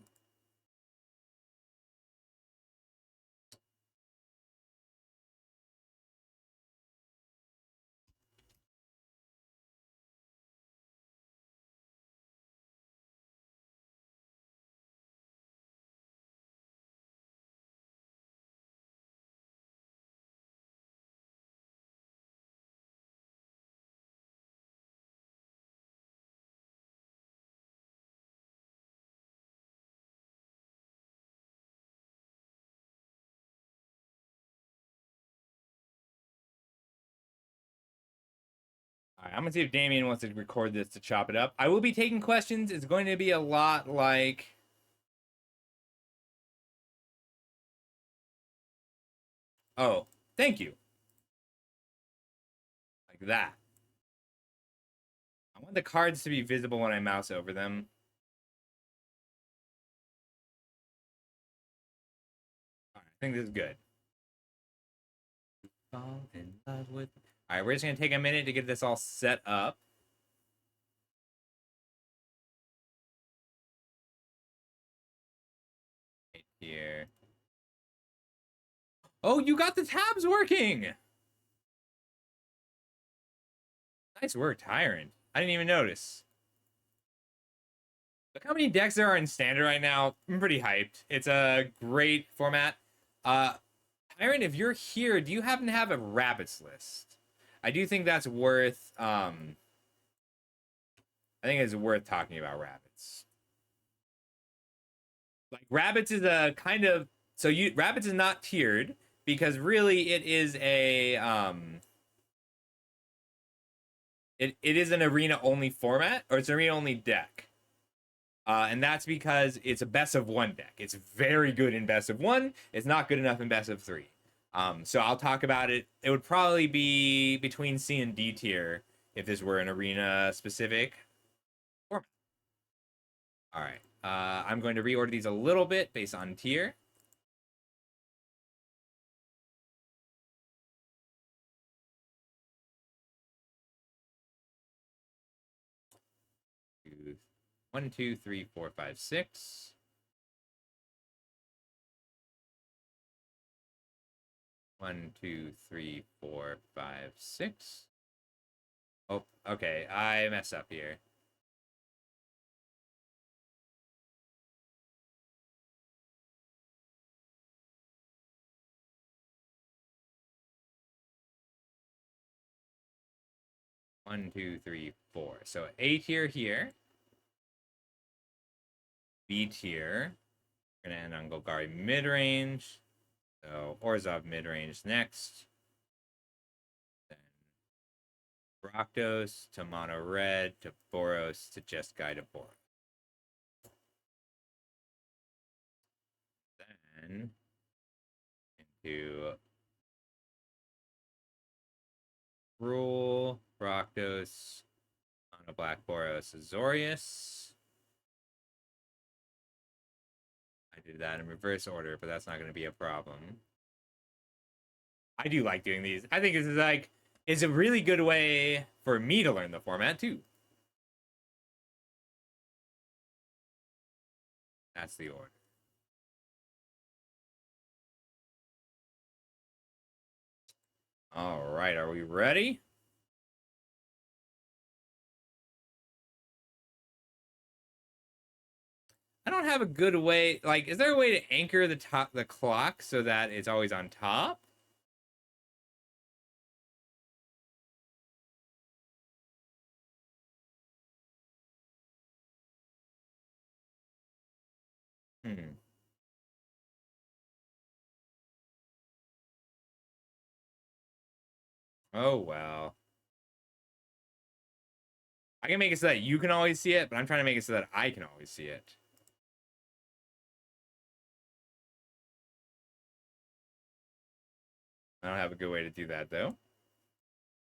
All right, I'm gonna see if Damien wants to record this to chop it up. I will be taking questions. It's going to be a lot like. Oh, thank you. Like that. I want the cards to be visible when I mouse over them. All right, I think this is good. Fall in love with. All right, we're just gonna take a minute to get this all set up. Right here. Oh, you got the tabs working. Nice work, Tyrant. I didn't even notice. Look how many decks there are in standard right now. I'm pretty hyped. It's a great format. Uh, Tyrant, if you're here, do you happen to have a rabbits list? I do think that's worth. I think it's worth talking about rabbits. Like rabbits is a kind of rabbits is not tiered because really it is a it is an arena only format or it's an arena only deck. And that's because it's a best of one deck. It's very good in best of one. It's not good enough in best of three. So I'll talk about it. It would probably be between C and D tier if this were an arena specific format. All right. I'm going to reorder these a little bit based on tier. One, two, three, four, five, six. One, two, three, four, five, six. Oh, okay. I messed up here. One, two, three, four. So A tier here. B tier. We're gonna end on Golgari mid range. So Orzhov mid range next. Rakdos to mono red to Boros to Jeskai to Boros. Then into Rule, Rakdos, mono black Boros, Azorius. I did that in reverse order, but that's not going to be a problem. I do like doing these. I think this is like, it's a really good way for me to learn the format too. That's the order. All right, are we ready? I don't have a good way. Like, is there a way to anchor the clock so that it's always on top? Hmm. Oh well. I can make it so that you can always see it, but I'm trying to make it so that I can always see it. I don't have a good way to do that though.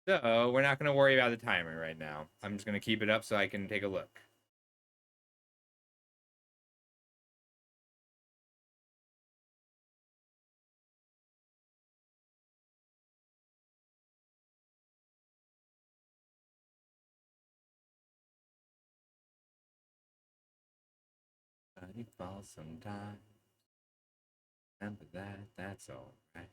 So we're not going to worry about the timer right now. I'm just going to keep it up so I can take a look. Sunny falls sometime. Remember that. That's all right.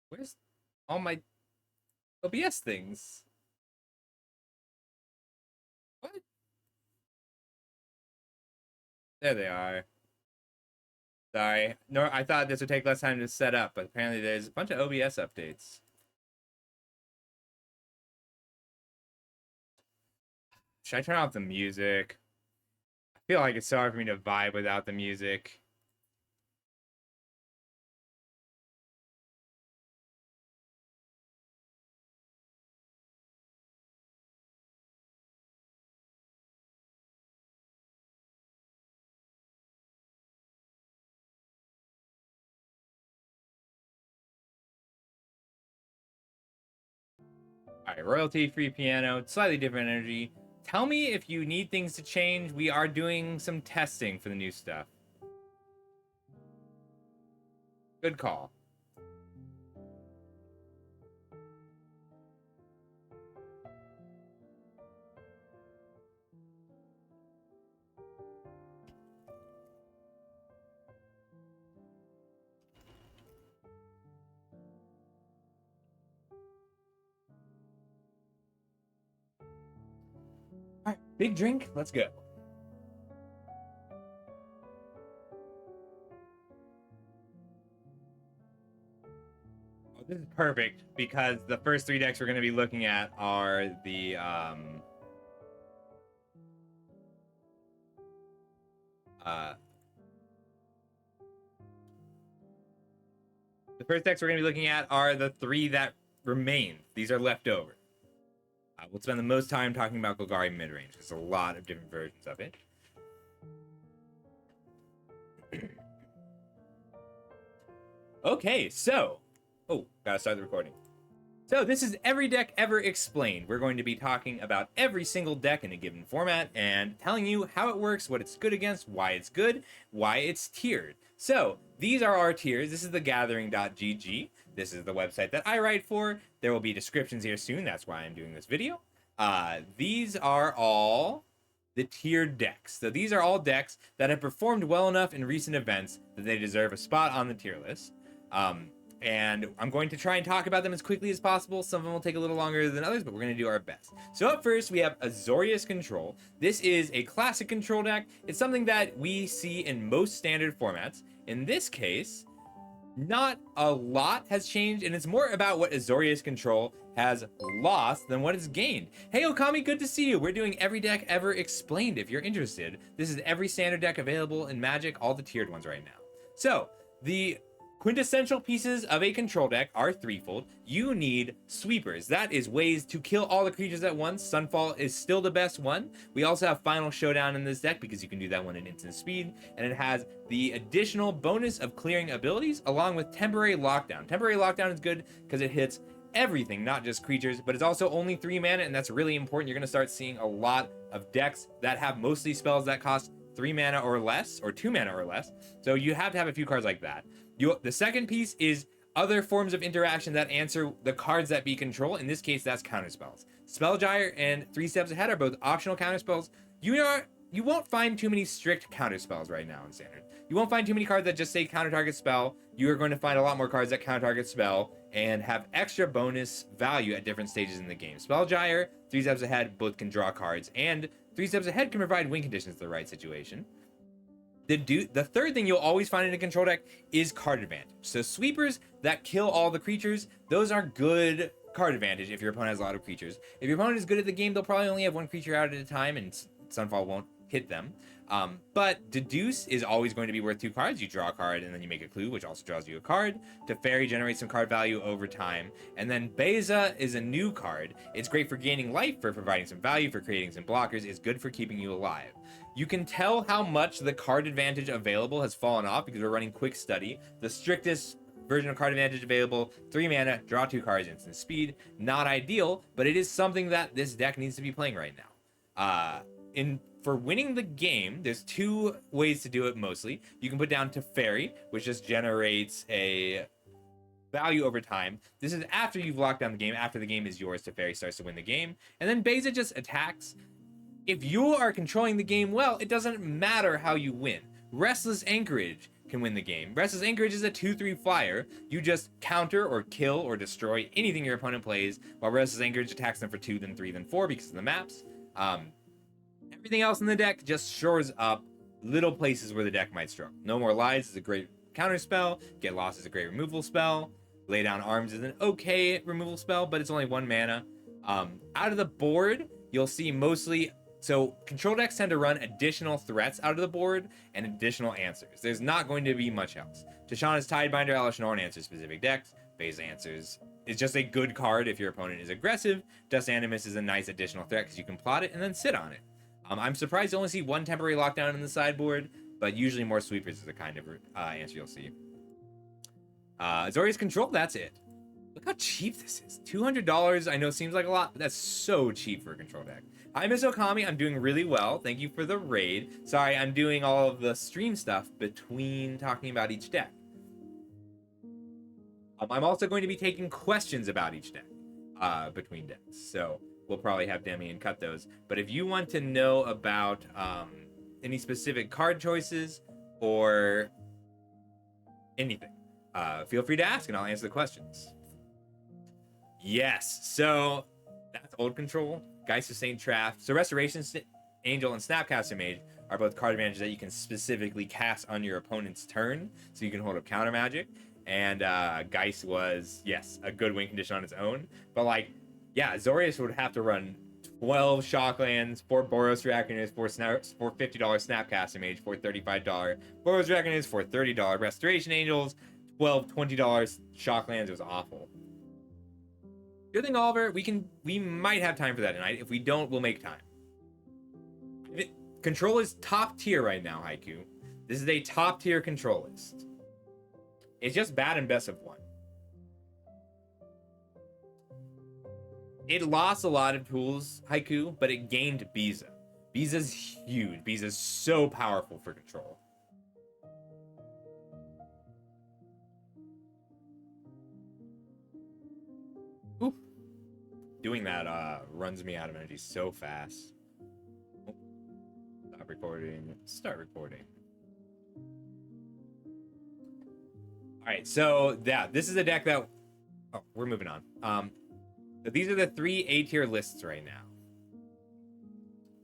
Where's all my OBS things? What? There they are. Sorry. No, I thought this would take less time to set up, but apparently there's a bunch of OBS updates. Should I turn off the music? I feel like it's so hard for me to vibe without the music. All right, royalty-free piano, slightly different energy. Tell me if you need things to change. We are doing some testing for the new stuff. Good call. All right, big drink. Let's go. Oh, this is perfect because the first three decks we're going to be looking at are the first decks we're going to be looking at are the three that remain. These are left over. We'll spend the most time talking about Golgari midrange. There's a lot of different versions of it. Okay, so... Oh, gotta start the recording. So this is Every Deck Ever Explained. We're going to be talking about every single deck in a given format and telling you how it works, what it's good against, why it's good, why it's tiered. So these are our tiers. This is the gathering.gg. This is the website that I write for. There will be descriptions here soon. That's why I'm doing this video. These are all the tiered decks. So these are all decks that have performed well enough in recent events that they deserve a spot on the tier list. And I'm going to try and talk about them as quickly as possible. Some of them will take a little longer than others, but we're going to do our best. So up first, we have Azorius Control. This is a classic control deck. It's something that we see in most standard formats. In this case, not a lot has changed, and it's more about what Azorius Control has lost than what it's gained. Hey Okami, good to see you. We're doing every deck ever explained if you're interested. This is every standard deck available in Magic, all the tiered ones right now. So, the quintessential pieces of a control deck are threefold. You need sweepers. That is ways to kill all the creatures at once. Sunfall is still the best one. We also have Final Showdown in this deck because you can do that one at instant speed, and it has the additional bonus of clearing abilities along with Temporary Lockdown. Temporary Lockdown is good because it hits everything, not just creatures, but it's also only 3 mana, and that's really important. You're going to start seeing a lot of decks that have mostly spells that cost 3 mana or less, or 2 mana or less. So you have to have a few cards like that. The second piece is other forms of interaction that answer the cards that be control. In this case, that's counterspells. Spellgyre and 3 Steps Ahead are both optional counterspells. You won't find too many strict counterspells right now in Standard. You won't find too many cards that just say counter target spell. You are going to find a lot more cards that counter target spell and have extra bonus value at different stages in the game. Spellgyre, 3 Steps Ahead, both can draw cards, and 3 Steps Ahead can provide win conditions to the right situation. The third thing you'll always find in a control deck is card advantage. So sweepers that kill all the creatures, those are good card advantage if your opponent has a lot of creatures. If your opponent is good at the game, they'll probably only have one creature out at a time, and Sunfall won't hit them. But Deduce is always going to be worth 2 cards. You draw a card and then you make a clue, which also draws you a card. Teferi generates some card value over time. And then Beza is a new card. It's great for gaining life, for providing some value, for creating some blockers. It's good for keeping you alive. You can tell how much the card advantage available has fallen off because we're running Quick Study. The strictest version of card advantage available, 3 mana, draw 2 cards, instant speed. Not ideal, but it is something that this deck needs to be playing right now. For winning the game, there's 2 ways to do it mostly. You can put down Teferi, which just generates a value over time. This is after you've locked down the game. After the game is yours, Teferi starts to win the game. And then Beza just attacks. If you are controlling the game well, it doesn't matter how you win. Restless Anchorage can win the game. Restless Anchorage is a 2/3 flyer. You just counter or kill or destroy anything your opponent plays, while Restless Anchorage attacks them for 2, then 3, then 4 because of the maps. Everything else in the deck just shores up little places where the deck might struggle. No More Lies is a great counter spell. Get Lost is a great removal spell. Lay Down Arms is an okay removal spell, but it's only 1 mana. Out of the board, you'll see mostly... So control decks tend to run additional threats out of the board and additional answers. There's not going to be much else. Tishana's Tidebinder, Alice Norn answers specific decks. Beza answers is just a good card if your opponent is aggressive. Dust Animus is a nice additional threat because you can plot it and then sit on it. I'm surprised to only see 1 Temporary Lockdown in the sideboard, but usually more sweepers is the kind of answer you'll see. Azorius Control, that's it. Look how cheap this is. $200, I know seems like a lot, but that's so cheap for a control deck. Hi, Miss Okami. I'm doing really well. Thank you for the raid. Sorry, I'm doing all of the stream stuff between talking about each deck. I'm also going to be taking questions about each deck between decks. So we'll probably have Demian cut those. But if you want to know about any specific card choices or anything, feel free to ask and I'll answer the questions. Yes, so that's old control. Geist of Saint Traft. So Restoration Angel and Snapcaster Mage are both card advantages that you can specifically cast on your opponent's turn, so you can hold up counter magic. And Geist was, yes, a good win condition on its own. But like, yeah, Azorius would have to run 12 Shocklands, 4 Boros Dragoners, 4 $50 Snapcaster Mage, 4 $35 Boros Dragoners, 4 $30 Restoration Angels, 12 $20 Shocklands. It was awful. Good thing, Oliver, we might have time for that tonight. If we don't, we'll make time. Control is top tier right now, Haiku. This is a top tier control list. It's just bad and best of 1. It lost a lot of tools, Haiku, but it gained Beza. Beza's huge. Beza's so powerful for control. Oof. Doing that runs me out of energy so fast. Stop recording. Start recording. All right, so yeah, this is a deck that... Oh, we're moving on. These are the 3 A-tier lists right now.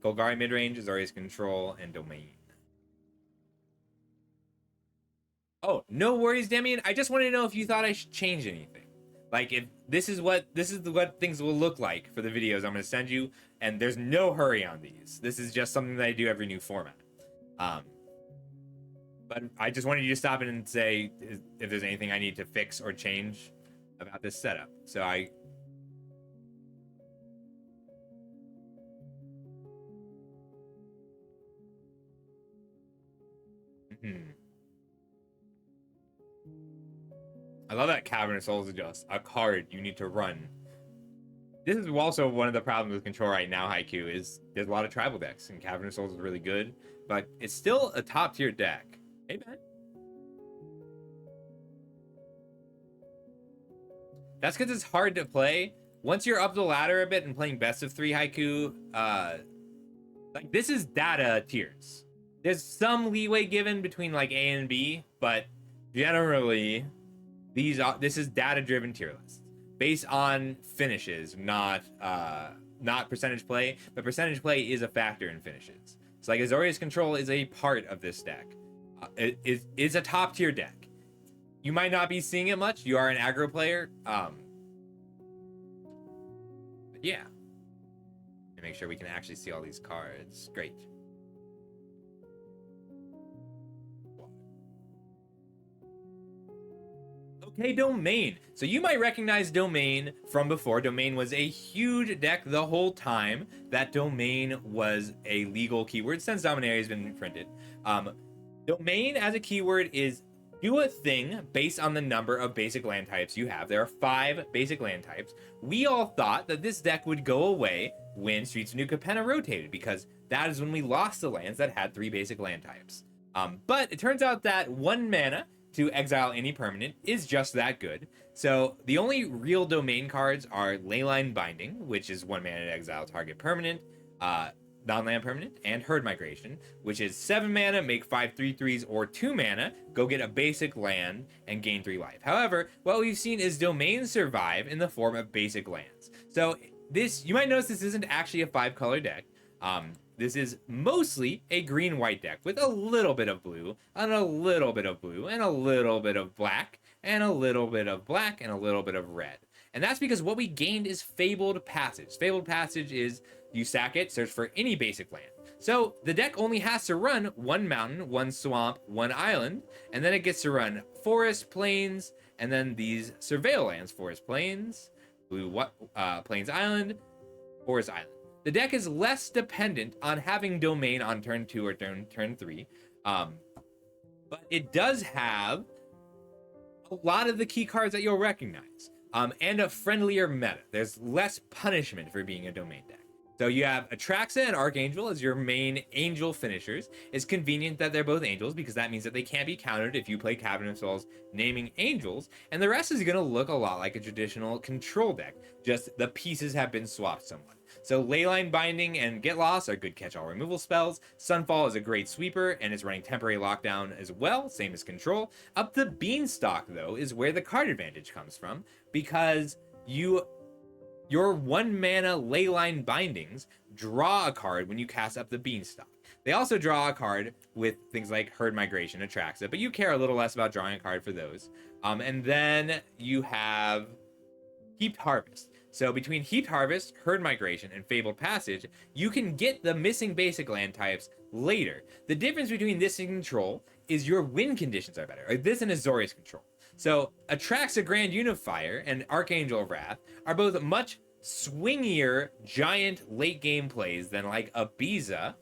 Golgari Midrange, Azorius Control, and Domain. Oh, no worries, Demian. I just wanted to know if you thought I should change anything. Like if this is what things will look like for the videos I'm going to send you, and there's no hurry on these. This is just something that I do every new format. Um, but I just wanted you to stop in and say if there's anything I need to fix or change about this setup. So I. Hmm. I love that Cavern of Souls is just a card you need to run. This is also one of the problems with Control right now, Haiku, is there's a lot of tribal decks, and Cavern of Souls is really good, but it's still a top tier deck. Hey, man. That's because it's hard to play. Once you're up the ladder a bit and playing best of 3 Haiku, like this is data tiers. There's some leeway given between like A and B, but generally this is data driven tier lists based on finishes, not percentage play, but percentage play is a factor in finishes. So like Azorius Control is a part of this deck. It is a top tier deck. You might not be seeing it much. You are an aggro player. But yeah. Make sure we can actually see all these cards. Great. Okay, Domain. So you might recognize Domain from before. Domain was a huge deck the whole time that Domain was a legal keyword since Dominaria has been printed. Domain as a keyword is do a thing based on the number of basic land types you have. There are 5 basic land types. We all thought that this deck would go away when Streets of New Capenna rotated, because that is when we lost the lands that had 3 basic land types. But it turns out that 1 mana to exile any permanent is just that good. So the only real Domain cards are Leyline Binding, which is 1 mana to exile target permanent, non-land permanent, and Herd Migration, which is 7 mana, make 5 3/3s, or 2 mana, go get a basic land and gain 3 life. However, what we've seen is Domains survive in the form of basic lands. So this, you might notice this isn't actually a 5-color deck. This is mostly a green-white deck with a little bit of blue, and a little bit of blue, and a little bit of black, and a little bit of black, and a little bit of red. And that's because what we gained is Fabled Passage. Fabled Passage is you sack it, search for any basic land. So the deck only has to run 1 mountain, 1 swamp, 1 island, and then it gets to run forest, plains, and then these surveil lands: forest, plains, blue, plains, island, forest, island. The deck is less dependent on having Domain on turn 2 or turn 3, but it does have a lot of the key cards that you'll recognize, and a friendlier meta. There's less punishment for being a Domain deck. So you have Atraxa and Archangel as your main angel finishers. It's convenient that they're both angels, because that means that they can't be countered if you play Cavern of Souls naming angels, and the rest is going to look a lot like a traditional control deck, just the pieces have been swapped somewhat. So Leyline Binding and Get Lost are good catch-all removal spells. Sunfall is a great sweeper, and it's running Temporary Lockdown as well, same as Control. Up the Beanstalk, though, is where the card advantage comes from, because your 1 mana Leyline Bindings draw a card when you cast Up the Beanstalk. They also draw a card with things like Herd Migration, Atraxa, but you care a little less about drawing a card for those. And then you have Heaped Harvest. So between Heaped Harvest, Herd Migration, and Fabled Passage, you can get the missing basic land types later. The difference between this and Control is your win conditions are better. Like this and Azorius Control. So Atraxa Grand Unifier and Archangel Wrath are both much swingier, giant late game plays than like a Biza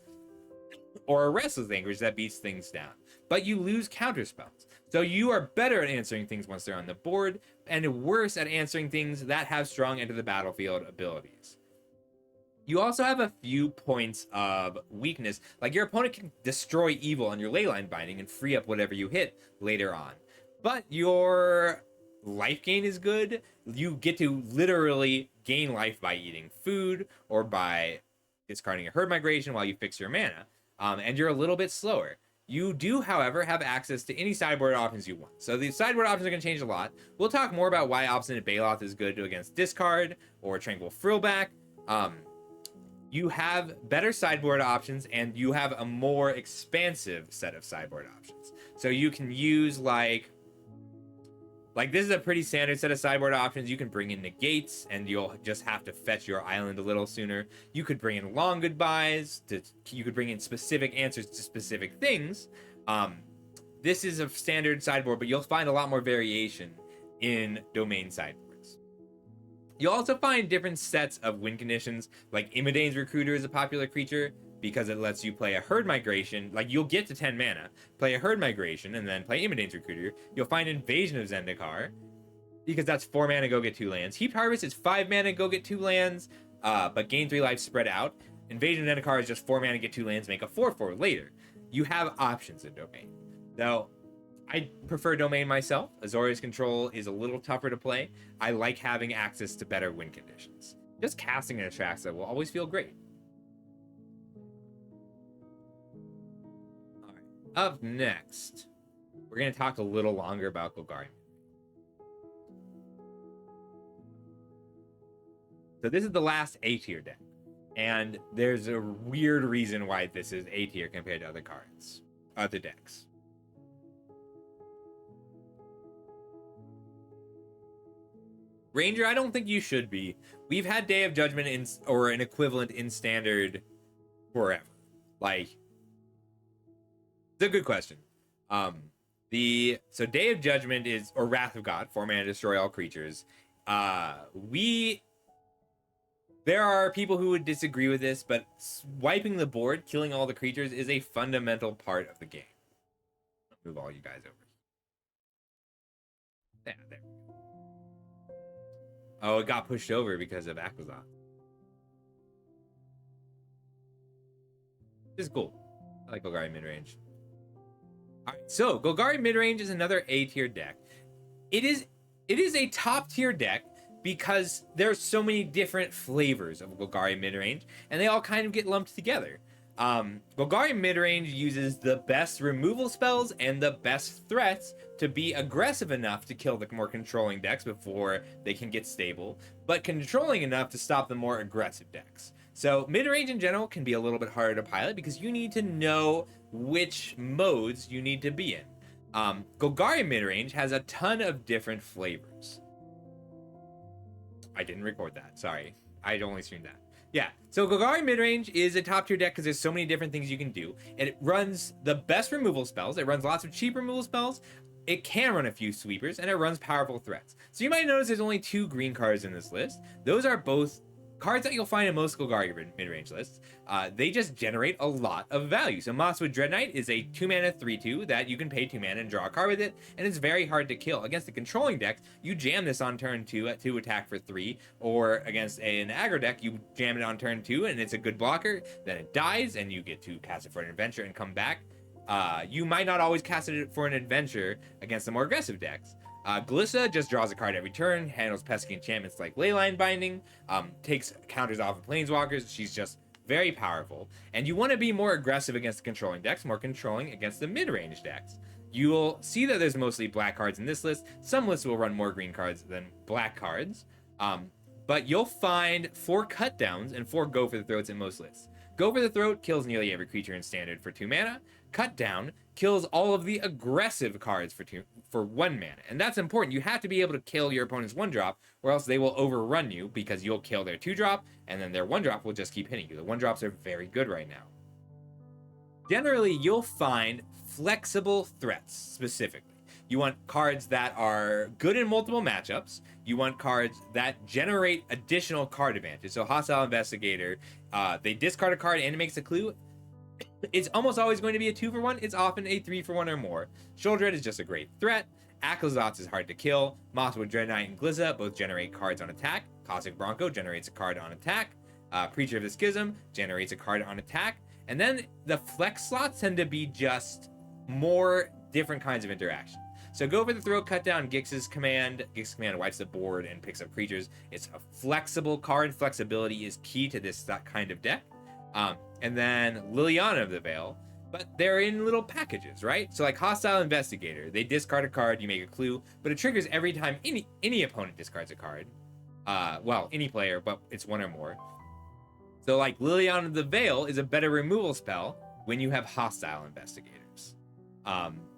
or a Restless Anchorage that beats things down. But you lose counter spells. So you are better at answering things once they're on the board, and worse at answering things that have strong enter the battlefield abilities. You also have a few points of weakness, like your opponent can destroy evil on your Leyline Binding and free up whatever you hit later on. But your life gain is good. You get to literally gain life by eating food or by discarding a Herd Migration while you fix your mana, and you're a little bit slower. You do, however, have access to any sideboard options you want. So the sideboard options are going to change a lot. We'll talk more about why Obstinate Baloth is good against discard or Tranquil Frillback. you have better sideboard options and you have a more expansive set of sideboard options. So you can use like this is a pretty standard set of sideboard options. You can bring in negates and you'll just have to fetch your island a little sooner. You could bring in long goodbyes. You could bring in specific answers to specific things. This is a standard sideboard, but you'll find a lot more variation in domain sideboards. You'll also find different sets of win conditions, like Imidane's Recruiter is a popular creature because it lets you play a herd migration. Like, you'll get to 10 mana, play a herd migration, and then play Imidane's Recruiter. You'll find Invasion of Zendikar because that's 4 mana, go get 2 lands. Heaped Harvest is 5 mana, go get 2 lands, but gain 3 life spread out. Invasion of Zendikar is just 4 mana, get 2 lands, make a 4/4 later. You have options in Domain. Though, I prefer Domain myself. Azorius Control is a little tougher to play. I like having access to better win conditions. Just casting an Atraxa will always feel great. All right. Up next, we're going to talk a little longer about Golgari. So this is the last A-tier deck. And there's a weird reason why this is A-tier compared to other cards, other decks. Ranger, I don't think you should be. We've had Day of Judgment or an equivalent in Standard forever. Like, it's a good question. So Day of Judgment is, or Wrath of God, 4 mana, destroy all creatures. There are people who would disagree with this, but wiping the board, killing all the creatures, is a fundamental part of the game. I'll move all you guys over. Yeah, there we go. Oh, it got pushed over because of Aquazot. This is cool. I like Golgari midrange. Alright, so Golgari midrange is another A-tier deck. It is a top-tier deck because there's so many different flavors of Golgari midrange, and they all kind of get lumped together. Golgari midrange uses the best removal spells and the best threats to be aggressive enough to kill the more controlling decks before they can get stable, but controlling enough to stop the more aggressive decks. So midrange in general can be a little bit harder to pilot because you need to know which modes you need to be in. Golgari midrange has a ton of different flavors. I didn't record that, sorry. I'd only streamed that. Yeah, so Golgari midrange is a top tier deck because there's so many different things you can do. And it runs the best removal spells. It runs lots of cheap removal spells. It can run a few sweepers, and it runs powerful threats. So you might notice there's only 2 green cards in this list. Those are both cards that you'll find in most Golgari midrange lists. They just generate a lot of value. So Mosswood Dreadknight is a 2 mana 3/2 that you can pay 2 mana and draw a card with it, and it's very hard to kill. Against the controlling decks, you jam this on turn 2 at 2 attack for 3, or against an aggro deck, you jam it on turn 2 and it's a good blocker, then it dies and you get to cast it for an adventure and come back. You might not always cast it for an adventure against the more aggressive decks. Glissa just draws a card every turn, handles pesky enchantments like Leyline Binding, takes counters off of Planeswalkers. She's just very powerful. And you want to be more aggressive against the controlling decks, more controlling against the mid-range decks. You'll see that there's mostly black cards in this list. Some lists will run more green cards than black cards. But you'll find 4 cut downs and 4 go for the throats in most lists. Go for the throat kills nearly every creature in standard for 2 mana. Cut down kills all of the aggressive cards for 1 mana. And that's important. You have to be able to kill your opponent's 1-drop, or else they will overrun you because you'll kill their 2-drop, and then their 1-drop will just keep hitting you. The 1-drops are very good right now. Generally, you'll find flexible threats specifically. You want cards that are good in multiple matchups. You want cards that generate additional card advantage. So Hostile Investigator, they discard a card and it makes a clue. It's almost always going to be a 2-for-1. It's often a 3-for-1 or more. Sheoldred is just a great threat. Aquazotz is hard to kill. Mosswood Dreadknight and Glissa both generate cards on attack. Cosmic Bronco generates a card on attack. Preacher of the Schism generates a card on attack. And then the flex slots tend to be just more different kinds of interaction. So go for the throat, cut down Gix's command. Gix's command wipes the board and picks up creatures. It's a flexible card. Flexibility is key to that kind of deck. And then Liliana of the Veil, but they're in little packages, right? So like Hostile Investigator, they discard a card, you make a clue, but it triggers every time any opponent discards a card. Well, any player, but it's 1 or more. So like Liliana of the Veil is a better removal spell when you have hostile investigators.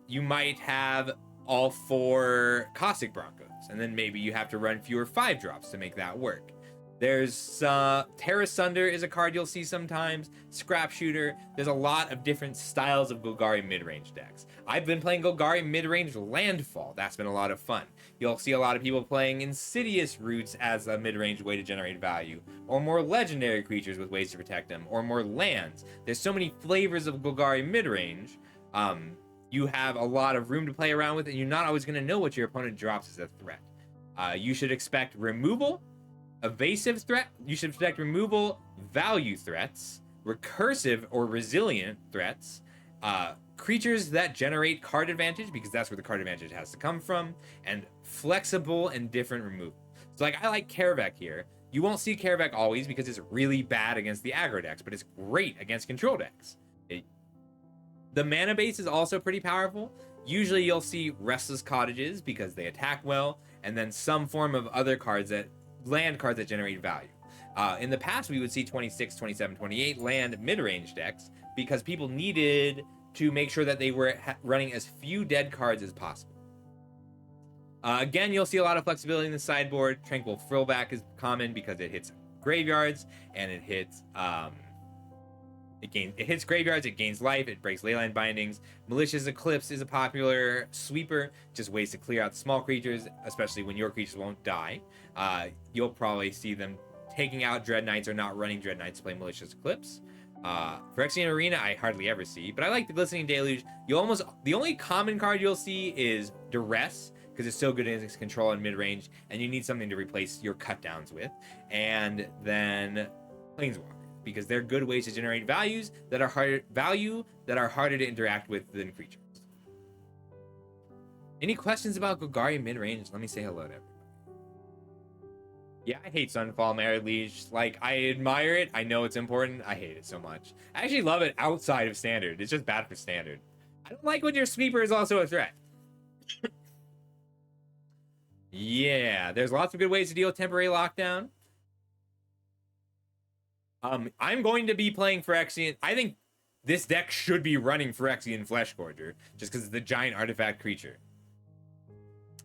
You might have all 4 Caustic Broncos, and then maybe you have to run fewer 5-drops to make that work. There's Terra Sunder is a card you'll see sometimes, Scrap Shooter. There's a lot of different styles of Golgari mid-range decks. I've been playing Golgari mid-range Landfall. That's been a lot of fun. You'll see a lot of people playing Insidious Roots as a mid-range way to generate value, or more legendary creatures with ways to protect them, or more lands. There's so many flavors of Golgari mid-range. You have a lot of room to play around with, and you're not always going to know what your opponent drops as a threat. You should expect removal, evasive threat. You should expect removal, value threats, recursive or resilient threats, creatures that generate card advantage, because that's where the card advantage has to come from, and flexible and different removal. So like I like Karavek here. You won't see Karavek always because it's really bad against the aggro decks, but it's great against control decks. The mana base is also pretty powerful. Usually you'll see Restless Cottages because they attack well, and then some form of other cards land cards that generate value. In the past, we would see 26, 27, 28 land mid-range decks because people needed to make sure that they were running as few dead cards as possible. Again, you'll see a lot of flexibility in the sideboard. Tranquil Frillback is common because it hits graveyards, and it hits it hits graveyards, it gains life, it breaks leyline bindings. Malicious Eclipse is a popular sweeper, just ways to clear out small creatures, especially when your creatures won't die. You'll probably see them taking out Dread Knights or not running Dread Knights to play Malicious Eclipse. Phyrexian Arena I hardly ever see, but I like the Glistening Deluge. The only common card you'll see is Duress, because it's so good against control and mid-range, and you need something to replace your cutdowns with. And then Planeswalker, because they're good ways to generate values that are harder to interact with than creatures. Any questions about Golgari mid-range? Let me say hello to everybody. Yeah, I hate Sunfall Merit Liege. Like, I admire it. I know it's important. I hate it so much. I actually love it outside of Standard. It's just bad for Standard. I don't like when your sweeper is also a threat. Yeah, there's lots of good ways to deal with temporary lockdown. I'm going to be playing Phyrexian. I think this deck should be running Phyrexian Fleshgorger, just because it's the giant artifact creature.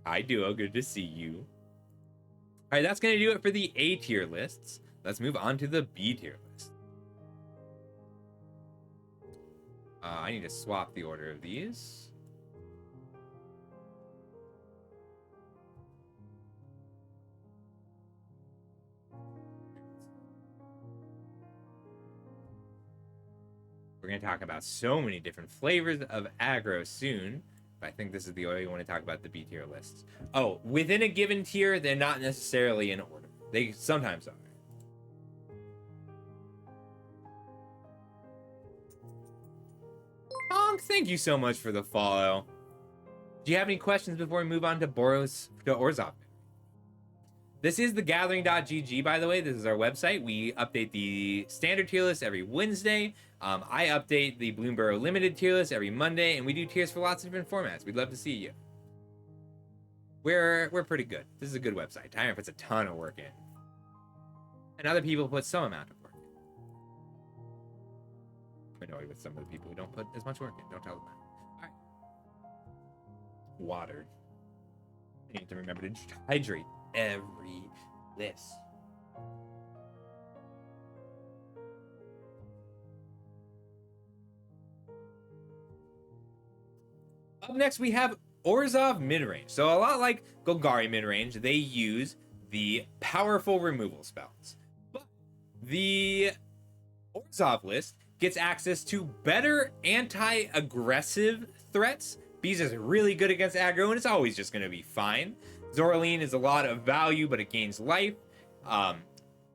Hi, Duo. Good to see you. All right, that's going to do it for the A tier lists. Let's move on to the B tier list. I need to swap the order of these. We're going to talk about so many different flavors of aggro soon, but I think this is the order you want to talk about the B tier lists. Oh, within a given tier, they're not necessarily in order. They sometimes are. Honk, thank you so much for the follow. Do you have any questions before we move on to Orzhov? This is thegathering.gg, by the way. This is our website. We update the standard tier list every Wednesday. I update the Bloomburrow Limited tier list every Monday, and we do tiers for lots of different formats. We'd love to see you. We're pretty good. This is a good website. Tyron puts a ton of work in. And other people put some amount of work in. I'm annoyed with some of the people who don't put as much work in. Don't tell them that. All right. Water. I need to remember to hydrate every list. Up next, we have Orzhov midrange. So a lot like Golgari midrange, they use the powerful removal spells. But the Orzhov list gets access to better anti-aggressive threats. Bees is really good against aggro, and it's always just going to be fine. Zoraline is a lot of value, but it gains life. And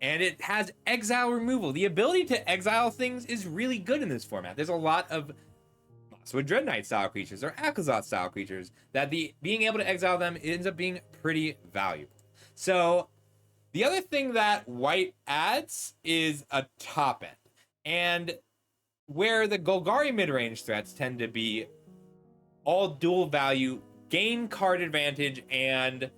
it has exile removal. The ability to exile things is really good in this format. There's a lot of Mosswood Dread Knight style creatures or Akazot style creatures that being able to exile them ends up being pretty valuable. So the other thing that white adds is a top end. And where the Golgari mid-range threats tend to be all dual value, gain card advantage, and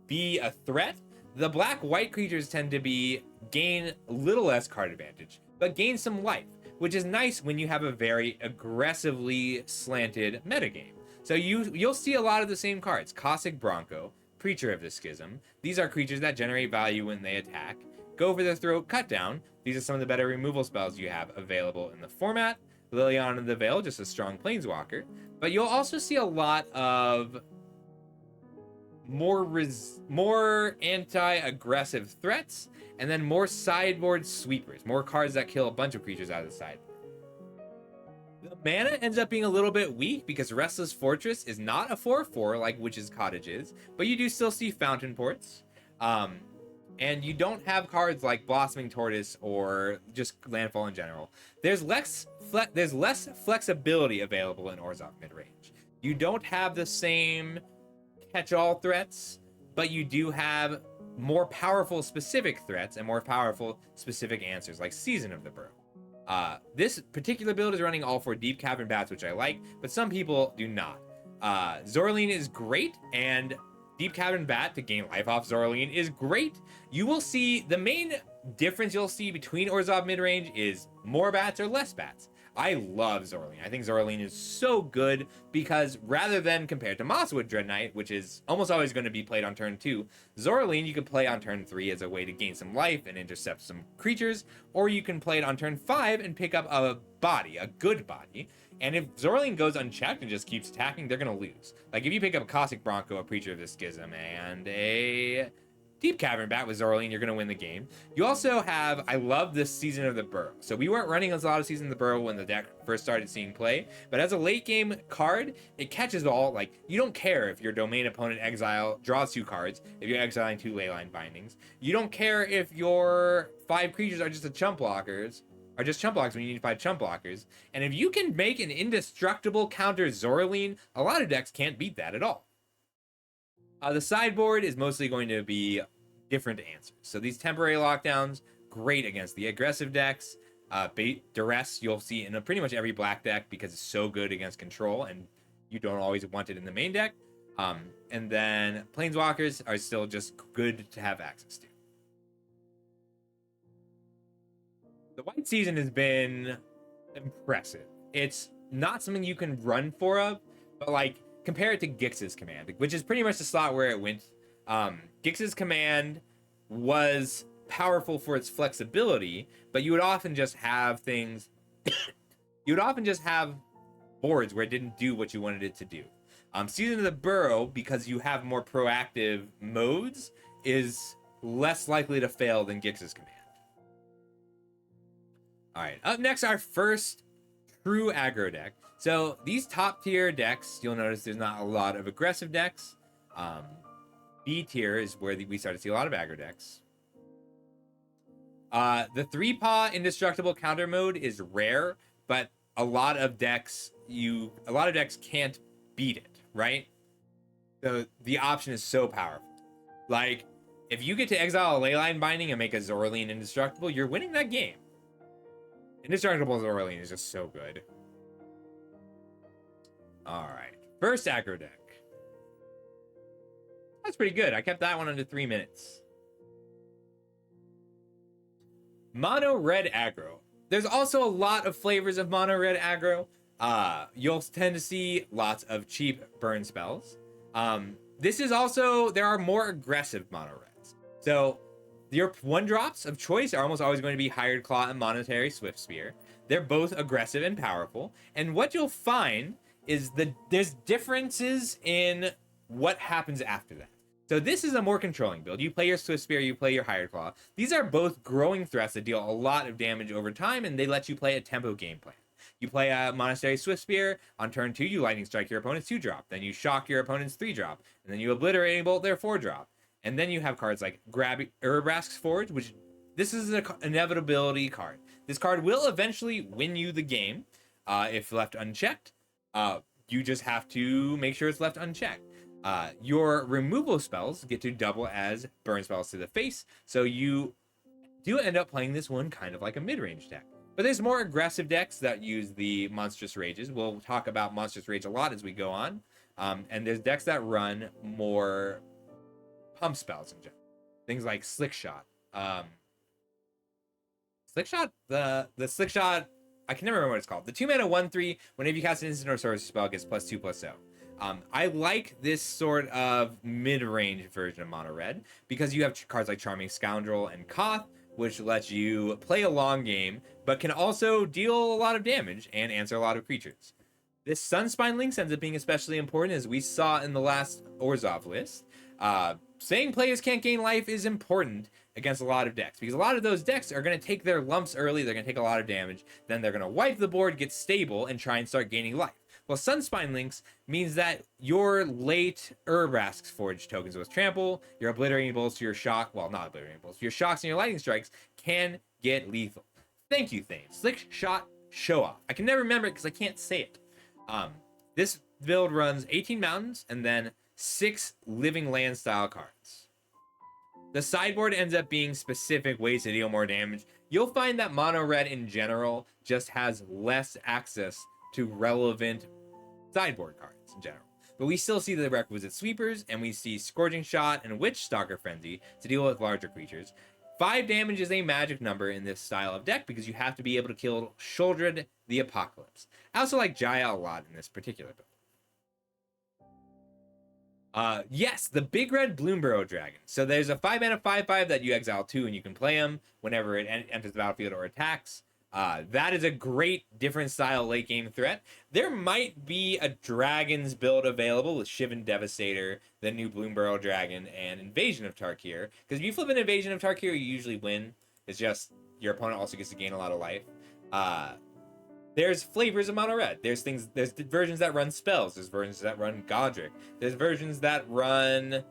be a threat, The black-white creatures tend to gain a little less card advantage, but gain some life, which is nice when you have a very aggressively slanted metagame. So you'll see a lot of the same cards. Cossack Bronco, Preacher of the Schism. These are creatures that generate value when they attack. Go for the Throat, Cut Down. These are some of the better removal spells you have available in the format. Liliana of the Veil, just a strong planeswalker. But you'll also see a lot of more anti-aggressive threats, and then more sideboard sweepers, more cards that kill a bunch of creatures out of the sideboard. The mana ends up being a little bit weak because Restless Fortress is not a 4/4 like Witch's Cottage is, but you do still see Fountain Ports. And you don't have cards like Blossoming Tortoise or just Landfall in general. There's less flexibility available in Orzhov midrange. You don't have the same catch-all threats, but you do have more powerful specific threats and more powerful specific answers, like Season of the Burrow. This particular build is running all 4 Deep Cavern Bats, which I like, but some people do not. Zorleen is great, and Deep Cavern Bat to gain life off Zorleen is great. You will see the main difference you'll see between Orzhov midrange is more bats or less bats. I love Zorleen. I think Zorleen is so good because rather than compared to Mosswood Dread Knight, which is almost always going to be played on turn 2, Zorleen you can play on turn 3 as a way to gain some life and intercept some creatures, or you can play it on turn 5 and pick up a body, a good body. And if Zorleen goes unchecked and just keeps attacking, they're going to lose. Like if you pick up a Cossack Bronco, a Preacher of the Schism, and a Deep Cavern Bat with Zorleen, you're going to win the game. You also have, I love this Season of the Burrow. So we weren't running a lot of Season of the Burrow when the deck first started seeing play, but as a late game card, it catches all. Like, you don't care if your domain opponent draws 2 cards, if you're exiling 2 Leyline Bindings. You don't care if your 5 creatures are just chump blockers when you need 5 chump blockers. And if you can make an indestructible counter Zorleen, a lot of decks can't beat that at all. The sideboard is mostly going to be different answers. So these temporary lockdowns, great against the aggressive decks. Duress, you'll see in pretty much every black deck because it's so good against control, and you don't always want it in the main deck. And then Planeswalkers are still just good to have access to. The White Season has been impressive. It's not something you can run for, but like compare it to Gix's Command, which is pretty much the slot where it went. Gix's Command was powerful for its flexibility, but you would often just have things. You would often just have boards where it didn't do what you wanted it to do. Season of the Burrow, because you have more proactive modes, is less likely to fail than Gix's Command. All right, up next, our first true aggro deck. So these top tier decks, you'll notice there's not a lot of aggressive decks. B tier is where we start to see a lot of aggro decks. The 3-paw indestructible counter mode is rare, but a lot of decks can't beat it, right? So the option is so powerful. Like, if you get to exile a Leyline Binding and make a Zorleen indestructible, you're winning that game. Indestructible Zorleen is just so good. Alright. First aggro deck. That's pretty good. I kept that one under 3 minutes. Mono red aggro. There's also a lot of flavors of mono red aggro. You'll tend to see lots of cheap burn spells. This is also, there are more aggressive mono reds. So your 1-drops of choice are almost always going to be Hired Claw and Monetary Swift Spear. They're both aggressive and powerful. And what you'll find is there's differences in what happens after that. So this is a more controlling build. You play your Swift Spear, you play your Hired Claw. These are both growing threats that deal a lot of damage over time, and they let you play a tempo game plan. You play a Monastery Swift Spear. On turn 2, you Lightning Strike your opponent's 2-drop. Then you shock your opponent's 3-drop. And then you Obliterating Bolt their 4-drop. And then you have cards like Urabrask's Forge, which this is an inevitability card. This card will eventually win you the game if left unchecked. You just have to make sure it's left unchecked. Your removal spells get to double as burn spells to the face, so you do end up playing this one kind of like a mid-range deck. But there's more aggressive decks that use the Monstrous Rages. We'll talk about Monstrous Rage a lot as we go on. And there's decks that run more pump spells in general. things like Slick Shot. Slick Shot, the Slick Shot, I can never remember what it's called. The 2-mana 1/3, whenever you cast an instant or sorcery spell, gets +2/+0. I like this sort of mid-range version of Mono Red because you have cards like Charming Scoundrel and Koth, which lets you play a long game, but can also deal a lot of damage and answer a lot of creatures. This Sunspine Lynx ends up being especially important, as we saw in the last Orzhov list. Saying players can't gain life is important against a lot of decks, because a lot of those decks are going to take their lumps early, they're going to take a lot of damage, then they're going to wipe the board, get stable, and try and start gaining life. Well, Sunspine Lynx means that your late Urabrask's Forge tokens with Trample, your Obliterating Bolts to your Shock, well, not Obliterating Bolts, your Shocks and your Lightning Strikes can get lethal. Thank you, Thane. Slick Shot Show Off. I can never remember it because I can't say it. This build runs 18 mountains and then 6 living land style cards. The sideboard ends up being specific ways to deal more damage. You'll find that Mono Red in general just has less access to relevant sideboard cards in general. But we still see the requisite sweepers, and we see Scourging Shot and Witch Stalker Frenzy to deal with larger creatures. 5 damage is a magic number in this style of deck because you have to be able to kill Sheoldred the Apocalypse. I also like Jaya a lot in this particular build. Yes, the Big Red Bloomburrow Dragon. So there's a 5-mana 5/5 that you exile 2 and you can play him whenever it enters the battlefield or attacks. That is a great different style late game threat. There might be a Dragons build available with Shivan Devastator, the new Bloomburrow Dragon, and Invasion of Tarkir. Because if you flip an Invasion of Tarkir, you usually win. It's just your opponent also gets to gain a lot of life. There's flavors of Mono Red. There's versions that run spells. There's versions that run Godric. There's versions that run...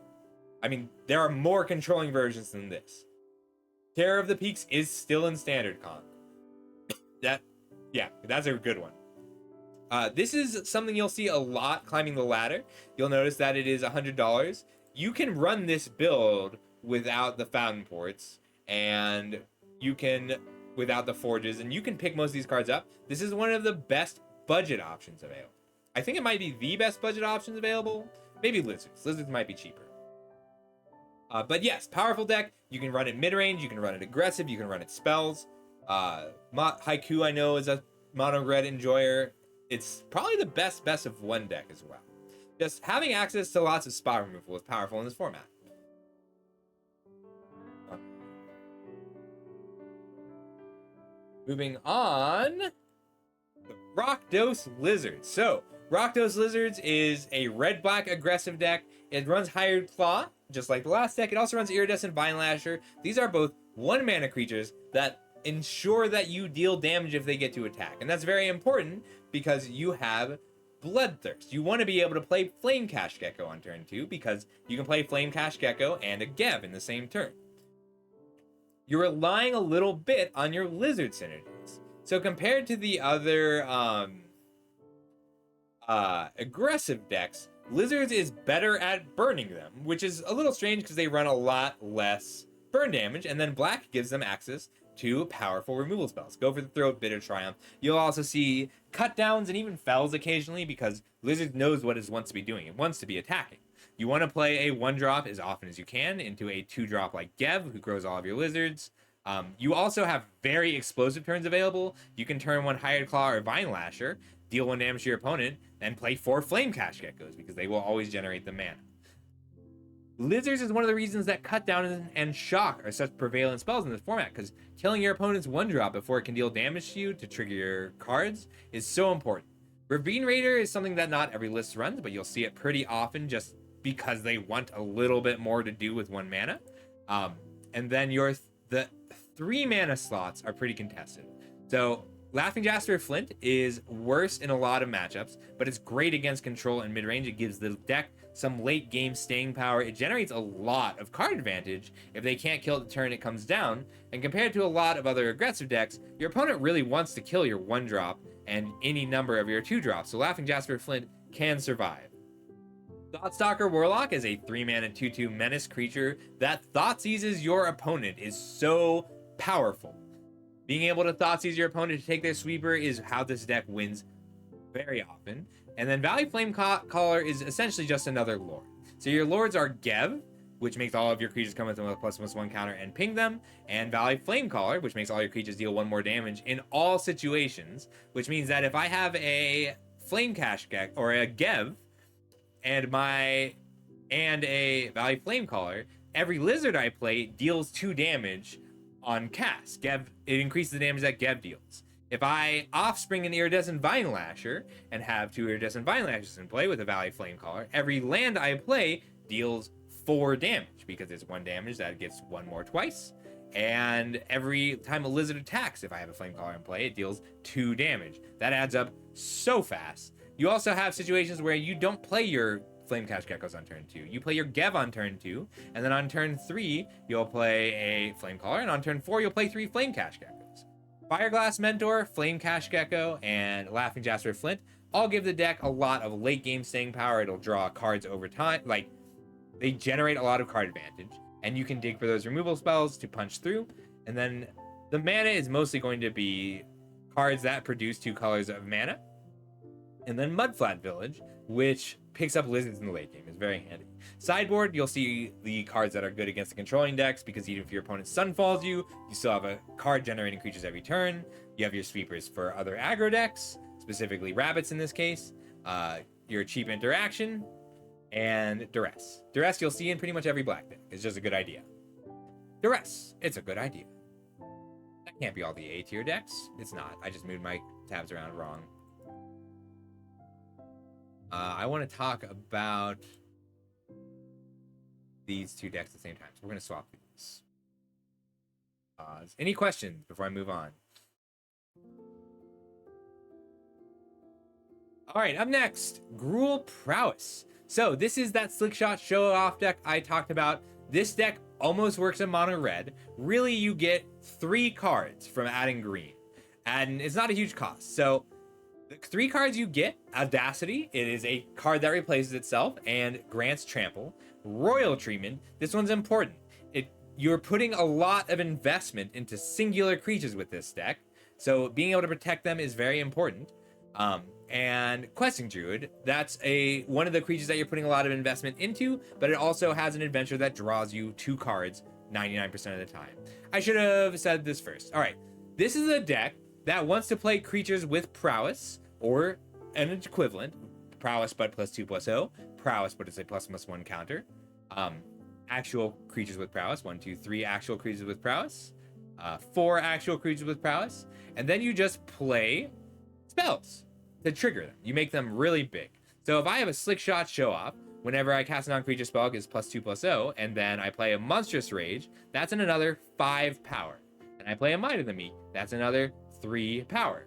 I mean, there are more controlling versions than this. Terror of the Peaks is still in Standard Con. That's a good one. This is something you'll see a lot climbing the ladder. You'll notice that it is $100. You can run this build without the fountain ports, and you can without the forges, and you can pick most of these cards up. This is one of the best budget options available. I think it might be the best budget options available. Maybe Lizards. Lizards might be cheaper. But yes, powerful deck. You can run it mid-range, you can run it aggressive, you can run it spells. Haiku, I know, is a Mono Red enjoyer. It's probably the best of one deck as well. Just having access to lots of spot removal is powerful in this format. Moving on, the Rakdos Lizards. So, Rakdos Lizards is a red-black aggressive deck. It runs Hired Claw, just like the last deck. It also runs Iridescent Vine Lasher. These are both 1-mana creatures that ensure that you deal damage if they get to attack. And that's very important because you have Bloodthirst. You want to be able to play Flame Cash Gecko on turn 2 because you can play Flame Cash Gecko and a Gev in the same turn. You're relying a little bit on your Lizard synergies. So compared to the other aggressive decks, Lizards is better at burning them, which is a little strange because they run a lot less burn damage, and then black gives them access to powerful removal spells. Go for the Throat, Bitter Triumph. You'll also see cut downs and even fells occasionally because Lizard knows what it wants to be doing. It wants to be attacking. You want to play a 1-drop as often as you can into a 2-drop like Gev, who grows all of your lizards. You also have very explosive turns available. You can turn 1 Hired Claw or Vine Lasher, deal 1 damage to your opponent, and play 4 Flame Cash Geckos because they will always generate the mana. Lizards is one of the reasons that Cut Down and Shock are such prevalent spells in this format, because killing your opponent's 1-drop before it can deal damage to you to trigger your cards is so important. Ravine Raider is something that not every list runs, but you'll see it pretty often just because they want a little bit more to do with 1 mana. And then the 3 mana slots are pretty contested. So Laughing Jasper Flint is worse in a lot of matchups, but it's great against control and mid-range. It gives the deck some late game staying power. It generates a lot of card advantage if they can't kill the turn it comes down. And compared to a lot of other aggressive decks, your opponent really wants to kill your 1-drop and any number of your 2-drops. So Laughing Jasper Flint can survive. Thoughtstalker Warlock is a 3-mana 2/2 menace creature that thought seizes your opponent is so powerful. Being able to thought seize your opponent to take their sweeper is how this deck wins very often. And then Valley Flame Caller is essentially just another lord. So your lords are Gev, which makes all of your creatures come with a +1/+1 counter and ping them, and Valley Flamecaller, which makes all your creatures deal 1 more damage in all situations, which means that if I have a Flame Cash or a Gev and a Valley Flamecaller, every lizard I play deals 2 damage on cast. Gev, it increases the damage that Gev deals. If I offspring an Iridescent Vine Lasher and have 2 Iridescent Vine Lashers in play with a Valley Flamecaller, every land I play deals 4 damage because it's 1 damage that gets 1 more twice. And every time a lizard attacks, if I have a Flamecaller in play, it deals 2 damage. That adds up so fast. You also have situations where you don't play your Flame Cash Geckos on turn 2. You play your Gev on turn 2, and then on turn 3, you'll play a Flamecaller, and on turn 4, you'll play 3 Flame Cash Geckos. Fireglass Mentor, Flame Cash Gecko, and Laughing Jasper Flint all give the deck a lot of late game staying power. It'll draw cards over time. Like, they generate a lot of card advantage, and you can dig for those removal spells to punch through. And then the mana is mostly going to be cards that produce 2 colors of mana. And then Mudflat Village, which picks up lizards in the late game, is very handy. Sideboard, you'll see the cards that are good against the controlling decks, because even if your opponent Sunfalls you, you still have a card generating creatures every turn. You have your sweepers for other aggro decks, specifically rabbits in this case, your cheap interaction, and Duress. Duress you'll see in pretty much every black deck. It's just a good idea. Duress, it's a good idea. That can't be all the A tier decks. It's not. I just moved my tabs around wrong. I want to talk about these 2 decks at the same time, so we're going to swap these. Any questions before I move on? All right, up next, Gruul Prowess. So this is that Slickshot show-off deck I talked about. This deck almost works in mono red. Really, you get 3 cards from adding green, and it's not a huge cost. So the 3 cards you get: Audacity, it is a card that replaces itself and grants trample. Royal Treatment, this one's important. You're putting a lot of investment into singular creatures with this deck, so being able to protect them is very important. And Questing Druid, that's one of the creatures that you're putting a lot of investment into, but it also has an adventure that draws you 2 cards 99% of the time. I should have said this first. All right, this is a deck that wants to play creatures with prowess, or an equivalent, prowess but +2/+0, prowess but it's a +1/+1 counter, actual creatures with prowess, 1, 2, 3 actual creatures with prowess, 4 actual creatures with prowess, and then you just play spells to trigger them. You make them really big. So if I have a Slickshot show-off, whenever I cast a non-creature spell, it is +2/+0, and then I play a Monstrous Rage, that's another 5 power. And I play a Might of the Meek, that's another 3 power.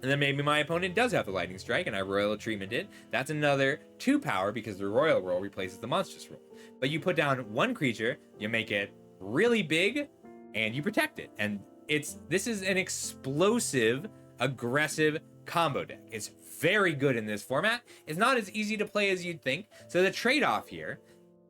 And then maybe my opponent does have the Lightning Strike and I Royal Treatment it. That's another 2 power because the Royal roll replaces the Monstrous roll. But you put down 1 creature, you make it really big, and you protect it. And this is an explosive, aggressive combo deck. It's very good in this format. It's not as easy to play as you'd think. So the trade-off here,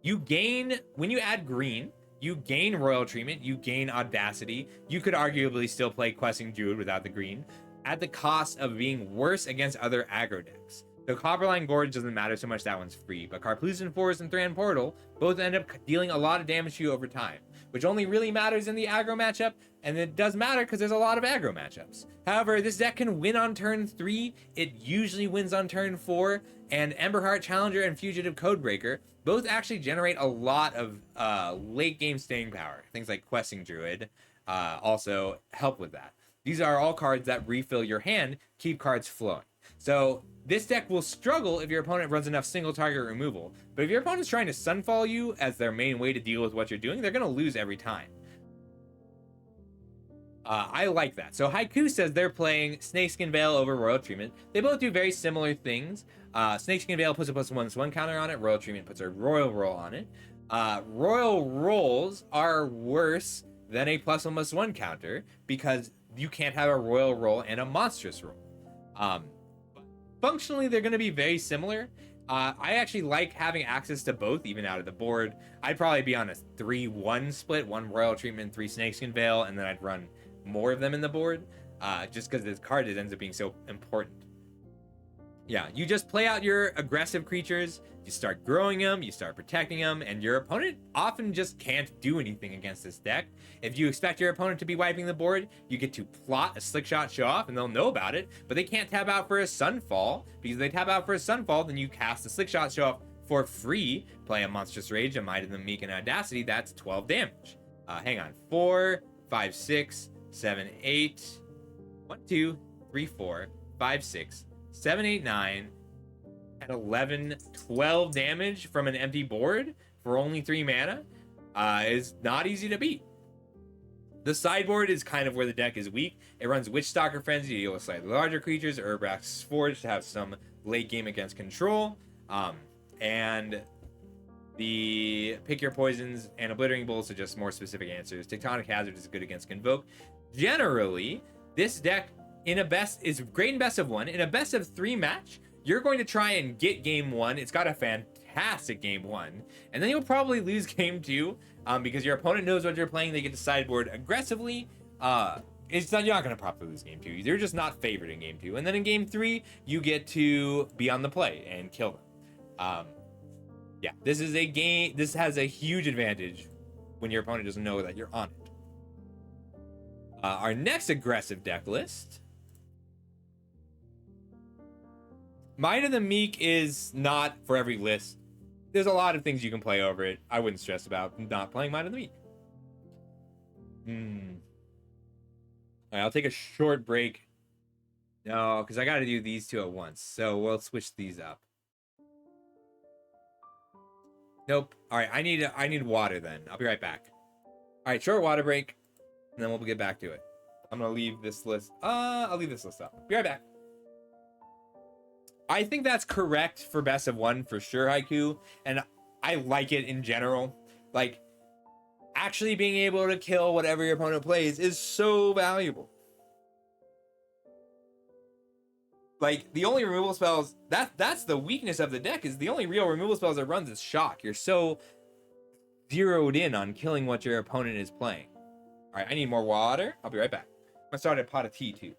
you gain, when you add green, you gain Royal Treatment, you gain Audacity. You could arguably still play Questing Druid without the green, at the cost of being worse against other aggro decks. So Copperline Gorge doesn't matter so much, that one's free, but Carplucent Forest and Thran Portal both end up dealing a lot of damage to you over time, which only really matters in the aggro matchup, and it does matter because there's a lot of aggro matchups. However, this deck can win on turn 3, it usually wins on turn 4, and Emberheart Challenger and Fugitive Codebreaker both actually generate a lot of late game staying power. Things like Questing Druid also help with that. These are all cards that refill your hand, keep cards flowing. So this deck will struggle if your opponent runs enough single target removal, but if your opponent's trying to Sunfall you as their main way to deal with what you're doing, they're going to lose every time. I like that. So Haiku says they're playing Snakeskin Veil over Royal Treatment. They both do very similar things. Snakeskin Veil puts a +1/+1 counter on it. Royal Treatment puts a Royal Roll on it. Royal Rolls are worse than a +1/+1 counter because you can't have a Royal Roll and a Monstrous Roll. Functionally, they're going to be very similar. I actually like having access to both, even out of the board. I'd probably be on a 3-1 split, 1 Royal Treatment, 3 Snakeskin Veil, and then I'd run more of them in the board, just because this card ends up being so important. Yeah, you just play out your aggressive creatures, you start growing them, you start protecting them, and your opponent often just can't do anything against this deck. If you expect your opponent to be wiping the board, you get to plot a slick shot show off, and they'll know about it, but they can't tap out for a Sunfall, because if they tap out for a Sunfall, then you cast a slick shot show off for free, play a Monstrous Rage, a Might of the Meek, and Audacity, that's 12 damage. Hang on, 4, 5, 6, 7, 8, 1, 2, 3, 4, 5, 6, 7, 8, 9, and 11, 12 damage from an empty board for only 3 mana is not easy to beat. The sideboard is kind of where the deck is weak. It runs Witchstalker Frenzy to deal with slightly larger creatures, Urbrax's Forge to have some late game against control, and the Pick Your Poisons and Obliterating Bolts are just more specific answers. Tectonic Hazard is good against Convoke. Generally, this deck is great in best of 1. In a best of 3 match, you're going to try and get game 1. It's got a fantastic game 1, and then you'll probably lose game 2 because your opponent knows what you're playing. They get to sideboard aggressively. You're not going to probably lose game 2. You're just not favored in game 2, and then in game 3, you get to be on the play and kill them. Yeah, this is a game. This has a huge advantage when your opponent doesn't know that you're on it. Our next aggressive deck list. Might of the Meek is not for every list. There's a lot of things you can play over it. I wouldn't stress about not playing Might of the Meek. All right, I'll take a short break. No, because I got to do these two at once. So we'll switch these up. Nope. All right, I need water then. I'll be right back. All right, short water break, and then we'll get back to it. I'm gonna leave this list. I'll leave this list up. Be right back. I think that's correct for best of 1 for sure, Haiku, and I like it in general. Like, actually being able to kill whatever your opponent plays is so valuable. Like, the only removal spells, that's the weakness of the deck, is the only real removal spells it runs is Shock. You're so zeroed in on killing what your opponent is playing. All right, I need more water. I'll be right back. I'm gonna start a pot of tea too.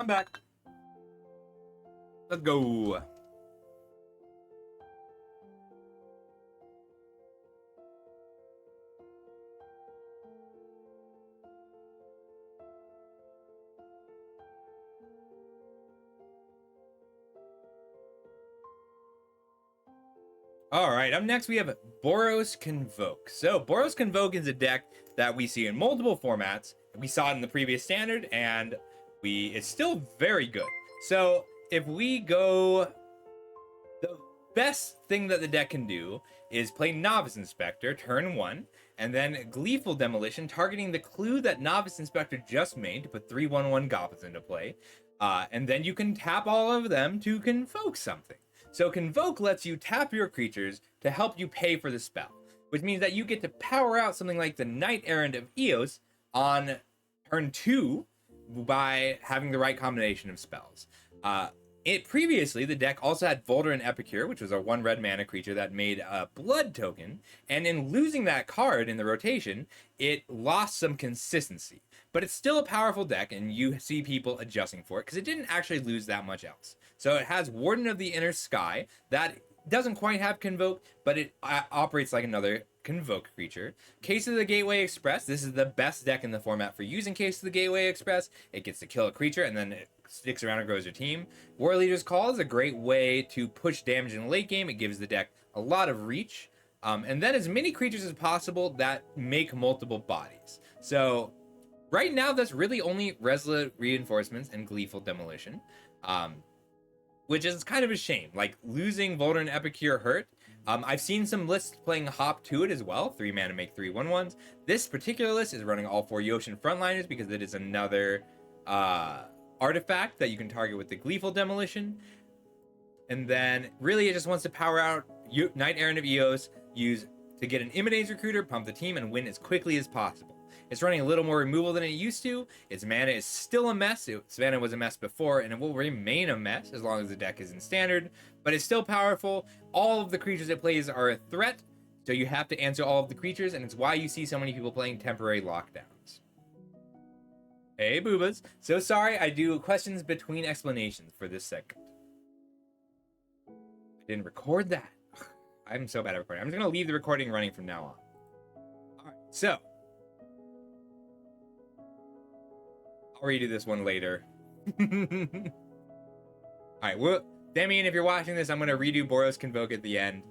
I'm back. Let's go. All right, up next we have Boros Convoke. So Boros Convoke is a deck that we see in multiple formats. We saw it in the previous standard, and it's still very good. So if we go, the best thing that the deck can do is play Novice Inspector turn 1, and then Gleeful Demolition, targeting the clue that Novice Inspector just made to put 3/1/1 goblins into play. And then you can tap all of them to convoke something. So Convoke lets you tap your creatures to help you pay for the spell, which means that you get to power out something like the Knight Errant of Eos on turn 2 by having the right combination of spells. Previously, the deck also had Voldaren Epicure, which was a 1 red mana creature that made a blood token, and in losing that card in the rotation, it lost some consistency. But it's still a powerful deck, and you see people adjusting for it, because it didn't actually lose that much else. So it has Warden of the Inner Sky, that doesn't quite have Convoke, but it operates like another Convoke creature. Case of the Gateway Express, this is the best deck in the format for using Case of the Gateway Express. It gets to kill a creature, and then it sticks around and grows your team. War Leader's Call is a great way to push damage in the late game. It gives the deck a lot of reach. And then as many creatures as possible that make multiple bodies. So right now, that's really only Resolute Reinforcements and Gleeful Demolition. Which is kind of a shame. Like, losing Voldaren Epicure hurt. I've seen some lists playing Hop to it as well. 3 mana make 3/1/1s. This particular list is running all 4 Yoshin Frontliners because it is another artifact that you can target with the Gleeful Demolition. And then, really, it just wants to power out Knight Errant of Eos, use to get an Immodane's Recruiter, pump the team, and win as quickly as possible. It's running a little more removal than it used to. Its mana is still a mess. Its mana was a mess before, and it will remain a mess as long as the deck is in standard. But it's still powerful. All of the creatures it plays are a threat, so you have to answer all of the creatures, and it's why you see so many people playing Temporary Lockdowns. Hey, Boobas. So sorry, I do questions between explanations for this segment. I didn't record that. I'm so bad at recording. I'm just going to leave the recording running from now on. All right, so I'll redo this one later. All right, well, Damien, if you're watching this, I'm going to redo Boros Convoke at the end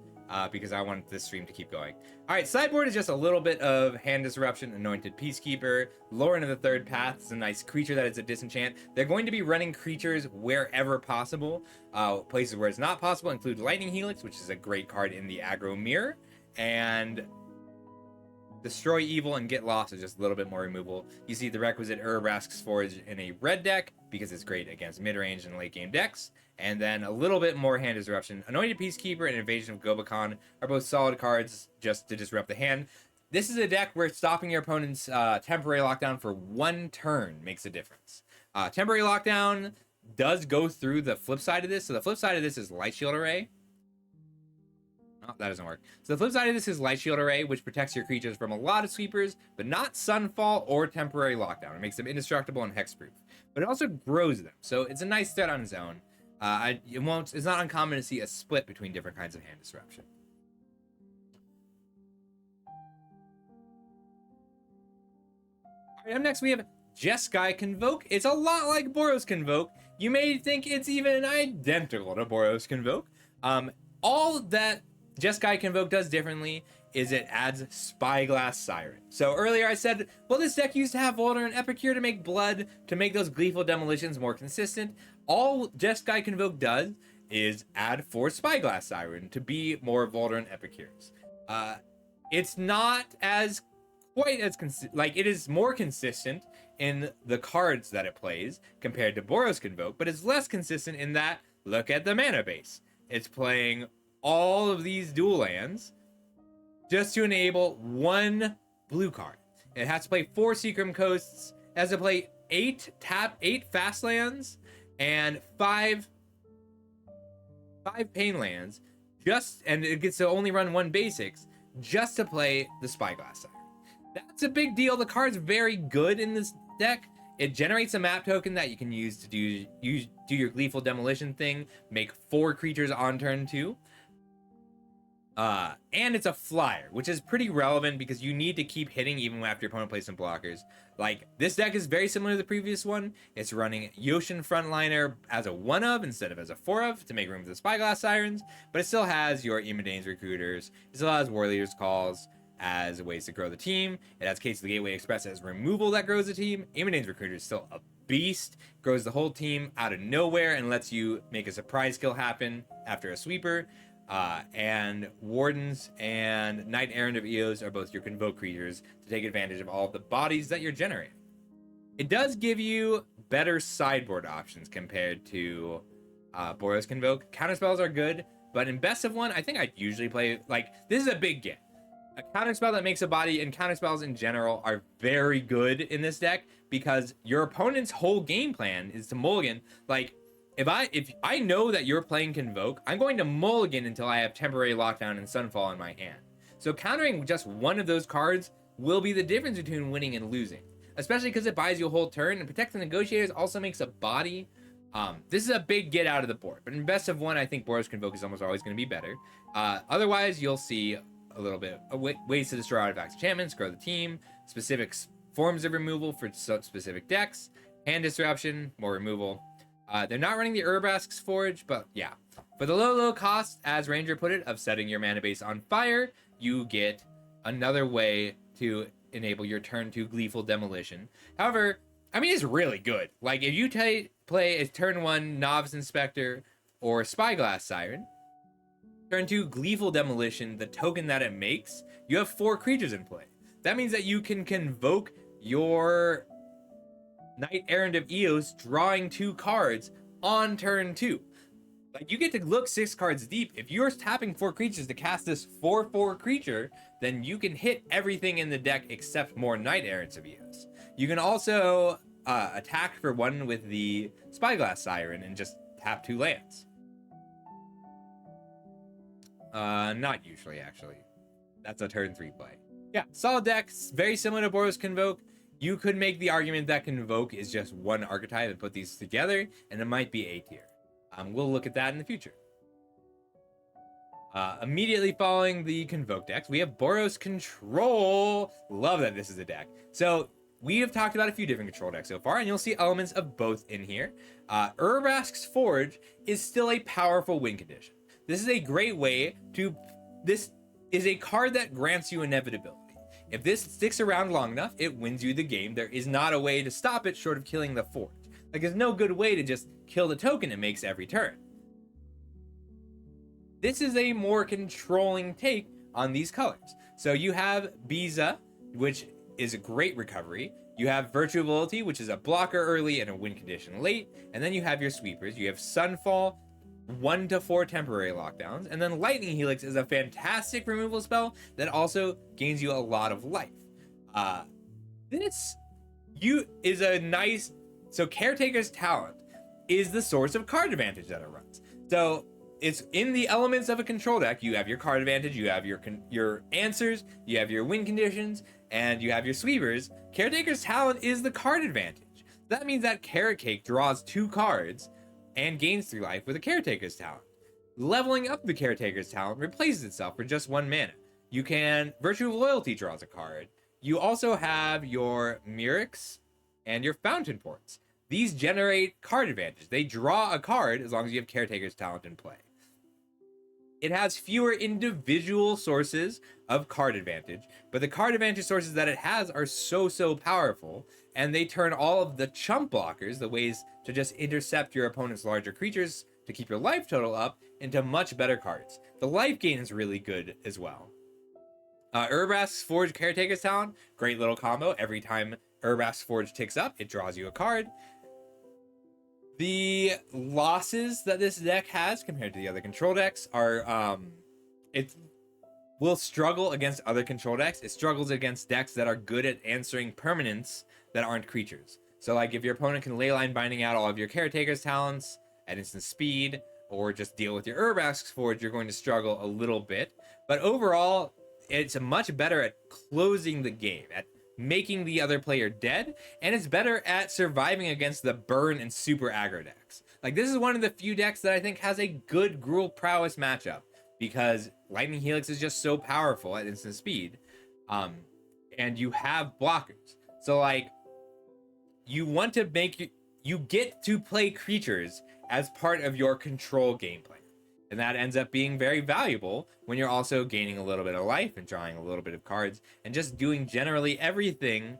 because I want this stream to keep going. All right, sideboard is just a little bit of Hand Disruption, Anointed Peacekeeper. Lauren of the Third Path is a nice creature that is a disenchant. They're going to be running creatures wherever possible. Places where it's not possible include Lightning Helix, which is a great card in the aggro mirror, and Destroy Evil and Get Lost is just a little bit more removal. You see the requisite Urabrask's Forge in a red deck because it's great against mid-range and late-game decks. And then a little bit more Hand Disruption. Anointed Peacekeeper and Invasion of Gobakon are both solid cards just to disrupt the hand. This is a deck where stopping your opponent's temporary lockdown for 1 turn makes a difference. Temporary lockdown does go through the flip side of this. So the flip side of this is Light Shield Array. Oh, that doesn't work. So the flip side of this is Light Shield Array, which protects your creatures from a lot of sweepers, but not Sunfall or Temporary Lockdown. It makes them indestructible and hexproof. But it also grows them, so it's a nice threat on its own. It's not uncommon to see a split between different kinds of Hand Disruption. All right, up next we have Jeskai Convoke. It's a lot like Boros Convoke. You may think it's even identical to Boros Convoke. All that Jeskai Convoke does differently is it adds Spyglass Siren. So earlier I said, well, this deck used to have Voldaren Epicure to make blood, to make those Gleeful Demolitions more consistent. All Jeskai Convoke does is add 4 Spyglass Siren to be more Voldaren Epicures. It's not as quite as it is more consistent in the cards that it plays compared to Boros Convoke, but it's less consistent in that, look at the mana base. It's playing all of these dual lands just to enable 1 blue card. It has to play 4 Seacrum Coasts. It has to play 8 fast lands and 5 pain lands. And it gets to only run 1 basics just to play the Spyglass Siren. That's a big deal. The card's very good in this deck. It generates a map token that you can use to do your Gleeful Demolition thing, make 4 creatures on turn 2. And it's a flyer, which is pretty relevant because you need to keep hitting even after your opponent plays some blockers. Like, this deck is very similar to the previous one. It's running Yoshin Frontliner as a 1-of instead of as a 4-of to make room for the Spyglass Sirens, but it still has your Imedane's Recruiters. It still has War Leader's Calls as ways to grow the team. It has Case of the Gateway Express as removal that grows the team. Imedane's Recruiter is still a beast, grows the whole team out of nowhere and lets you make a surprise kill happen after a sweeper. And Wardens and Knight Errant of Eos are both your convoke creatures to take advantage of all of the bodies that you're generating. It does give you better sideboard options compared to Boros Convoke. Counterspells are good, but in best of one, I think I'd usually play, like, this is a big get. A counterspell that makes a body, and counterspells in general are very good in this deck because your opponent's whole game plan is to mulligan. Like, if I know that you're playing Convoke, I'm going to mulligan until I have Temporary Lockdown and Sunfall in my hand. So countering just one of those cards will be the difference between winning and losing, especially because it buys you a whole turn, and Protect the Negotiators also makes a body. This is a big get out of the board, but in best of one, I think Boros Convoke is almost always going to be better. Otherwise, you'll see a little bit of ways to destroy artifacts, enchantments, grow the team, specific forms of removal for specific decks, hand disruption, more removal. They're not running the Urabrask's Forge, but yeah. For the low cost, as Ranger put it, of setting your mana base on fire, you get another way to enable your turn 2 Gleeful Demolition. However, I mean, it's really good. Like, if you play a turn 1 Novice Inspector or Spyglass Siren, turn 2 Gleeful Demolition, the token that it makes, you have 4 creatures in play. That means that you can convoke your Knight Errant of Eos, drawing 2 cards on turn 2. Like, you get to look 6 cards deep. If you're tapping 4 creatures to cast this 4/4 creature, then you can hit everything in the deck except more Knight Errants of Eos. You can also attack for 1 with the Spyglass Siren and just tap 2 lands. Not usually, actually. That's a turn 3 play. Yeah, solid deck, very similar to Boros Convoke. You could make the argument that Convoke is just one archetype and put these together, and it might be A tier. We'll look at that in the future. Immediately following the Convoke decks, we have Boros Control. Love that this is a deck. So we have talked about a few different control decks so far, and you'll see elements of both in here. Urabrask's Forge is still a powerful win condition. This is a great way to... This is a card that grants you inevitability. If this sticks around long enough, it wins you the game. There is not a way to stop it short of killing the Forge. Like, there's no good way to just kill the token it makes every turn. This is a more controlling take on these colors. So you have Biza, which is a great recovery. You have Virtue of Loyalty, which is a blocker early and a win condition late. And then you have your sweepers. You have Sunfall, 1 to 4 temporary lockdowns, and then Lightning Helix is a fantastic removal spell that also gains you a lot of life. This is a nice... So Caretaker's Talent is the source of card advantage that it runs. So it's in the elements of a control deck. You have your card advantage, you have your answers, you have your win conditions, and you have your sweepers. Caretaker's Talent is the card advantage. That means that Carrot Cake draws 2 cards and gains 3 life with a Caretaker's Talent. Leveling up the Caretaker's Talent replaces itself for just 1 mana. You can... Virtue of Loyalty draws a card. You also have your Mirrors and your Fountain Ports. These generate card advantage. They draw a card as long as you have Caretaker's Talent in play. It has fewer individual sources of card advantage, but the card advantage sources that it has are so powerful, and they turn all of the chump blockers, the ways to just intercept your opponent's larger creatures to keep your life total up, into much better cards. The life gain is really good as well. Urabrask's Forge Caretaker's Talent, great little combo. Every time Urabrask's Forge ticks up, it draws you a card. The losses that this deck has compared to the other control decks are, it will struggle against other control decks. It struggles against decks that are good at answering permanents that aren't creatures. So, like, if your opponent can Leyline Binding out all of your Caretaker's Talents at instant speed, or just deal with your Urabrask's Forge, you're going to struggle a little bit. But overall, it's much better at closing the game, at making the other player dead, and it's better at surviving against the burn and super aggro decks. Like, this is one of the few decks that I think has a good Gruul Prowess matchup, because Lightning Helix is just so powerful at instant speed, and you have blockers. So, like, you want to make... You get to play creatures as part of your control gameplay. And that ends up being very valuable when you're also gaining a little bit of life and drawing a little bit of cards and just doing generally everything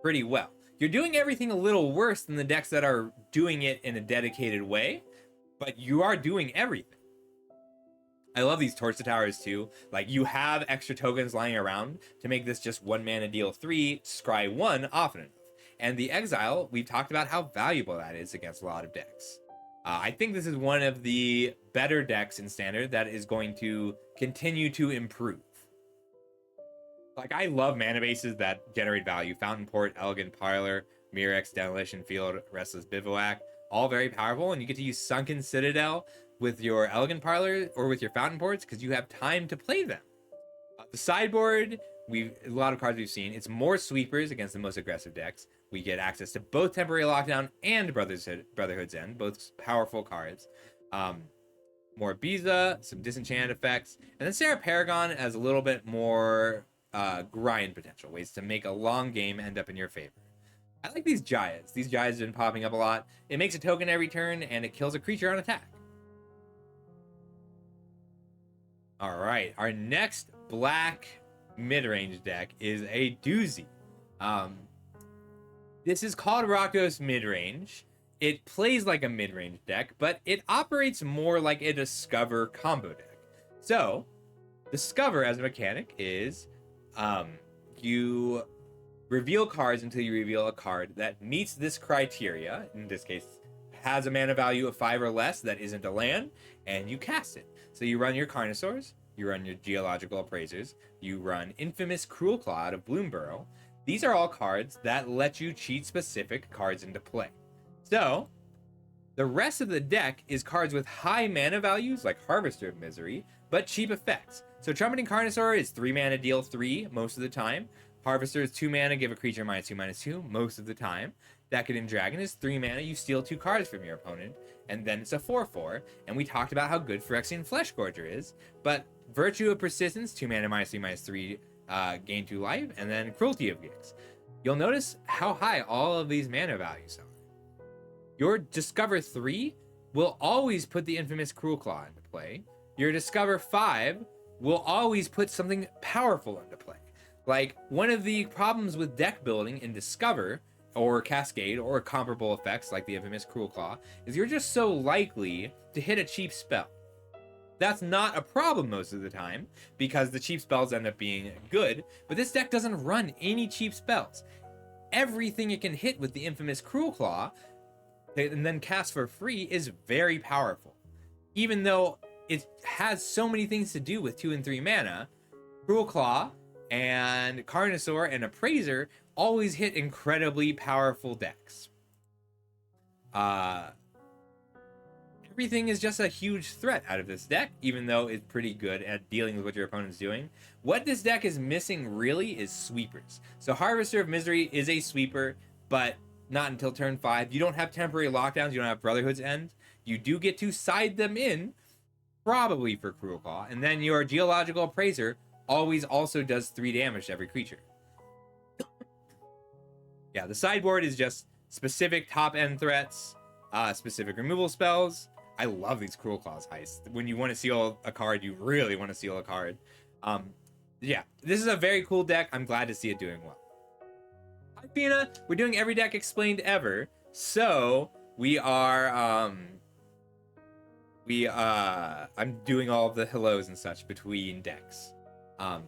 pretty well. You're doing everything a little worse than the decks that are doing it in a dedicated way, but you are doing everything. I love these Torch the Towers too. Like, you have extra tokens lying around to make this just 1 mana deal 3, scry 1 often enough. And the Exile, we've talked about how valuable that is against a lot of decks. I think this is one of the better decks in Standard that is going to continue to improve. Like, I love mana bases that generate value. Fountain Port, Elegant Parlor, Mirex, Demolition Field, Restless Bivouac, all very powerful. And you get to use Sunken Citadel with your Elegant Parlor or with your Fountain Ports because you have time to play them. The sideboard, a lot of cards we've seen, it's more sweepers against the most aggressive decks. We get access to both Temporary Lockdown and Brotherhood's End, both powerful cards. More Biza, some disenchant effects, and then Sarah Paragon has a little bit more grind potential, ways to make a long game end up in your favor. I like these Jayas. These Jayas have been popping up a lot. It makes a token every turn, and it kills a creature on attack. All right, our next black mid-range deck is a doozy. This is called Rakdos Midrange. It plays like a mid-range deck, but it operates more like a Discover combo deck. So, Discover as a mechanic is you reveal cards until you reveal a card that meets this criteria. In this case, has a mana value of 5 or less that isn't a land, and you cast it. So you run your Carnosaurs, you run your Geological Appraisers, you run Infamous Cruel Claw out of Bloomburrow. These are all cards that let you cheat specific cards into play. So, the rest of the deck is cards with high mana values, like Harvester of Misery, but cheap effects. So Trumpeting Carnosaur is 3 mana, deal 3 most of the time. Harvester is 2 mana, give a creature -2/-2 most of the time. Decadent Dragon is 3 mana, you steal 2 cards from your opponent, and then it's a 4/4. And we talked about how good Phyrexian Fleshgorger is, but Virtue of Persistence, 2 mana, -3/-3, gain 2 life, and then Cruelty of Gix. You'll notice how high all of these mana values are. Your Discover 3 will always put the Infamous Cruel Claw into play. Your Discover 5 will always put something powerful into play. Like, one of the problems with deck building in Discover, or Cascade, or comparable effects like the Infamous Cruel Claw, is you're just so likely to hit a cheap spell. That's not a problem most of the time, because the cheap spells end up being good, but this deck doesn't run any cheap spells. Everything it can hit with the Infamous Cruel Claw, and then cast for free, is very powerful. Even though it has so many things to do with 2 and 3 mana, Cruel Claw and Carnosaur and Appraiser always hit incredibly powerful decks. Everything is just a huge threat out of this deck, even though it's pretty good at dealing with what your opponent's doing. What this deck is missing really is sweepers. So Harvester of Misery is a sweeper, but not until turn 5. You don't have Temporary Lockdowns, you don't have Brotherhood's End. You do get to side them in, probably for Cruel Claw, and then your Geological Appraiser always also does 3 damage to every creature. Yeah, the sideboard is just specific top-end threats, specific removal spells. I love these Cruel Claws heists. When you want to seal a card, you really want to seal a card. Yeah, this is a very cool deck. I'm glad to see it doing well. Hi, Fina. We're doing every deck explained ever. So we are, I'm doing all the hellos and such between decks.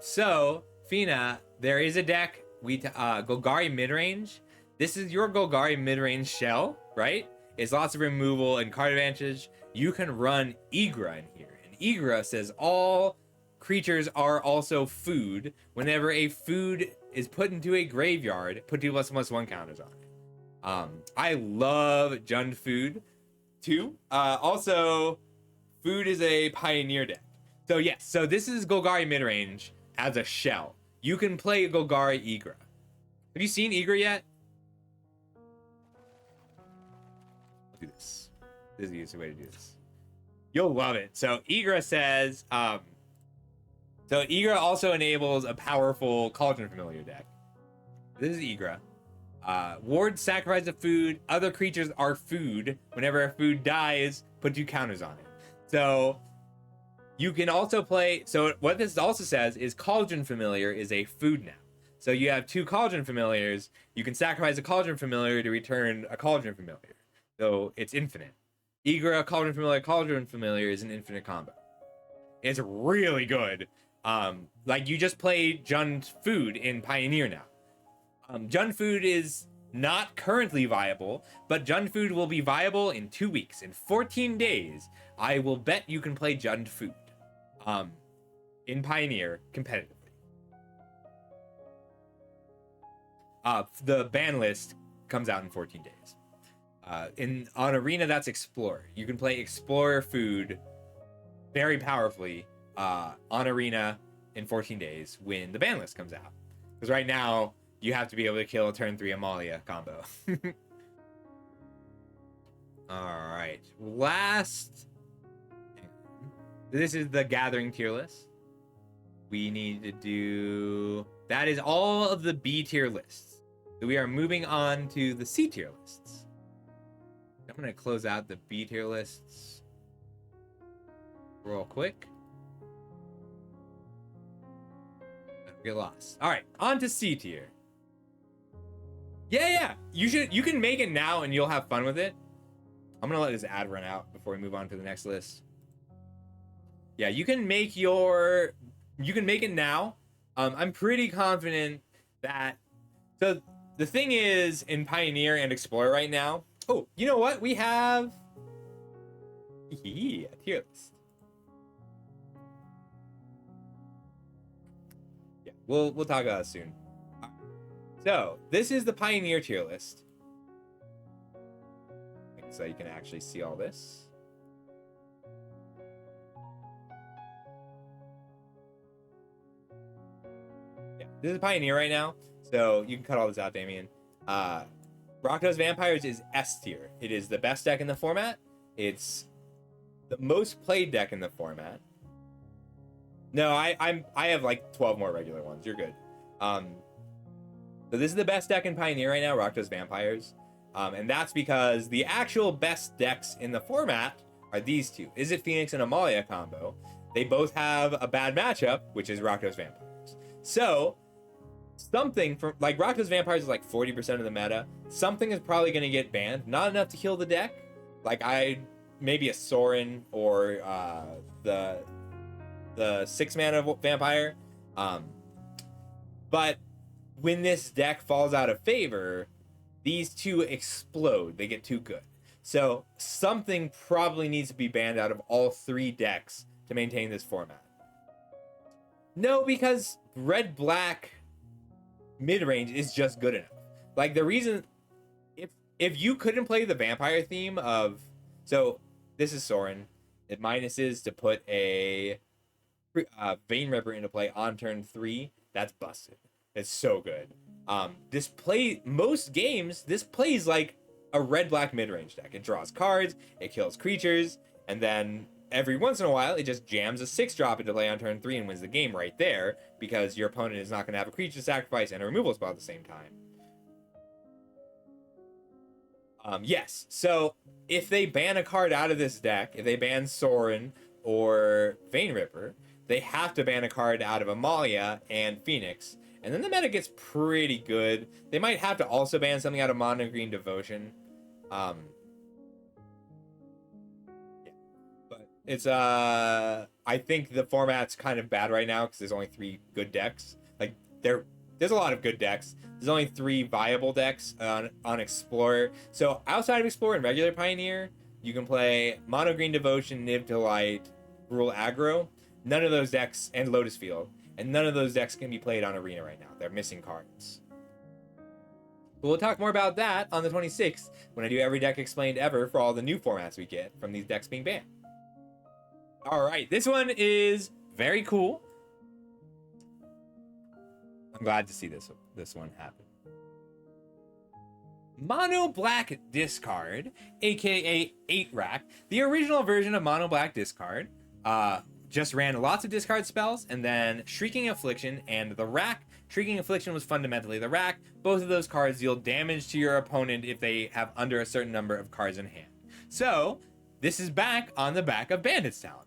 So Fina, there is a deck, Golgari Midrange. This is your Golgari Midrange shell, right? It's lots of removal and card advantage. You can run Igra in here. And Igra says all creatures are also food. Whenever a food is put into a graveyard, put 2+1/+1 counters on it. I love Jund Food too. Also, Food is a Pioneer deck. So yes, so this is Golgari Midrange as a shell. You can play Golgari Igra. Have you seen Eager yet? Let's do this. This is the easiest way to do this. You'll love it. So Eager says, so Eager also enables a powerful Cauldron Familiar deck. This is Eager. Ward sacrifice a food. Other creatures are food. Whenever a food dies, put 2 counters on it. So you can also play. So what this also says is Cauldron Familiar is a food now. So you have 2 Cauldron Familiars. You can sacrifice a Cauldron Familiar to return a Cauldron Familiar. So it's infinite. Eager, Cauldron Familiar is an infinite combo. It's really good. Like you just played Jund Food in Pioneer now. Jund Food is not currently viable, but Jund Food will be viable in 2 weeks. In 14 days, I will bet you can play Jund Food in Pioneer competitively. The ban list comes out in 14 days. On Arena, that's Explorer. You can play Explorer Food very powerfully on Arena in 14 days when the ban list comes out. Because right now, you have to be able to kill a turn 3 Amalia combo. Alright. Last. This is the Gathering tier list. We need to do. That is all of the B tier lists. So we are moving on to the C tier lists. I'm going to close out the B tier lists real quick. Don't get lost. All right, on to C tier. Yeah. You can make it now and you'll have fun with it. I'm going to let this ad run out before we move on to the next list. Yeah, you can make it now. I'm pretty confident that. So the thing is, in Pioneer and Explorer right now. Oh, you know what? We have a tier list. Yeah, we'll talk about it soon. So this is the Pioneer tier list. So you can actually see all this. Yeah, this is Pioneer right now. So you can cut all this out, Damien. Rakdos Vampires is S tier. It is the best deck in the format. It's the most played deck in the format. No, I have like 12 more regular ones. You're good. So this is the best deck in Pioneer right now, Rakdos Vampires. And that's because the actual best decks in the format are these two. Izzet Phoenix and Amalia combo. They both have a bad matchup, which is Rakdos Vampires. So something from like Rakdos Vampires is like 40% of the meta. Something is probably going to get banned. Not enough to kill the deck. Like maybe a Sorin or the 6-mana vampire. But when this deck falls out of favor, these two explode. They get too good. So something probably needs to be banned out of all 3 decks to maintain this format. No, because red-black mid-range is just good enough. Like the reason, if you couldn't play the vampire theme of, so this is Sorin, it minuses to put a Vein Ripper into play on turn 3. That's busted. It's so good. Most games, this plays like a red-black mid-range deck. It draws cards, it kills creatures, and then every once in a while, it just jams a 6-drop into play on turn 3 and wins the game right there, because your opponent is not going to have a creature sacrifice and a removal spell at the same time. Yes, so if they ban a card out of this deck, if they ban Sorin or Vein Ripper, they have to ban a card out of Amalia and Phoenix, and then the meta gets pretty good. They might have to also ban something out of Mono Green Devotion. Yeah. But it's I think the format's kind of bad right now because there's only 3 good decks. Like there's a lot of good decks. There's only 3 viable decks on Explorer. So outside of Explorer and regular Pioneer, you can play Mono Green Devotion, Niv to Light, Rule Aggro. None of those decks, and Lotus Field, and none of those decks can be played on Arena right now. They're missing cards. But we'll talk more about that on the 26th when I do every deck explained ever for all the new formats we get from these decks being banned. All right, this one is very cool. I'm glad to see this one happen. Mono Black Discard, aka 8 Rack, the original version of Mono Black Discard, just ran lots of discard spells, and then Shrieking Affliction and the Rack. Shrieking Affliction was fundamentally the Rack. Both of those cards deal damage to your opponent if they have under a certain number of cards in hand. So, this is back on the back of Bandit's Talent.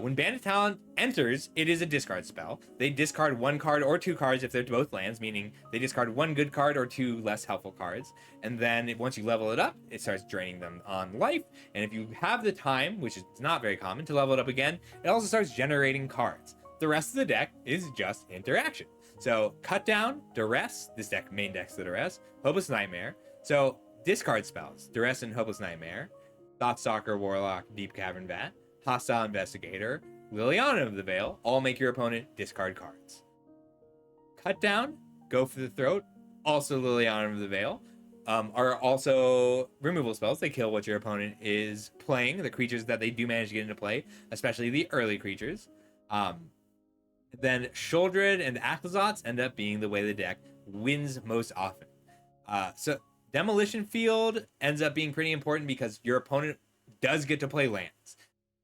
When Bandit Talent enters, it is a discard spell. They discard 1 card or 2 cards if they're both lands, meaning they discard 1 good card or 2 less helpful cards. And then once you level it up, it starts draining them on life. And if you have the time, which is not very common, to level it up again, it also starts generating cards. The rest of the deck is just interaction. So Cut Down, Duress, this deck main decks the Duress, Hopeless Nightmare. So discard spells, Duress and Hopeless Nightmare, Thoughtstalker, Warlock, Deep Cavern Vat, Hostile Investigator, Liliana of the Veil, all make your opponent discard cards. Cut Down, Go for the Throat, also Liliana of the Veil, are also removal spells. They kill what your opponent is playing, the creatures that they do manage to get into play, especially the early creatures. Then Shuldred and Aclazotz end up being the way the deck wins most often. So Demolition Field ends up being pretty important because your opponent does get to play lands.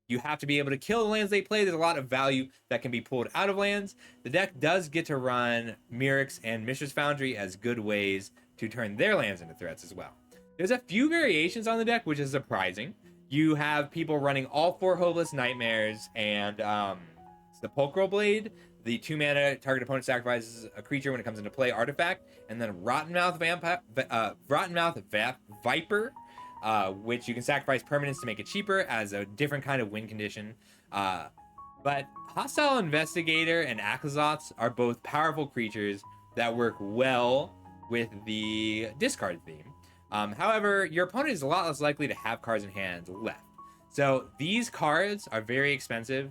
You have to be able to kill the lands they play. There's a lot of value that can be pulled out of lands. The deck does get to run Mirrex and Mishra's Foundry as good ways to turn their lands into threats as well. There's a few variations on the deck, which is surprising. You have people running all 4 Hopeless Nightmares and Sepulchral Blade. The 2 mana target opponent sacrifices a creature when it comes into play, artifact, and then Rottenmouth Viper, which you can sacrifice permanents to make it cheaper as a different kind of win condition. But Hostile Investigator and Aclazotz are both powerful creatures that work well with the discard theme. However, your opponent is a lot less likely to have cards in hand left. So these cards are very expensive.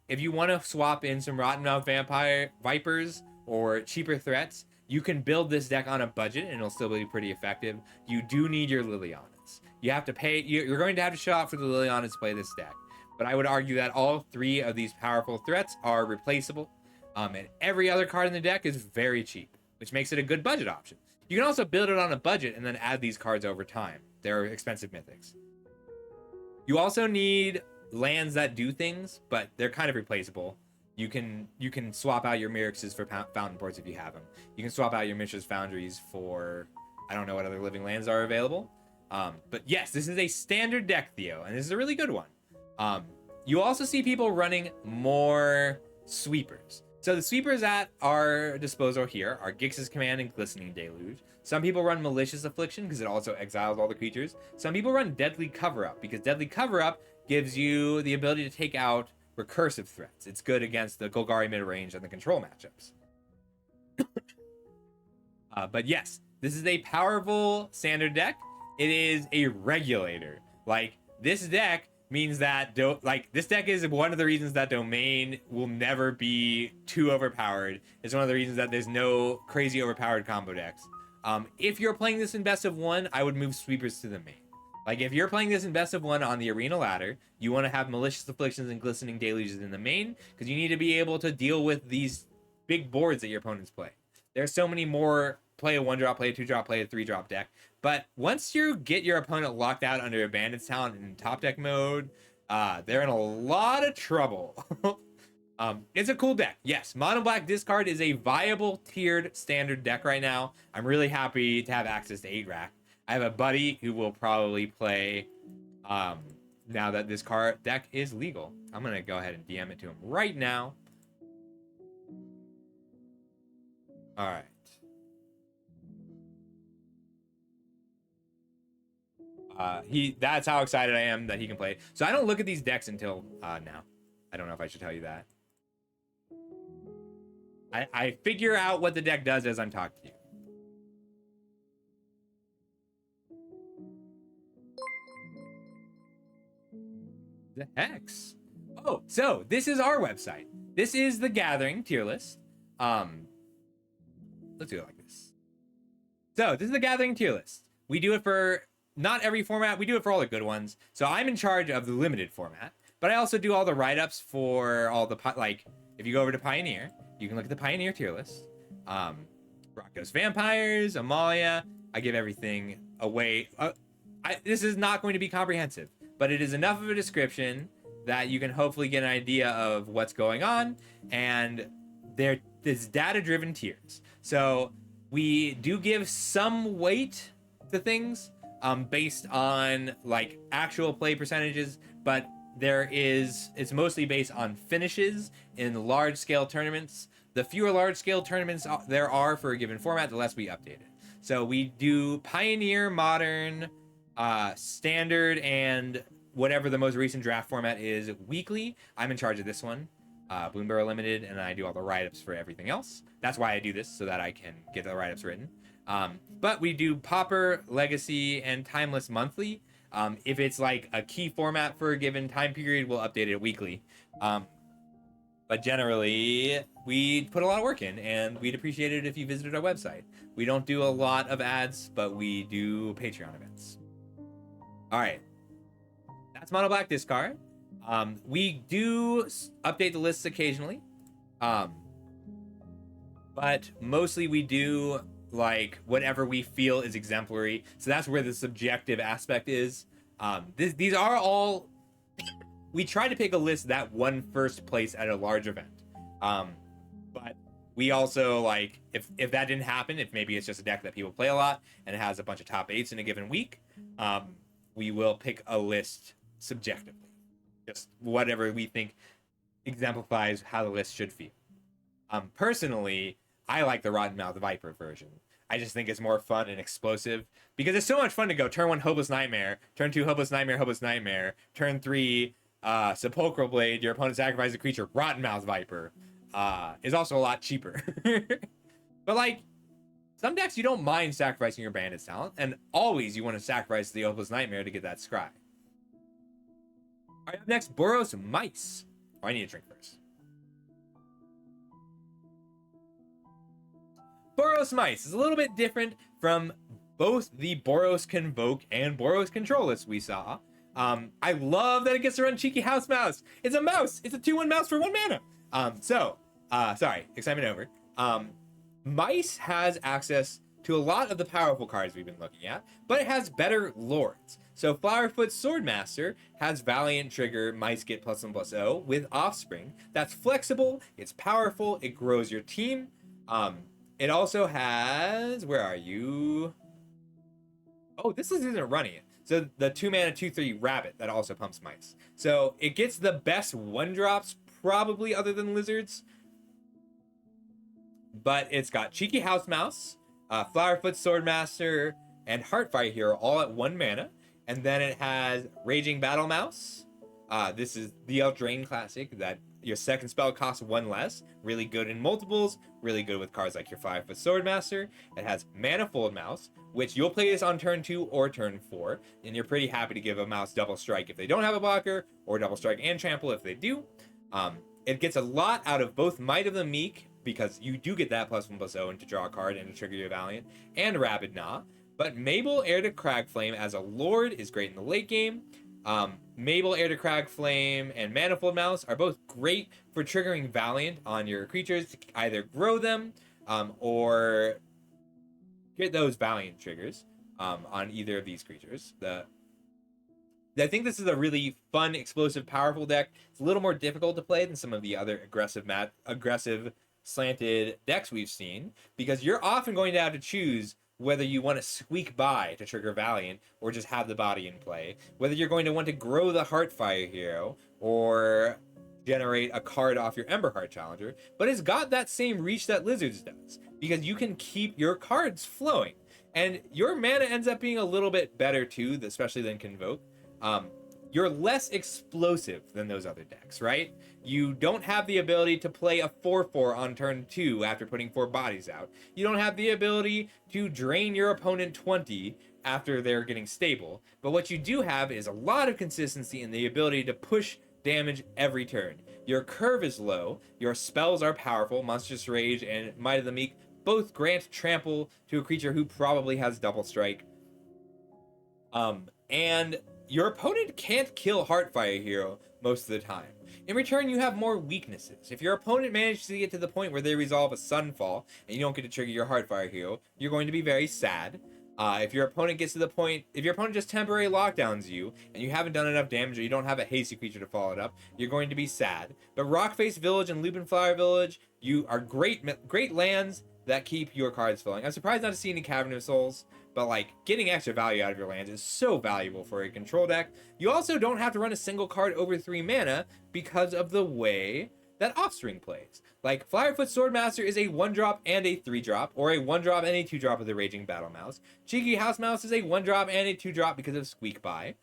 If you want to swap in some Rottenmouth Vipers or cheaper threats, you can build this deck on a budget and it'll still be pretty effective. You do need your Lilianas. You have to pay, you're going to have to show out for the Lilianas to play this deck. But I would argue that all 3 of these powerful threats are replaceable. And every other card in the deck is very cheap, which makes it a good budget option. You can also build it on a budget and then add these cards over time. They're expensive mythics. You also need lands that do things, but they're kind of replaceable. You can swap out your Mirrexes for Fountain Ports if you have them. You can swap out your Mishra's Foundries for, I don't know what other living lands are available. But yes, this is a standard deck, Theo, and this is a really good one. You also see people running more sweepers. So the sweepers at our disposal here are Gix's Command and Glistening Deluge. Some people run Malicious Affliction because it also exiles all the creatures. Some people run Deadly Cover-Up because Deadly Cover-Up gives you the ability to take out recursive threats. It's good against the Golgari mid-range and the control matchups. But yes, this is a powerful standard deck. It is a regulator. Like, this deck means that this deck is one of the reasons that Domain will never be too overpowered. It's one of the reasons that there's no crazy overpowered combo decks. If you're playing this in best of 1, I would move sweepers to the main. Like, if you're playing this in best of 1 on the arena ladder, you want to have Malicious Afflictions and Glistening Deluges in the main, because you need to be able to deal with these big boards that your opponents play. There's so many more play a 1-drop, play a 2-drop, play a 3-drop deck. But once you get your opponent locked out under a Bandit's Talent in top deck mode, they're in a lot of trouble. It's a cool deck. Yes, Mono Black Discard is a viable tiered standard deck right now. I'm really happy to have access to 8-Rack. I have a buddy who will probably play now that this card deck is legal. I'm going to go ahead and DM it to him right now. All right. That's how excited I am that he can play. So I don't look at these decks until now. I don't know if I should tell you that. I figure out what the deck does as I'm talking to you. The hex. Oh, so this is our website. This is the Gathering tier list. Let's do it like this. So this is the Gathering tier list. We do it for not every format. We do it for all the good ones. So I'm in charge of the limited format, but I also do all the write-ups for all the, like, if you go over to Pioneer, you can look at the Pioneer tier list. Rakdos Vampires, Amalia, I give everything away. This is not going to be comprehensive, but it is enough of a description that you can hopefully get an idea of what's going on. And there's data-driven tiers. So we do give some weight to things based on like actual play percentages, but it's mostly based on finishes in large-scale tournaments. The fewer large-scale tournaments there are for a given format, the less we update it. So we do Pioneer, Modern, Standard, and whatever the most recent draft format is weekly. I'm in charge of this one, Bloomberg Limited, and I do all the write-ups for everything else. That's why I do this, so that I can get the write-ups written. But we do Pauper, Legacy, and Timeless monthly. If it's like a key format for a given time period, we'll update it weekly. But generally, we put a lot of work in, and we'd appreciate it if you visited our website. We don't do a lot of ads, but we do Patreon events. All right. That's Mono Black Discard. We do update the lists occasionally. But mostly we do like whatever we feel is exemplary. So that's where the subjective aspect is. These are all... We try to pick a list that won first place at a large event. But we also, like, if that didn't happen, if maybe it's just a deck that people play a lot and it has a bunch of top 8s in a given week, we will pick a list subjectively. Just whatever we think exemplifies how the list should feel. Personally, I like the Rotten Mouth Viper version. I just think it's more fun and explosive because it's so much fun to go turn 1 Hopeless Nightmare, turn 2 Hopeless Nightmare, Hopeless Nightmare, turn 3 Sepulchral Blade, your opponent sacrifices a creature, Rotten Mouth Viper is also a lot cheaper. But like, some decks you don't mind sacrificing your Bandit's Talent, and always you want to sacrifice the Hopeless Nightmare to get that Scry. Alright, up next, Boros Mice. Oh, I need a drink first. Boros Mice is a little bit different from both the Boros Convoke and Boros Control lists we saw. I love that it gets to run Cheeky House Mouse. It's a mouse. It's a 2/1 mouse for 1 mana. Sorry, excitement over. Mice has access to a lot of the powerful cards we've been looking at, but it has better lords. So Flowerfoot Swordmaster has Valiant trigger Mice get +1/+0 with Offspring. That's flexible, it's powerful, it grows your team. It also has, where are you? Oh, this isn't running it. So the 2-mana 2/3 Rabbit that also pumps Mice. So it gets the best 1-drops probably other than Lizards. But it's got Cheeky House Mouse, Flowerfoot Swordmaster, and Heartfire Hero all at 1 mana. And then it has Raging Battle Mouse. This is the Eldraine classic that your second spell costs 1 less. Really good in multiples, really good with cards like your Flowerfoot Swordmaster. It has Manifold Mouse, which you'll play this on turn 2 or turn 4. And you're pretty happy to give a mouse double strike if they don't have a blocker, or double strike and trample if they do. It gets a lot out of both Might of the Meek, because you do get that +1/+0 and to draw a card and to trigger your Valiant, and Rabid Gnaw. But Mabel, Heir to Cragflame as a Lord is great in the late game. Mabel, Heir to Cragflame, and Manifold Mouse are both great for triggering Valiant on your creatures to either grow them or get those Valiant triggers on either of these creatures. I think this is a really fun, explosive, powerful deck. It's a little more difficult to play than some of the other aggressive slanted decks we've seen, because you're often going to have to choose whether you want to squeak by to trigger Valiant or just have the body in play, whether you're going to want to grow the Heartfire Hero or generate a card off your Emberheart Challenger. But it's got that same reach that Lizards does, because you can keep your cards flowing, and your mana ends up being a little bit better too, especially than Convoke. You're less explosive than those other decks, right? You don't have the ability to play a 4/4 on turn 2 after putting 4 bodies out. You don't have the ability to drain your opponent 20 after they're getting stable. But what you do have is a lot of consistency and the ability to push damage every turn. Your curve is low, your spells are powerful. Monstrous Rage and Might of the Meek both grant trample to a creature who probably has double strike. And your opponent can't kill Heartfire Hero most of the time. In return, you have more weaknesses. If your opponent manages to get to the point where they resolve a Sunfall and you don't get to trigger your Heartfire Hero, you're going to be very sad. If your opponent gets to the point, if your opponent just temporary lockdowns you and you haven't done enough damage or you don't have a hasty creature to follow it up, you're going to be sad. But Rockface Village and Lupinflower Village, you are great lands that keep your cards flowing. I'm surprised not to see any Cavern of Souls, but like getting extra value out of your lands is so valuable for a control deck. You also don't have to run a single card over 3 mana because of the way that Offspring plays. Like, Firefoot Swordmaster is a 1-drop and a 3-drop, or a 1-drop and a 2-drop with the Raging Battle Mouse. Cheeky House Mouse is a 1-drop and a 2-drop because of Squeak By.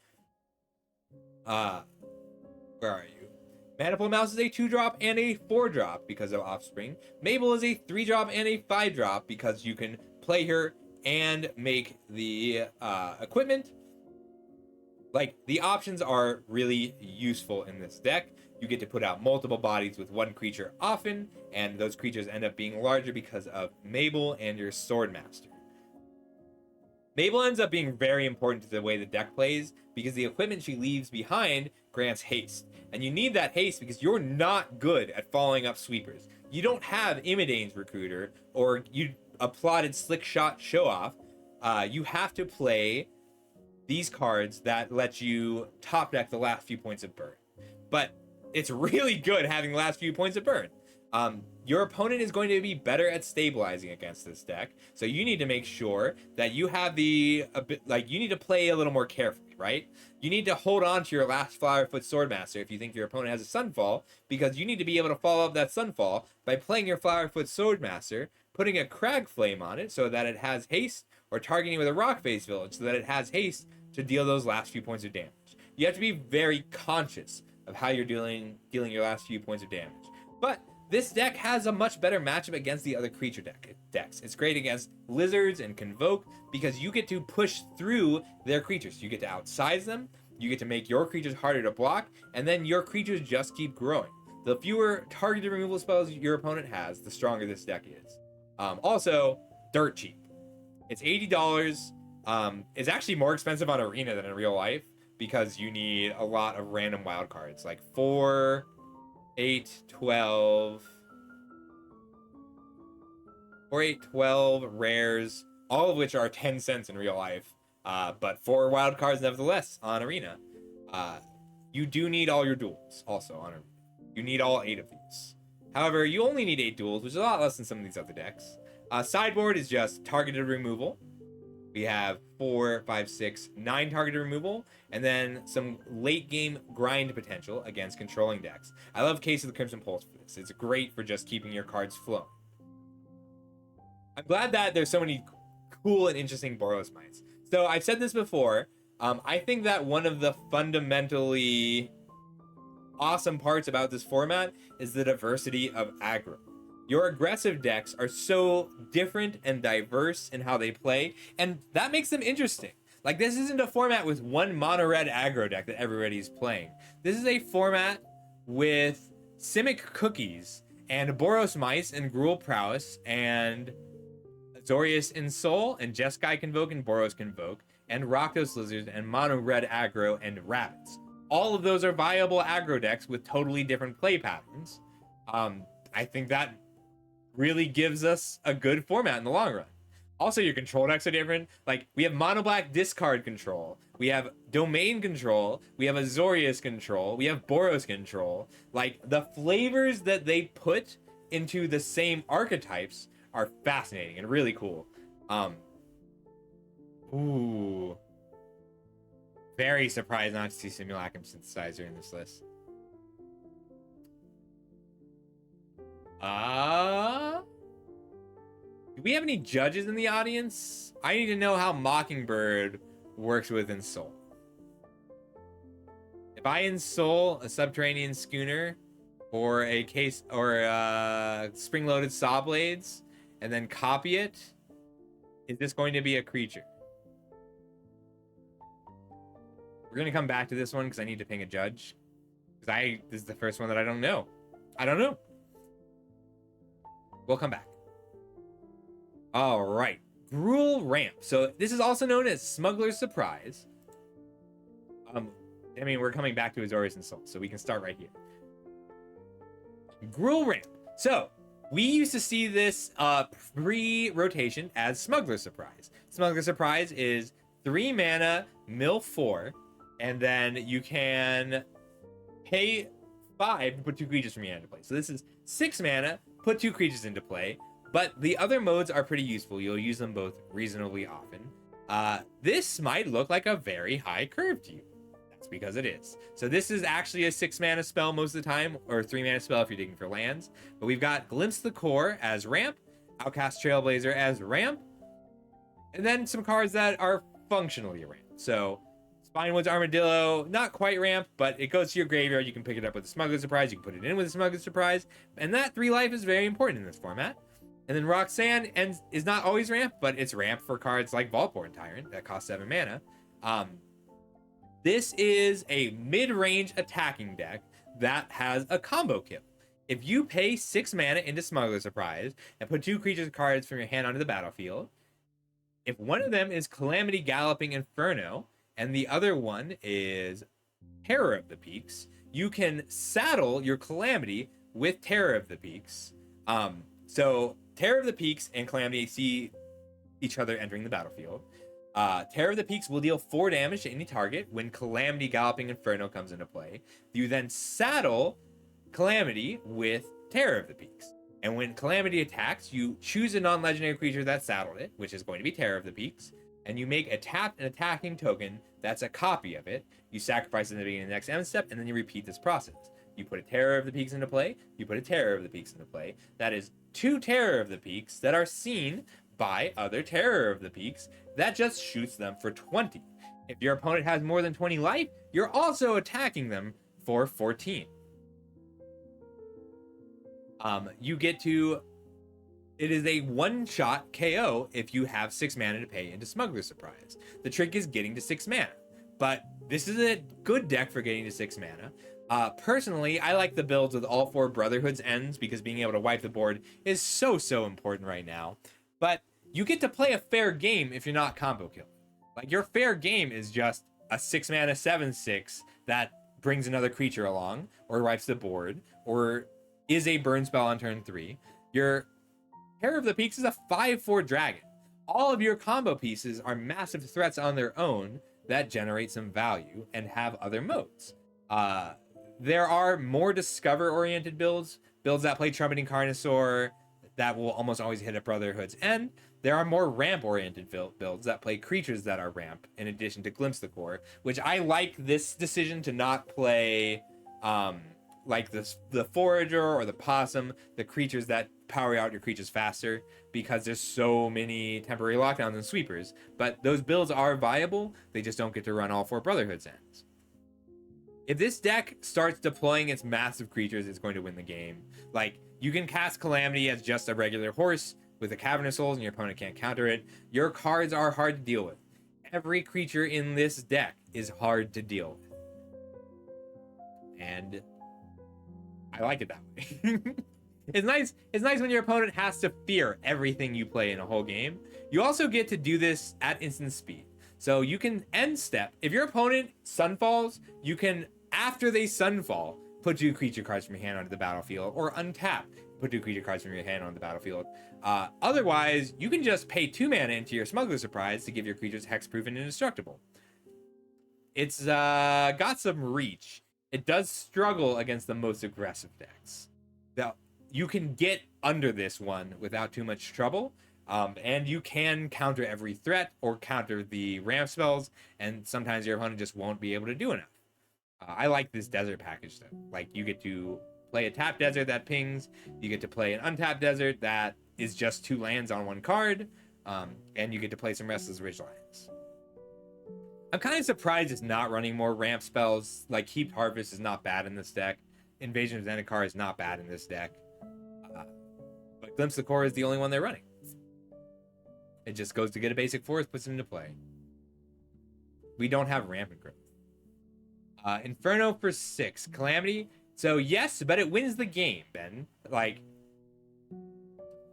Where are you? Manifold Mouse is a 2-drop and a 4-drop because of Offspring. Mabel is a 3-drop and a 5-drop because you can play her and make the equipment. Like, the options are really useful in this deck. You get to put out multiple bodies with one creature often, and those creatures end up being larger because of Mabel and your Swordmaster. Mabel ends up being very important to the way the deck plays because the equipment she leaves behind grants haste. And you need that haste because you're not good at following up sweepers. You don't have Imidane's Recruiter or you applauded Slick Shot Show Off. You have to play these cards that let you top deck the last few points of burn. But it's really good having the last few points of burn. Your opponent is going to be better at stabilizing against this deck, so you need to make sure that you have you need to play a little more carefully, right? You need to hold on to your last Firefoot Swordmaster if you think your opponent has a Sunfall, because you need to be able to follow up that Sunfall by playing your Firefoot Swordmaster, putting a Crag Flame on it so that it has haste, or targeting it with a Rockface Village so that it has haste to deal those last few points of damage. You have to be very conscious of how you're dealing your last few points of damage. But this deck has a much better matchup against the other creature decks. It's great against Lizards and Convoke because you get to push through their creatures. You get to outsize them, you get to make your creatures harder to block, and then your creatures just keep growing. The fewer targeted removal spells your opponent has, the stronger this deck is. Also, dirt cheap. It's $80. It's actually more expensive on Arena than in real life, because you need a lot of random wild cards, like 4, 8, 12, 4, 8, 12 rares, all of which are 10 cents in real life, but 4 wild cards nevertheless on Arena. You do need all your duels also on Arena. You need all 8 of these. However, you only need 8 duels, which is a lot less than some of these other decks. Sideboard is just targeted removal. We have 4, 5, 6, 9 targeted removal, and then some late game grind potential against controlling decks. I love Case of the Crimson Pulse for this. It's great for just keeping your cards flowing. I'm glad that there's so many cool and interesting Boros Mites. So I've said this before. I think that one of the fundamentally awesome parts about this format is the diversity of aggro. Your aggressive decks are so different and diverse in how they play, and that makes them interesting. Like, this isn't a format with one mono-red aggro deck that everybody's playing. This is a format with Simic Cookies, and Boros Mice, and Gruul Prowess, and Azorius Ensoul, and Jeskai Convoke, and Boros Convoke, and Rakdos Lizards, and mono-red aggro, and Rabbits. All of those are viable aggro decks with totally different play patterns. I think that really gives us a good format in the long run. Also, your control decks are different. Like, we have mono black discard control, we have domain control, we have Azorius control, we have Boros control. Like, the flavors that they put into the same archetypes are fascinating and really cool. Ooh, very surprised not to see Simulacrum Synthesizer in this list. Do we have any judges in the audience? I need to know how Mockingbird works with Ensoul. If I Ensoul a Subterranean Schooner or a case or spring-loaded Saw Blades and then copy it, is this going to be a creature? We're gonna come back to this one because I need to ping a judge. Because this is the first one that I don't know. I don't know. We'll come back. All right, Gruul Ramp. So this is also known as Smuggler's Surprise. I mean, we're coming back to Azorius Ensoul, so we can start right here. Gruul Ramp. So We used to see this pre-rotation as Smuggler Surprise. Smuggler Surprise is 3 mana, mill 4, and then you can pay 5 to put 2 creatures from your hand into play. So this is 6 mana, put 2 creatures into play, but the other modes are pretty useful. You'll use them both reasonably often. This might look like a very high curve to you. That's because it is. So this is actually a 6 mana spell most of the time, or 3 mana spell if you're digging for lands. But we've got Glimpse the Core as ramp, Outcast Trailblazer as ramp, and then some cards that are functionally ramp. So Spinewood's Armadillo, not quite ramp, but it goes to your graveyard. You can pick it up with a Smuggler Surprise. You can put it in with a Smuggler Surprise. And that 3 life is very important in this format. And then Roxanne is not always ramp, but it's ramp for cards like Volporn Tyrant that cost 7 mana. This is a mid-range attacking deck that has a combo kill. If you pay 6 mana into Smuggler Surprise and put 2 creatures cards from your hand onto the battlefield, if one of them is Calamity Galloping Inferno and the other one is Terror of the Peaks, you can saddle your Calamity with Terror of the Peaks. So Terror of the Peaks and Calamity see each other entering the battlefield. Terror of the Peaks will deal 4 damage to any target when Calamity Galloping Inferno comes into play. You then saddle Calamity with Terror of the Peaks. And when Calamity attacks, you choose a non-legendary creature that saddled it, which is going to be Terror of the Peaks, and you make a tapped and attacking token that's a copy of it. You sacrifice it in the beginning of the next end step, and then you repeat this process. You put a Terror of the Peaks into play, you put a Terror of the Peaks into play. That is 2 Terror of the Peaks that are seen by other Terror of the Peaks that just shoots them for 20. If your opponent has more than 20 life, you're also attacking them for 14. You get to... It is a one-shot KO if you have 6 mana to pay into Smuggler Surprise. The trick is getting to 6 mana, but this is a good deck for getting to 6 mana. Personally, I like the builds with all 4 Brotherhood's ends because being able to wipe the board is so important right now. But you get to play a fair game if you're not combo killing. Like, your fair game is just a 6 mana 7/6 that brings another creature along, or wipes the board, or is a burn spell on turn 3. Your Terror of the Peaks is a 5/4 dragon. All of your combo pieces are massive threats on their own that generate some value and have other modes. There are more discover-oriented builds that play Trumpeting Carnosaur that will almost always hit a Brotherhood's end. There are more ramp-oriented builds that play creatures that are ramp, in addition to Glimpse the Core, which I like this decision to not play like the Forager or the Possum, the creatures that power out your creatures faster, because there's so many temporary lockdowns and sweepers. But those builds are viable, they just don't get to run all 4 Brotherhood's ends. If this deck starts deploying its massive creatures, it's going to win the game. Like, you can cast Calamity as just a regular horse with a Cavernous Souls and your opponent can't counter it. Your cards are hard to deal with. Every creature in this deck is hard to deal with. And I like it that way. It's nice when your opponent has to fear everything you play in a whole game. You also get to do this at instant speed. So you can end step. If your opponent sunfalls, you can, after they sunfall, put 2 creature cards from your hand onto the battlefield, or untap, put 2 creature cards from your hand onto the battlefield. Otherwise, you can just pay 2 mana into your Smuggler Surprise to give your creatures hexproof and indestructible. It's got some reach. It does struggle against the most aggressive decks. Now, you can get under this one without too much trouble, and you can counter every threat or counter the ramp spells, and sometimes your opponent just won't be able to do enough. I like this desert package, though. Like, you get to play a tapped desert that pings, you get to play an untapped desert that is just 2 lands on 1 card, and you get to play some Restless Ridgelands. I'm kind of surprised it's not running more ramp spells. Like, Heaped Harvest is not bad in this deck. Invasion of Zendikar is not bad in this deck. But Glimpse the Core is the only one they're running. It just goes to get a basic forest, puts it into play. We don't have rampant growth. Inferno for 6. Calamity. So, yes, but it wins the game, Ben. Like,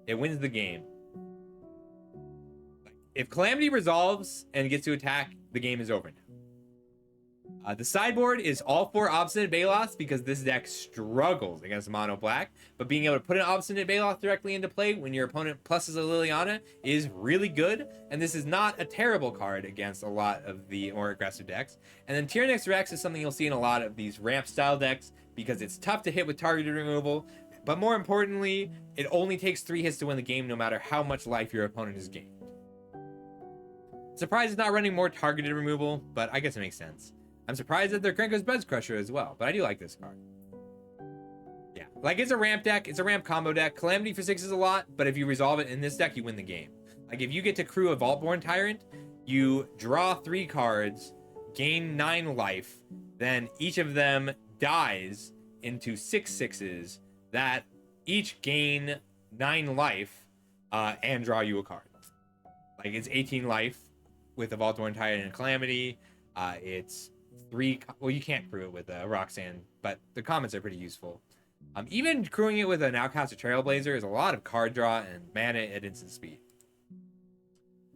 it wins the game. If Calamity resolves and gets to attack, the game is over The sideboard is all 4 Obstinate Baloths because this deck struggles against mono black, but being able to put an Obstinate Baloth directly into play when your opponent pluses a Liliana is really good, and this is not a terrible card against a lot of the more aggressive decks. And then Tyrannix Rex is something you'll see in a lot of these ramp style decks because it's tough to hit with targeted removal, but more importantly, it only takes 3 hits to win the game no matter how much life your opponent has gained. Surprised it's not running more targeted removal, but I guess it makes sense. I'm surprised that they're Krenko's Beds Crusher as well, but I do like this card. Yeah, like it's a ramp deck, it's a ramp combo deck. Calamity for 6 is a lot, but if you resolve it in this deck, you win the game. Like if you get to crew a Vaultborn Tyrant, you draw 3 cards, gain 9 life, then each of them dies into 6 6s that each gain 9 life and draw you a card. Like it's 18 life with a Vaultborn Tyrant and Calamity. It's 3, well, you can't crew it with a Roxanne, but the comments are pretty useful. Even crewing it with an Outcaster Trailblazer is a lot of card draw and mana at instant speed.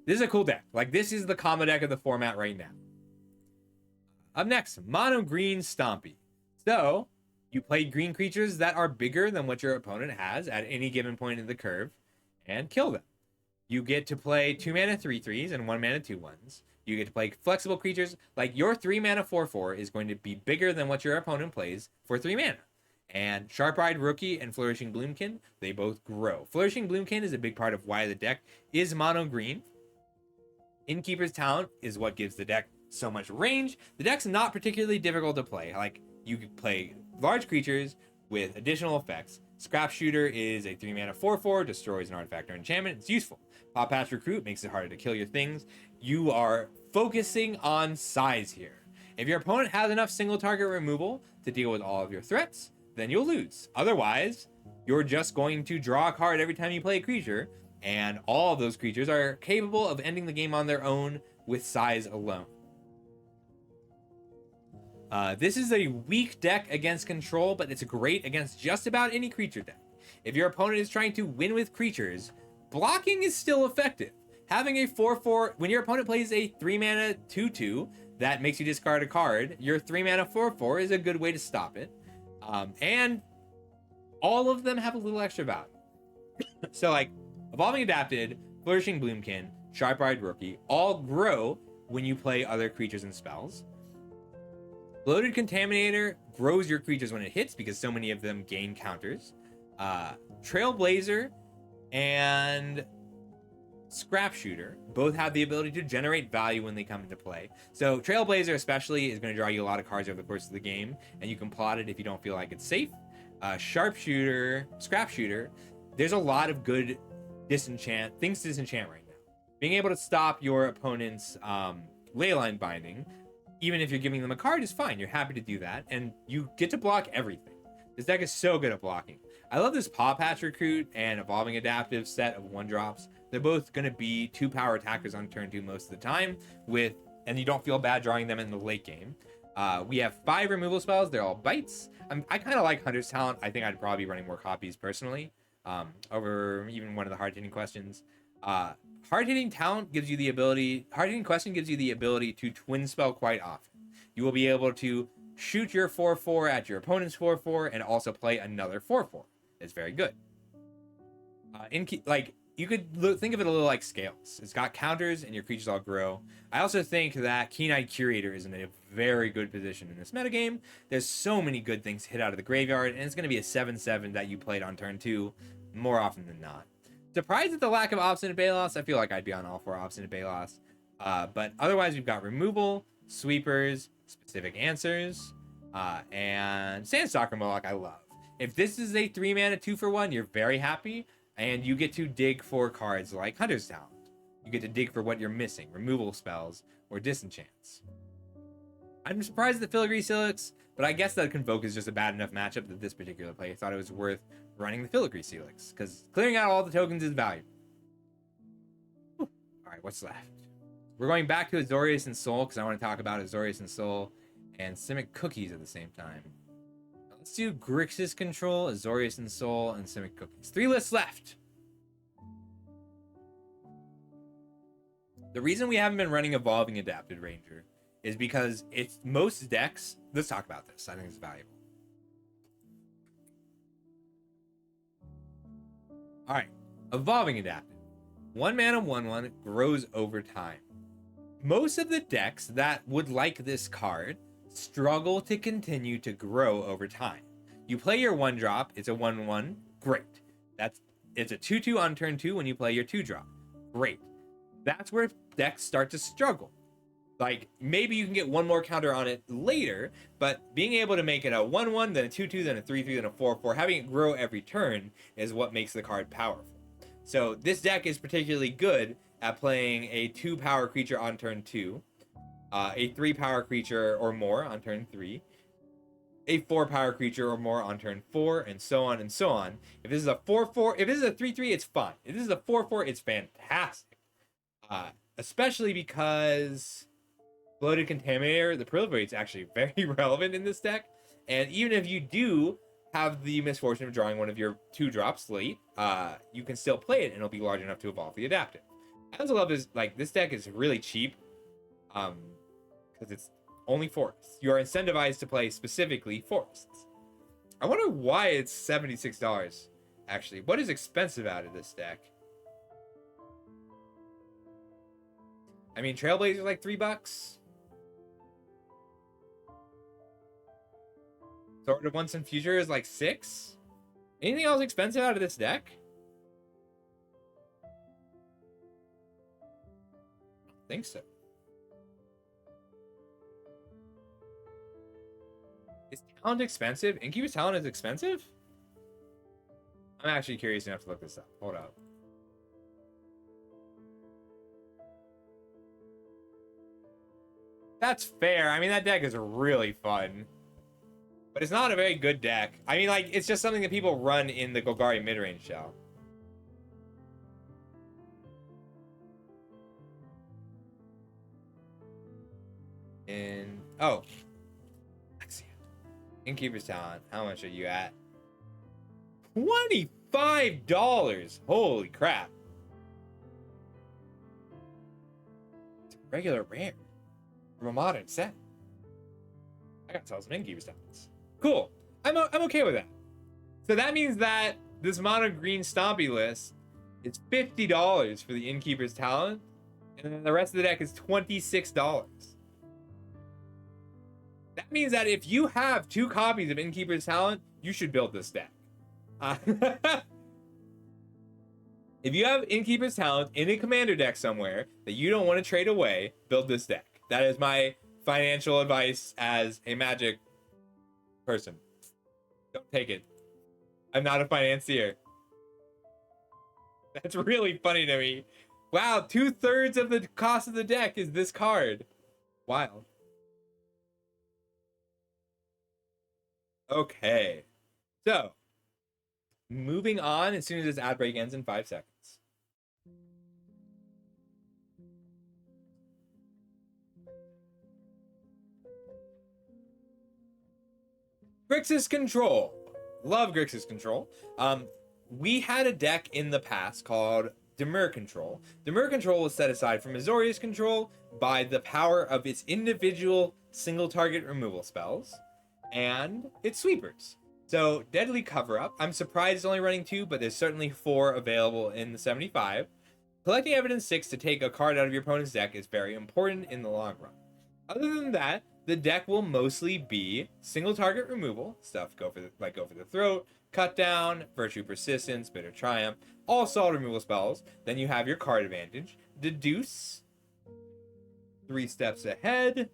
This is a cool deck. Like, this is the combo deck of the format right now. Up next, Mono Green Stompy. So, you play green creatures that are bigger than what your opponent has at any given point in the curve, and kill them. You get to play 2 mana 3/3s and 1 mana 2/1s. You get to play flexible creatures. Like your 3 mana 4/4 is going to be bigger than what your opponent plays for 3 mana. And Sharp-Eyed Rookie and Flourishing Bloomkin, they both grow. Flourishing Bloomkin is a big part of why the deck is mono green. Innkeeper's Talent is what gives the deck so much range. The deck's not particularly difficult to play. Like you could play large creatures with additional effects. Scrap Shooter is a 3 mana 4/4, destroys an artifact or enchantment. It's useful. Pop Patch Recruit makes it harder to kill your things. You are focusing on size here. If your opponent has enough single target removal to deal with all of your threats, then you'll lose. Otherwise, you're just going to draw a card every time you play a creature, and all of those creatures are capable of ending the game on their own with size alone. This is a weak deck against control, but it's great against just about any creature deck. If your opponent is trying to win with creatures, blocking is still effective. Having a 4/4, when your opponent plays a 3 mana 2/2 that makes you discard a card, your 3 mana 4/4 is a good way to stop it. And all of them have a little extra value. So like Evolving Adapted, Flourishing Bloomkin, Sharp-Eyed Rookie all grow when you play other creatures and spells. Bloated Contaminator grows your creatures when it hits because so many of them gain counters. Trailblazer and Scrap Shooter both have the ability to generate value when they come into play. So Trailblazer especially is going to draw you a lot of cards over the course of the game, and you can plot it if you don't feel like it's safe. Sharpshooter, Scrap Shooter, there's a lot of good things to disenchant right now. Being able to stop your opponent's Leyline Binding, even if you're giving them a card, is fine. You're happy to do that, and you get to block everything. This deck is so good at blocking. I love this Paw Patch Recruit and Evolving Adaptive set of 1-drops. They're both going to be 2-power attackers on turn 2 most of the time, and you don't feel bad drawing them in the late game. We have 5 removal spells. They're all bites. I kind of like Hunter's Talent. I think I'd probably be running more copies personally over even one of the hard-hitting questions. Hard-hitting Talent gives you the ability... Hard-hitting Question gives you the ability to twin spell quite often. You will be able to shoot your 4/4 at your opponent's 4/4 and also play another 4/4. It's very good. You could think of it a little like Scales. It's got counters and your creatures all grow. I also think that Keen-Eyed Curator is in a very good position in this metagame. There's so many good things hit out of the graveyard, and it's going to be a 7/7 that you played on turn 2 more often than not. Surprised at the lack of Obstinate Baloths. I feel like I'd be on all 4 Obstinate Baloths. But otherwise, we've got Removal, Sweepers, Specific Answers, and Sandstalker Moloch I love. If this is a 3 mana 2-for-1, you're very happy, and you get to dig for cards like Hunter's Talent. You get to dig for what you're missing, removal spells or disenchants. I'm surprised at the Filigree Silix, but I guess that Convoke is just a bad enough matchup that this particular play I thought it was worth running the Filigree Silix, because clearing out all the tokens is valuable. Alright, what's left? We're going back to Azorius and Soul, because I want to talk about Azorius and Soul and Simic Cookies at the same time. Let's do Grixis Control, Azorius and Soul, and Simic Cookies. 3 lists left. The reason we haven't been running Evolving Adapted Ranger is because it's most decks. Let's talk about this. I think it's valuable. All right, evolving adaptive. 1 mana 1/1 grows over time. Most of the decks that would like this card struggle to continue to grow over time. You play your 1-drop, it's a 1/1, great. It's a 2/2 on turn 2 when you play your 2-drop. Great. That's where decks start to struggle. Like, maybe you can get one more counter on it later, but being able to make it a 1/1, then a 2/2, then a 3/3, then a 4/4, having it grow every turn is what makes the card powerful. So this deck is particularly good at playing a 2 power creature on turn 2, a 3 power creature or more on turn 3, a 4 power creature or more on turn 4, and so on and so on. If this is a 4/4, if this is a 3/3, it's fine. If this is a 4/4, it's fantastic. Especially because Bloated Contaminator, the proliferate, is actually very relevant in this deck. And even if you do have the misfortune of drawing one of your 2-drops late, you can still play it and it'll be large enough to evolve the adaptive. I also love this, like, this deck is really cheap because it's only forests. You are incentivized to play specifically forests. I wonder why it's $76 actually. What is expensive out of this deck? I mean, Trailblazer like $3. Sword of Once and Future is like $6. Anything else expensive out of this deck? I don't think so. Is Talent expensive? Incuba's Talent is expensive? I'm actually curious enough to look this up. Hold up. That's fair. I mean, that deck is really fun. But it's not a very good deck. I mean, like, it's just something that people run in the Golgari midrange shell. And, oh. Innkeeper's Talent. How much are you at? $25! Holy crap. It's a regular rare. From a modern set. I gotta sell some Innkeeper's Talents. Cool. I'm okay with that. So that means that this mono green Stompy list is $50 for the Innkeeper's Talent, and then the rest of the deck is $26. That means that if you have 2 copies of Innkeeper's Talent, you should build this deck. If you have Innkeeper's Talent in a commander deck somewhere that you don't want to trade away, build this deck. That is my financial advice as a Magic person. Don't take it. I'm not a financier. That's really funny to me. Wow, 2/3 of the cost of the deck is this card. Wild. Okay. So, moving on as soon as this ad break ends in 5 seconds. Grixis Control. Love Grixis Control. We had a deck in the past called Demur Control. Demur Control was set aside from Azorius Control by the power of its individual single target removal spells and its sweepers. So, Deadly Cover-Up. I'm surprised it's only running 2, but there's certainly 4 available in the 75. Collecting Evidence 6 to take a card out of your opponent's deck is very important in the long run. Other than that, the deck will mostly be single target removal stuff. Go for the Throat, Cut Down, Virtue Persistence, Bitter Triumph, all solid removal spells. Then you have your card advantage. Deduce, 3 steps ahead.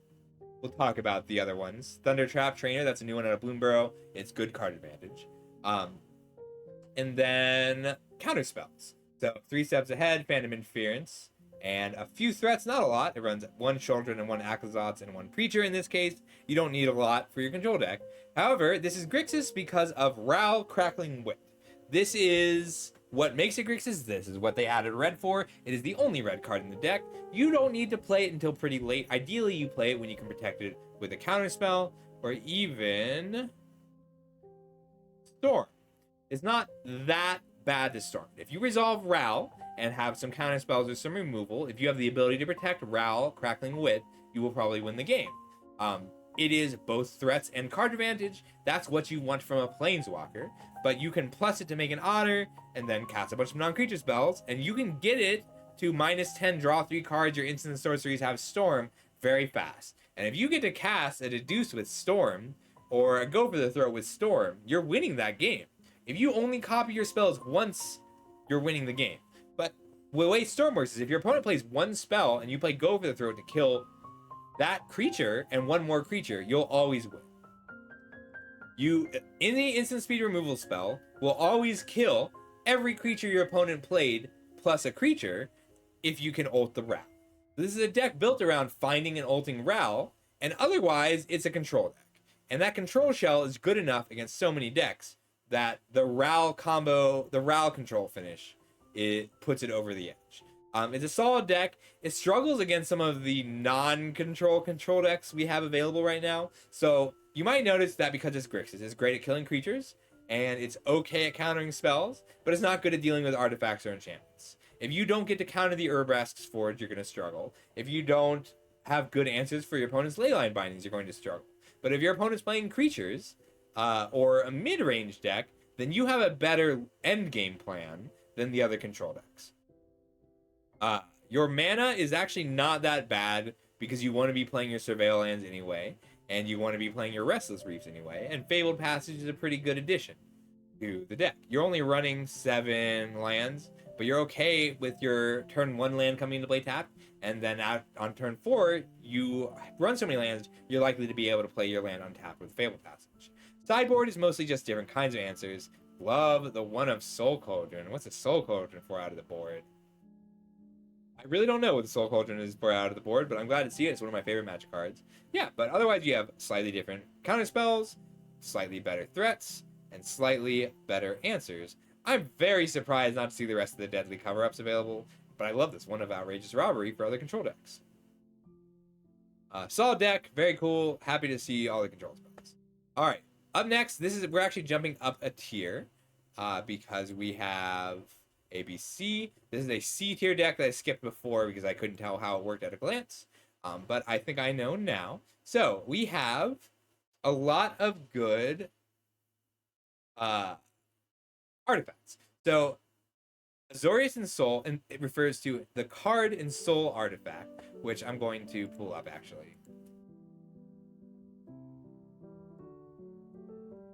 We'll talk about the other ones. Thunder Trap Trainer, that's a new one out of Bloomburrow. It's good card advantage. And then counter spells. So 3 steps ahead, Phantom Interference, and a few threats, not a lot. It runs 1 Children and 1 Akazots and 1 Preacher in this case. You don't need a lot for your control deck. However, this is Grixis because of Ral Crackling Wit. This is what makes it Grixis. This is what they added red for. It is the only red card in the deck. You don't need to play it until pretty late. Ideally, you play it when you can protect it with a counter spell or even Storm. It's not that bad to start. If you resolve Ral and have some counter spells or some removal, if you have the ability to protect Ral Crackling Wit, you will probably win the game. It is both threats and card advantage. That's what you want from a planeswalker, but you can plus it to make an honor and then cast a bunch of non-creature spells, and you can get it to -10, draw 3 cards. Your instant sorceries have Storm very fast. And if you get to cast a Deduce with Storm or a Go for the Throat with Storm, you're winning that game. If you only copy your spells once, you're winning the game. But the way Storm works is if your opponent plays one spell and you play Go for the Throat to kill that creature and one more creature, you'll always win. Any instant speed removal spell will always kill every creature your opponent played plus a creature if you can ult the Ral. This is a deck built around finding and ulting Ral, and otherwise it's a control deck. And that control shell is good enough against so many decks that the Ral combo, the Ral control finish, it puts it over the edge. It's a solid deck. It struggles against some of the non-control control decks we have available right now. So you might notice that because it's Grixis, it's great at killing creatures, and it's okay at countering spells, but it's not good at dealing with artifacts or enchantments. If you don't get to counter the Urbrask's Forge, you're going to struggle. If you don't have good answers for your opponent's Leyline Bindings, you're going to struggle. But if your opponent's playing creatures, or a mid-range deck, then you have a better endgame plan than the other control decks. Your mana is actually not that bad because you want to be playing your Surveil lands anyway, and you want to be playing your Restless Reefs anyway, and Fabled Passage is a pretty good addition to the deck. You're only running 7 lands, but you're okay with your turn 1 land coming into play tapped, and then on turn 4, you run so many lands, you're likely to be able to play your land untapped with Fabled Passage. Sideboard is mostly just different kinds of answers. Love the one of Soul Cauldron. What's a Soul Cauldron for out of the board? I really don't know what the Soul Cauldron is for out of the board, but I'm glad to see it. It's one of my favorite Magic cards. Yeah, but otherwise you have slightly different counter spells, slightly better threats, and slightly better answers. I'm very surprised not to see the rest of the deadly cover-ups available, but I love this one of Outrageous Robbery for other control decks. Solid deck, very cool. Happy to see all the control spells. All right, up next, we're actually jumping up a tier because we have ABC. This is a C tier deck that I skipped before because I couldn't tell how it worked at a glance, but I think I know now. So we have a lot of good artifacts. So Azorius Ensoul, and it refers to the card Ensoul artifact, which I'm going to pull up actually.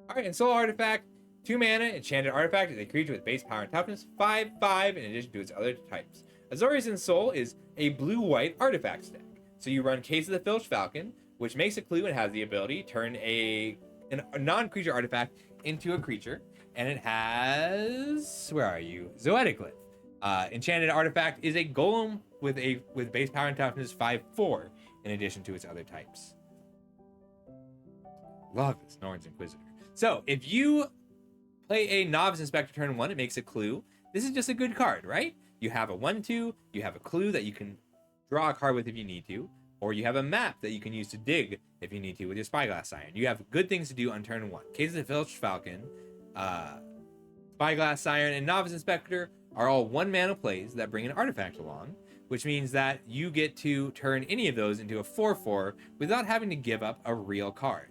All right, Ensoul artifact, 2 mana, enchanted artifact is a creature with base power and toughness, 5/5 in addition to its other types. Azorius Ensoul is a blue-white artifacts deck. So you run Case of the Filched Falcon, which makes a clue and has the ability to turn a non-creature artifact into a creature, and it has, where are you? Zoetic Glyph. Enchanted artifact is a golem with base power and toughness 5/4 in addition to its other types. Love this Norn's Inquisitor. So if you play a Novice Inspector turn 1, it makes a clue. This is just a good card, right? You have a 1/2, you have a clue that you can draw a card with if you need to, or you have a map that you can use to dig if you need to with your Spyglass Siren. You have good things to do on turn 1. Case of the Filched Falcon, Spyglass Siren, and Novice Inspector are all 1 mana plays that bring an artifact along, which means that you get to turn any of those into a 4/4 without having to give up a real card.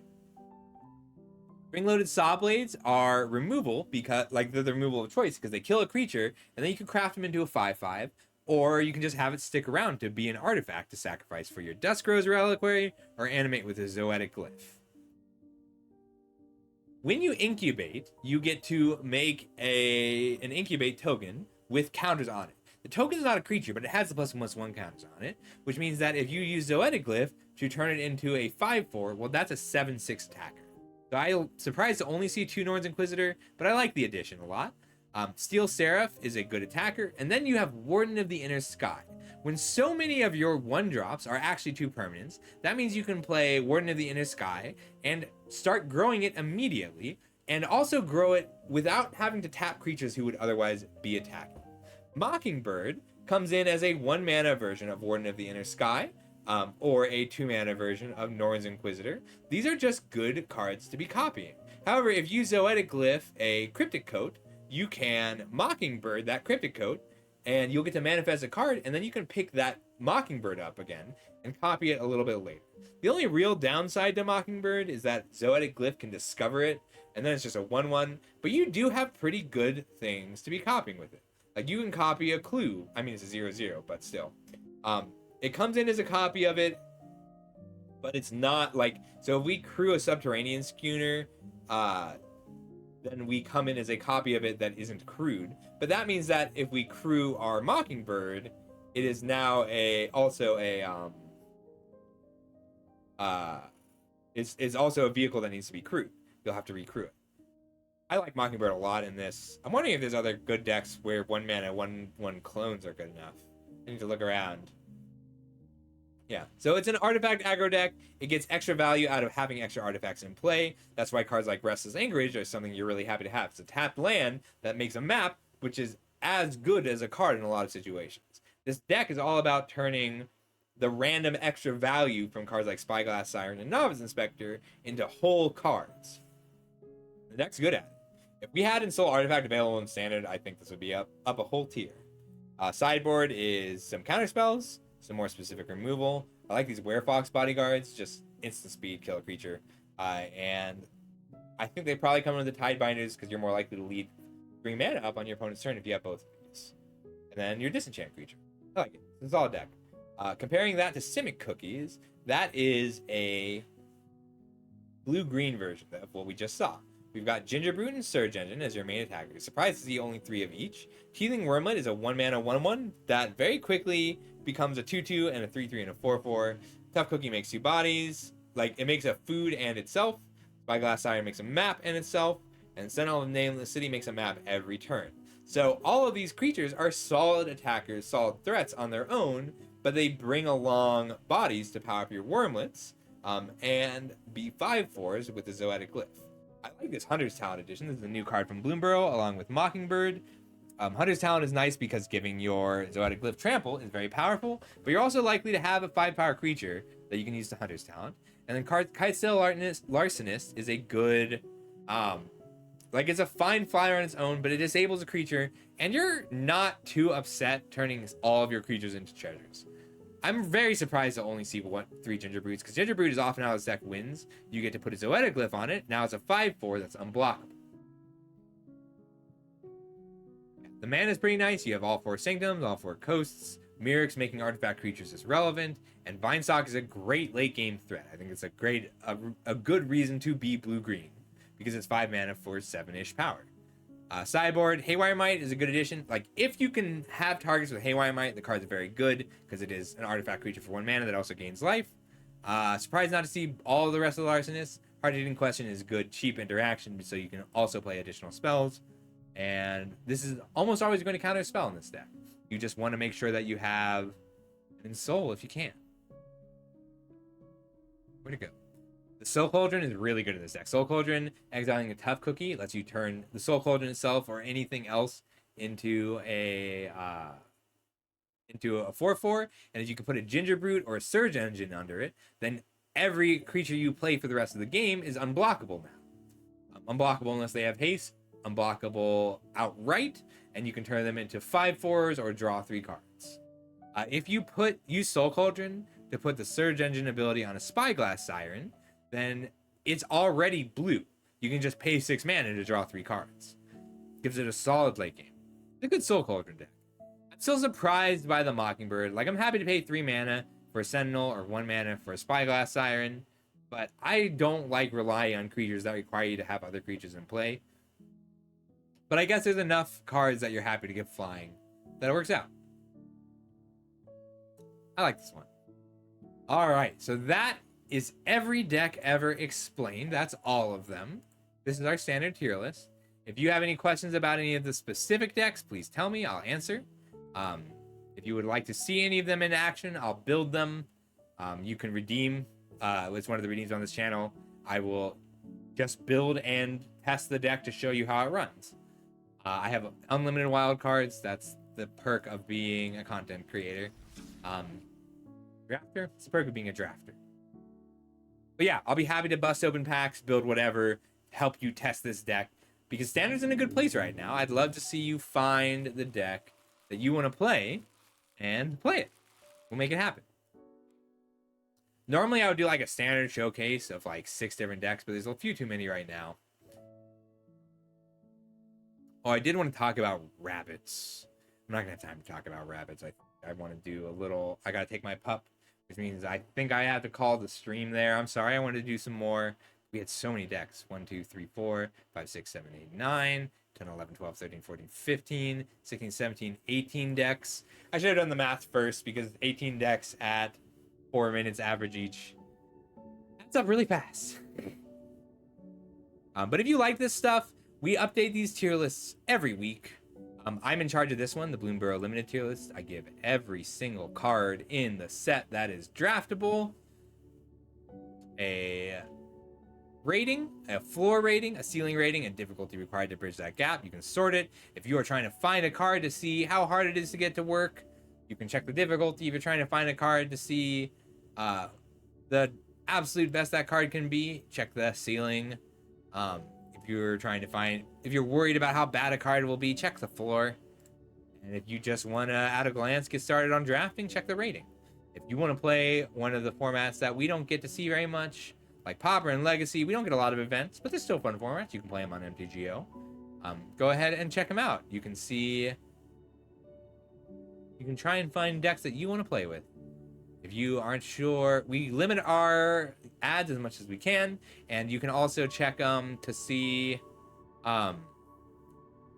Spring-loaded Saw Blades are removal because, like, they're the removal of choice because they kill a creature, and then you can craft them into a 5/5, or you can just have it stick around to be an artifact to sacrifice for your Duskrose Reliquary or animate with a Zoetic Glyph. When you incubate, you get to make an incubate token with counters on it. The token is not a creature, but it has the +1/+1 counters on it, which means that if you use Zoetic Glyph to turn it into a 5/4, well, that's a 7/6 attacker. So I'm surprised to only see 2 Norn's Inquisitor, but I like the addition a lot. Steel Seraph is a good attacker, and then you have Warden of the Inner Sky. When so many of your 1-drops are actually 2 permanents, that means you can play Warden of the Inner Sky and start growing it immediately, and also grow it without having to tap creatures who would otherwise be attacking. Mockingbird comes in as a 1 mana version of Warden of the Inner Sky, or a 2 mana version of Norn's Inquisitor. These are just good cards to be copying. However, if you Zoetic Glyph a Cryptic Coat, you can Mockingbird that Cryptic Coat and you'll get to manifest a card, and then you can pick that Mockingbird up again and copy it a little bit later. The only real downside to Mockingbird is that Zoetic Glyph can discover it, and then it's just a 1/1. But you do have pretty good things to be copying with it. Like you can copy a clue. I mean, it's a 0/0, but still. It comes in as a copy of it, but it's not like, so if we crew a subterranean schooner, then we come in as a copy of it that isn't crewed. But that means that if we crew our Mockingbird, it is now also a it's also a vehicle that needs to be crewed. You'll have to recrew it. I like Mockingbird a lot in this. I'm wondering if there's other good decks where 1 mana, 1/1 clones are good enough. I need to look around. Yeah, so it's an artifact aggro deck. It gets extra value out of having extra artifacts in play. That's why cards like Restless Anchorage are something you're really happy to have. It's a tapped land that makes a map, which is as good as a card in a lot of situations. This deck is all about turning the random extra value from cards like Spyglass Siren and Novice Inspector into whole cards. The deck's good at it. If we had Ensoul Artifact available in Standard, I think this would be up a whole tier. Sideboard is some counterspells, some more specific removal. I like these Werefox bodyguards, just instant speed, kill a creature. And I think they probably come into the Tidebinders because you're more likely to lead 3 mana up on your opponent's turn if you have both of these. And then your Disenchant creature. I like it. It's a solid deck. Comparing that to Simic Cookies, that is a blue-green version of what we just saw. We've got Gingerbrute and Surge Engine as your main attackers. Surprised to see only 3 of each. Teething Wormlet is a 1 mana 1/1 that very quickly becomes a 2/2 and a 3/3 and a 4/4. Tough Cookie makes 2 bodies. Like, it makes a food and itself. Spyglass Siren makes a map and itself. And Sentinel of Nameless City makes a map every turn. So all of these creatures are solid attackers, solid threats on their own, but they bring along bodies to power up your Wormlets and be 5/4s with the Zoetic Glyph. I like this Hunter's Talent edition. This is a new card from Bloomburrow along with Mockingbird. Hunter's Talent is nice because giving your Zoetic Glyph trample is very powerful, but you're also likely to have a 5-power creature that you can use to Hunter's Talent. And then Kitesail Larcenist is a good, it's a fine flyer on its own, but it disables a creature, and you're not too upset turning all of your creatures into treasures. I'm very surprised to only see 3 Gingerbrutes, because Gingerbrute is often how this deck wins. You get to put a Zoetic Glyph on it. Now it's a 5/4 that's unblockable. The mana is pretty nice. You have all 4 Sanctums, all 4 Coasts. Mirrex making artifact creatures is relevant, and Vinestalk is a great late game threat. I think it's a good reason to be blue-green, because it's 5 mana for 7-ish power. Sideboard, Haywire Might is a good addition. Like, if you can have targets with Haywire Might, the card's very good, because it is an artifact creature for 1 mana that also gains life. Surprised not to see all of the rest of the Larcenists. Hard-hitting Question is good, cheap interaction, so you can also play additional spells. And this is almost always going to counter a spell in this deck. You just want to make sure that you have an Ensoul if you can. Where'd it go? The Soul Cauldron is really good in this deck. Soul Cauldron, exiling a Tough Cookie, lets you turn the Soul Cauldron itself or anything else into a 4/4. And if you can put a Gingerbrute or a Surge Engine under it, then every creature you play for the rest of the game is unblockable now. Unblockable unless they have haste, unblockable outright, and you can turn them into 5/4s or draw 3 cards. If you use Soul Cauldron to put the Surge Engine ability on a Spyglass Siren, then it's already blue. You can just pay 6 mana to draw 3 cards. Gives it a solid late game. It's a good Soul Cauldron deck. I'm still surprised by the Mockingbird. Like, I'm happy to pay 3 mana for a Sentinel or 1 mana for a Spyglass Siren, but I don't like relying on creatures that require you to have other creatures in play. But I guess there's enough cards that you're happy to get flying that it works out. I like this one. All right, so that is every deck ever explained. That's all of them. This is our standard tier list. If you have any questions about any of the specific decks, please tell me. I'll answer. If you would like to see any of them in action, I'll build them. You can redeem. It's one of the redeems on this channel. I will just build and test the deck to show you how it runs. I have unlimited wild cards. That's the perk of being a content creator. Drafter? It's the perk of being a drafter. But yeah, I'll be happy to bust open packs, build whatever, help you test this deck, because Standard's in a good place right now. I'd love to see you find the deck that you want to play and play it. We'll make it happen. Normally I would do like a standard showcase of like 6 different decks, but there's a few too many right now. Oh, I did want to talk about rabbits. I'm not gonna have time to talk about rabbits. I want to do a little. I gotta take my pup, which means I think I have to call the stream there. I'm sorry. I wanted to do some more. We had so many decks. 1, 2, 3, 4, 5, 6, 7, 8, 9, 10, 11, 12, 13, 14, 15, 16, 17, 18 decks. I should have done the math first because 18 decks at 4 minutes average each adds up really fast. But if you like this stuff, we update these tier lists every week. I'm in charge of this one, the Bloomborough Limited tier list. I give every single card in the set that is draftable a rating, a floor rating, a ceiling rating, and difficulty required to bridge that gap. You can sort it. If you are trying to find a card to see how hard it is to get to work, you can check the difficulty. If you're trying to find a card to see the absolute best that card can be, check the ceiling. If you're worried about how bad a card will be, check the floor. And if you just want to, at a glance, get started on drafting, check the rating. If you want to play one of the formats that we don't get to see very much, like Pauper and Legacy, we don't get a lot of events, but they're still fun formats. You can play them on MTGO. Go ahead and check them out. You can try and find decks that you want to play with. If you aren't sure, we limit our ads as much as we can, and you can also check to see.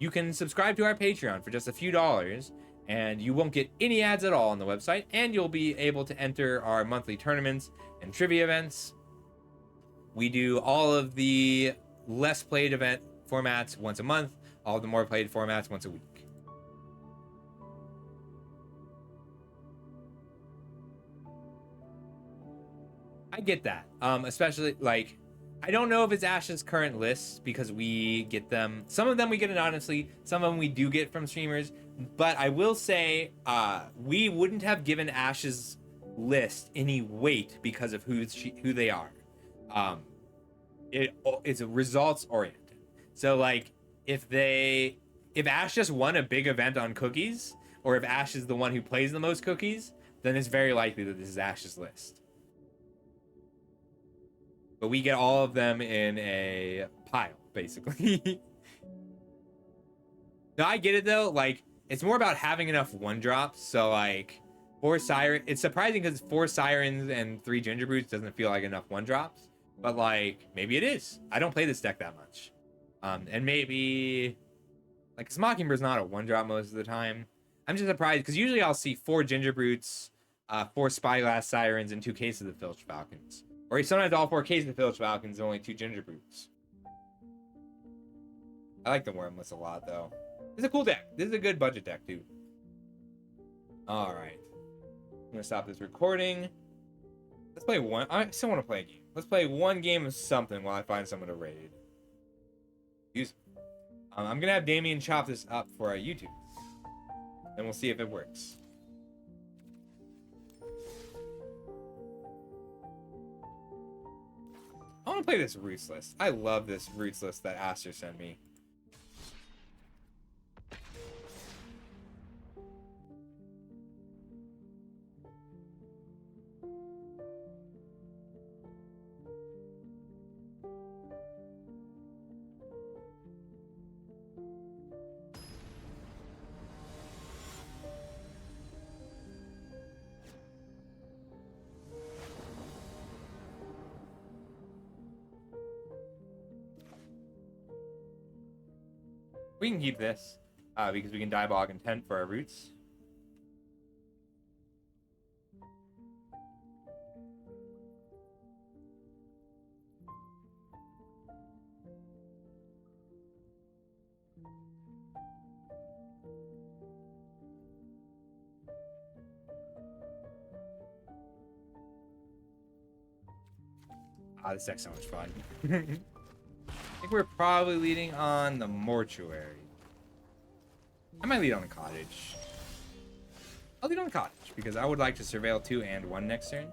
You can subscribe to our Patreon for just a few dollars, and you won't get any ads at all on the website, and you'll be able to enter our monthly tournaments and trivia events. We do all of the less played event formats once a month, all of the more played formats once a week. I get that. Especially, like, I don't know if it's Ash's current list because we get them. Some of them we get anonymously. Some of them we do get from streamers. But I will say, we wouldn't have given Ash's list any weight because of who they are. It's results oriented. So, like, if Ash just won a big event on cookies, or if Ash is the one who plays the most cookies, then it's very likely that this is Ash's list. But we get all of them in a pile, basically. No, I get it though. Like, it's more about having enough one drops. So like 4 Sirens, it's surprising because 4 Sirens and 3 Ginger Brutes doesn't feel like enough one drops. But like, maybe it is. I don't play this deck that much. And maybe like, cause Mockingbird's not a one drop most of the time. I'm just surprised because usually I'll see 4 Ginger Brutes, 4 Spyglass Sirens, and 2 cases of Filch Falcons. Or sometimes all 4 cases of Filch Falcons and only 2 Ginger Brutes. I like the Wormless a lot, though. It's a cool deck. This is a good budget deck, too. Alright. I'm going to stop this recording. Let's play one. I still want to play a game. Let's play one game of something while I find someone to raid. I'm going to have Damien chop this up for our YouTube. And we'll see if it works. I want to play this Roots list. I love this Roots list that Aster sent me. We can keep this, because we can Diabolic Intent for our Roots. This deck's so much fun. I think we're probably leading on the Mortuary. I might lead on the Cottage. I'll lead on the Cottage because I would like to Surveil 2 and 1 next turn.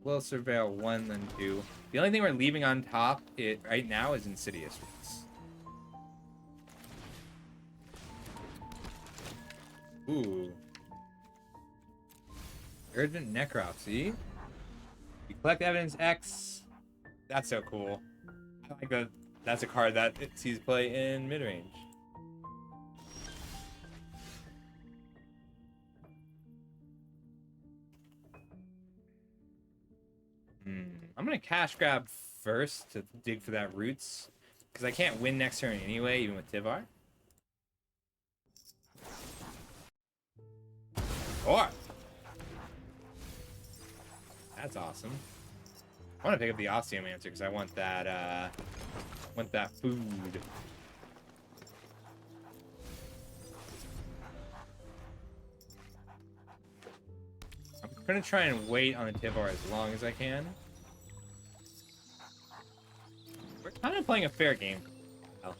we'll surveil 1, then 2. The only thing we're leaving on top right now is Insidious Roots. Ooh. Urgent Necropsy. You collect evidence X. That's so cool. I like that. That's a card that it sees play in mid-range. I'm gonna cash grab first to dig for that roots, because I can't win next turn anyway, even with Tivar. Or that's awesome. I want to pick up the Osteomancer because I want that food. I'm gonna try and wait on the Tivar as long as I can. We're kind of playing a fair game. Oh.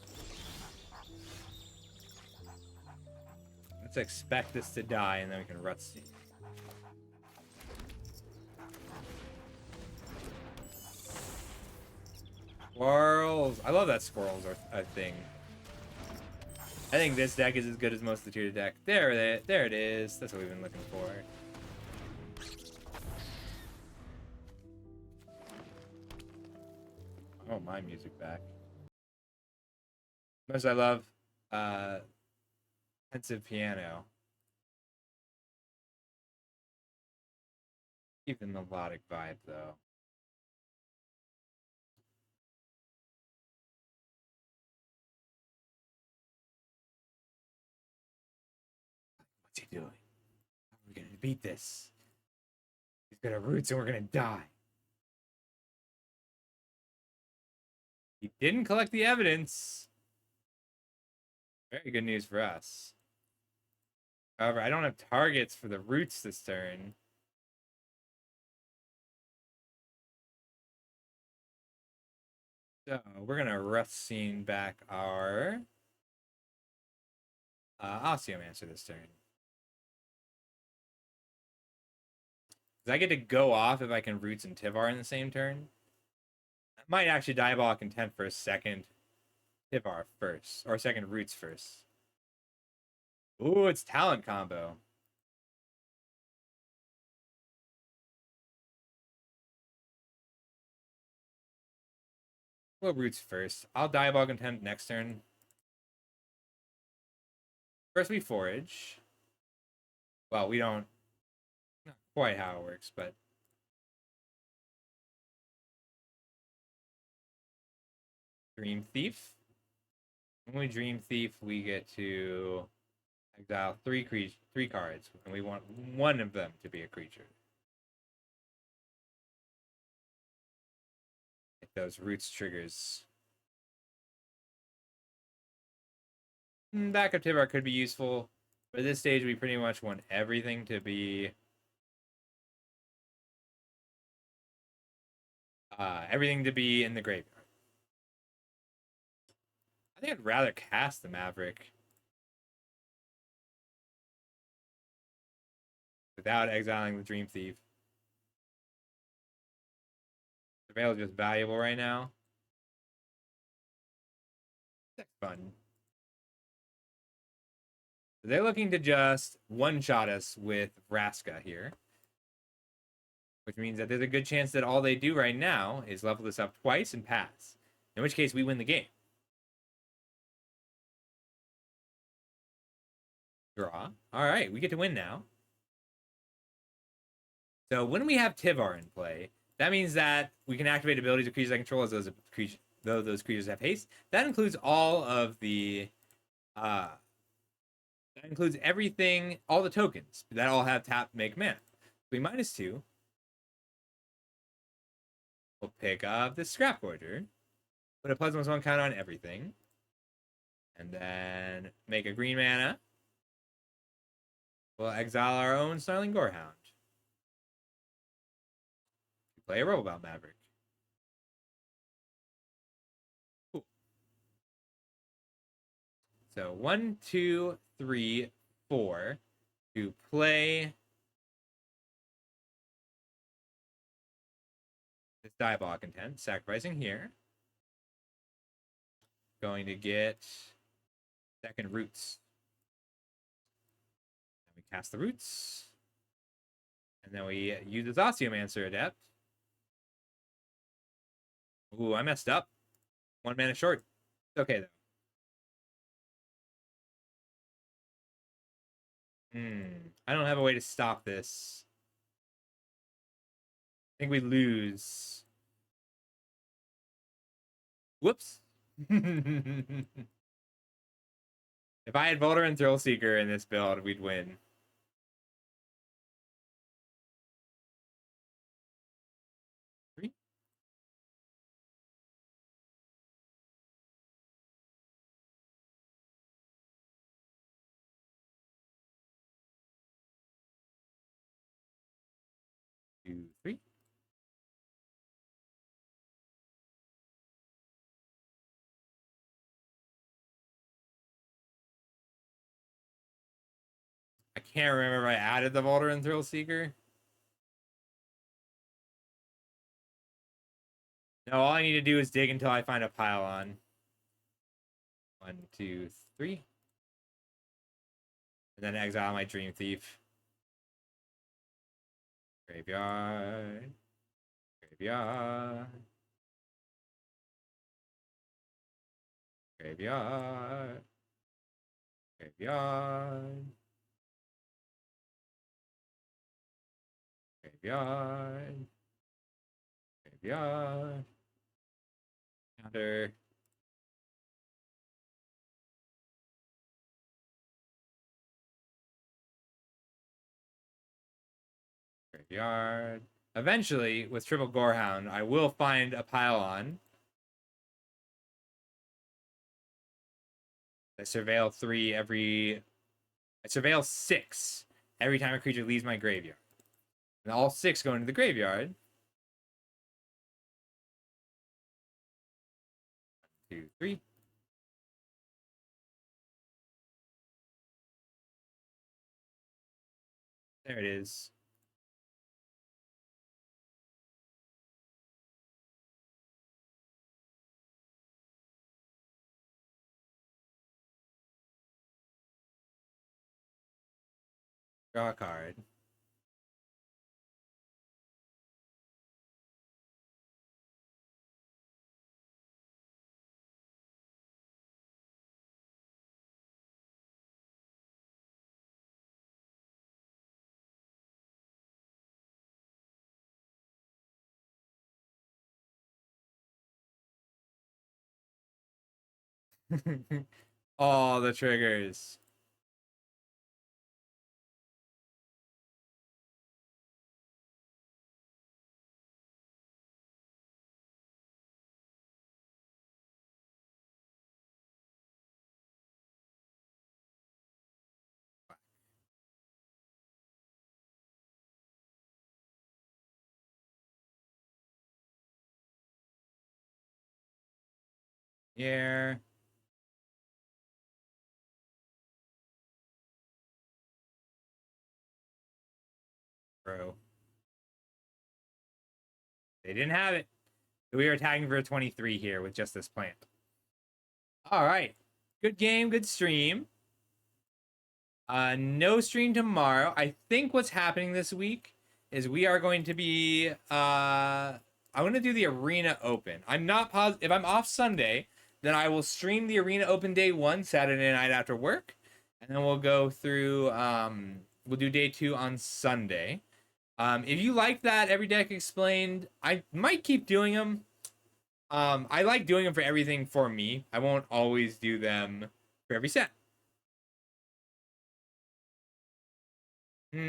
Let's expect this to die and then we can rut seed. Squirrels. I love that squirrels are a thing. I think this deck is as good as most of the tier deck. There it is. That's what we've been looking for. Oh, my music back. Most I love pensive piano. Keep the melodic vibe though. What's he doing? How are we gonna beat this? He's got roots and we're gonna die. He didn't collect the evidence. Very good news for us. However, I don't have targets for the roots this turn. So we're gonna rust scene back our Osteomancer this turn. Does I get to go off if I can roots and Tivar in the same turn? I might actually Diabolic Intent for a second Tivar first, or second roots first. Ooh, it's talent combo. Well, roots first. I'll Diabolic Intent next turn. First we forage. Well, we don't. Not quite how it works, but. Dream Thief. When we Dream Thief, we get to exile three cards, and we want one of them to be a creature. Like those roots triggers. Backup Tivar could be useful, but at this stage we pretty much want everything to be in the graveyard. I think I'd rather cast the Maverick without exiling the Dream Thief. The Veil is just valuable right now. That's fun. They're looking to just one-shot us with Vraska here. Which means that there's a good chance that all they do right now is level this up twice and pass. In which case, we win the game. Draw. All right, we get to win now. So when we have Tivar in play, that means that we can activate abilities of creatures I control as those creatures have haste. That includes all of the... that includes everything, all the tokens that all have tap, make mana. So we -2. We'll pick up the Scrap Gorger. Put a +1/+1 counter on everything. And then make a green mana. We'll exile our own Snarling Gorehound. Play a Robobout Maverick. Cool. So 1, 2, 3, 4 to play Diabolic Intent, sacrificing here. Going to get second Roots. And we cast the Roots. And then we use this Osteomancer Adept. Ooh, I messed up. 1 mana short. It's okay, though. I don't have a way to stop this. I think we lose. Whoops. If I had Volder and Thrillseeker in this build, we'd win. Three. Two, three. I can't remember if I added the Volder and Thrillseeker. No, all I need to do is dig until I find a pylon. 1, 2, 3. And then exile my Dream Thief. Graveyard. Graveyard. Graveyard. Graveyard. Graveyard. Graveyard. Counter. Graveyard. Eventually, with Triple Gorehound, I will find a pylon. I surveil 3 every... I surveil 6 every time a creature leaves my graveyard. And all 6 go into the graveyard. 1, 2, 3. There it is. Draw a card. All the triggers. Yeah. Bro. They didn't have it. We are attacking for a 23 here with just this plant. All right. Good game, good stream. No stream tomorrow. I think what's happening this week is we are going to be I'm going to do the Arena Open. I'm not positive. If I'm off Sunday, then I will stream the Arena Open day 1 Saturday night after work, and then we'll go through we'll do day 2 on Sunday. If you like that every deck explained, I might keep doing them. I like doing them for everything for me. I won't always do them for every set. Why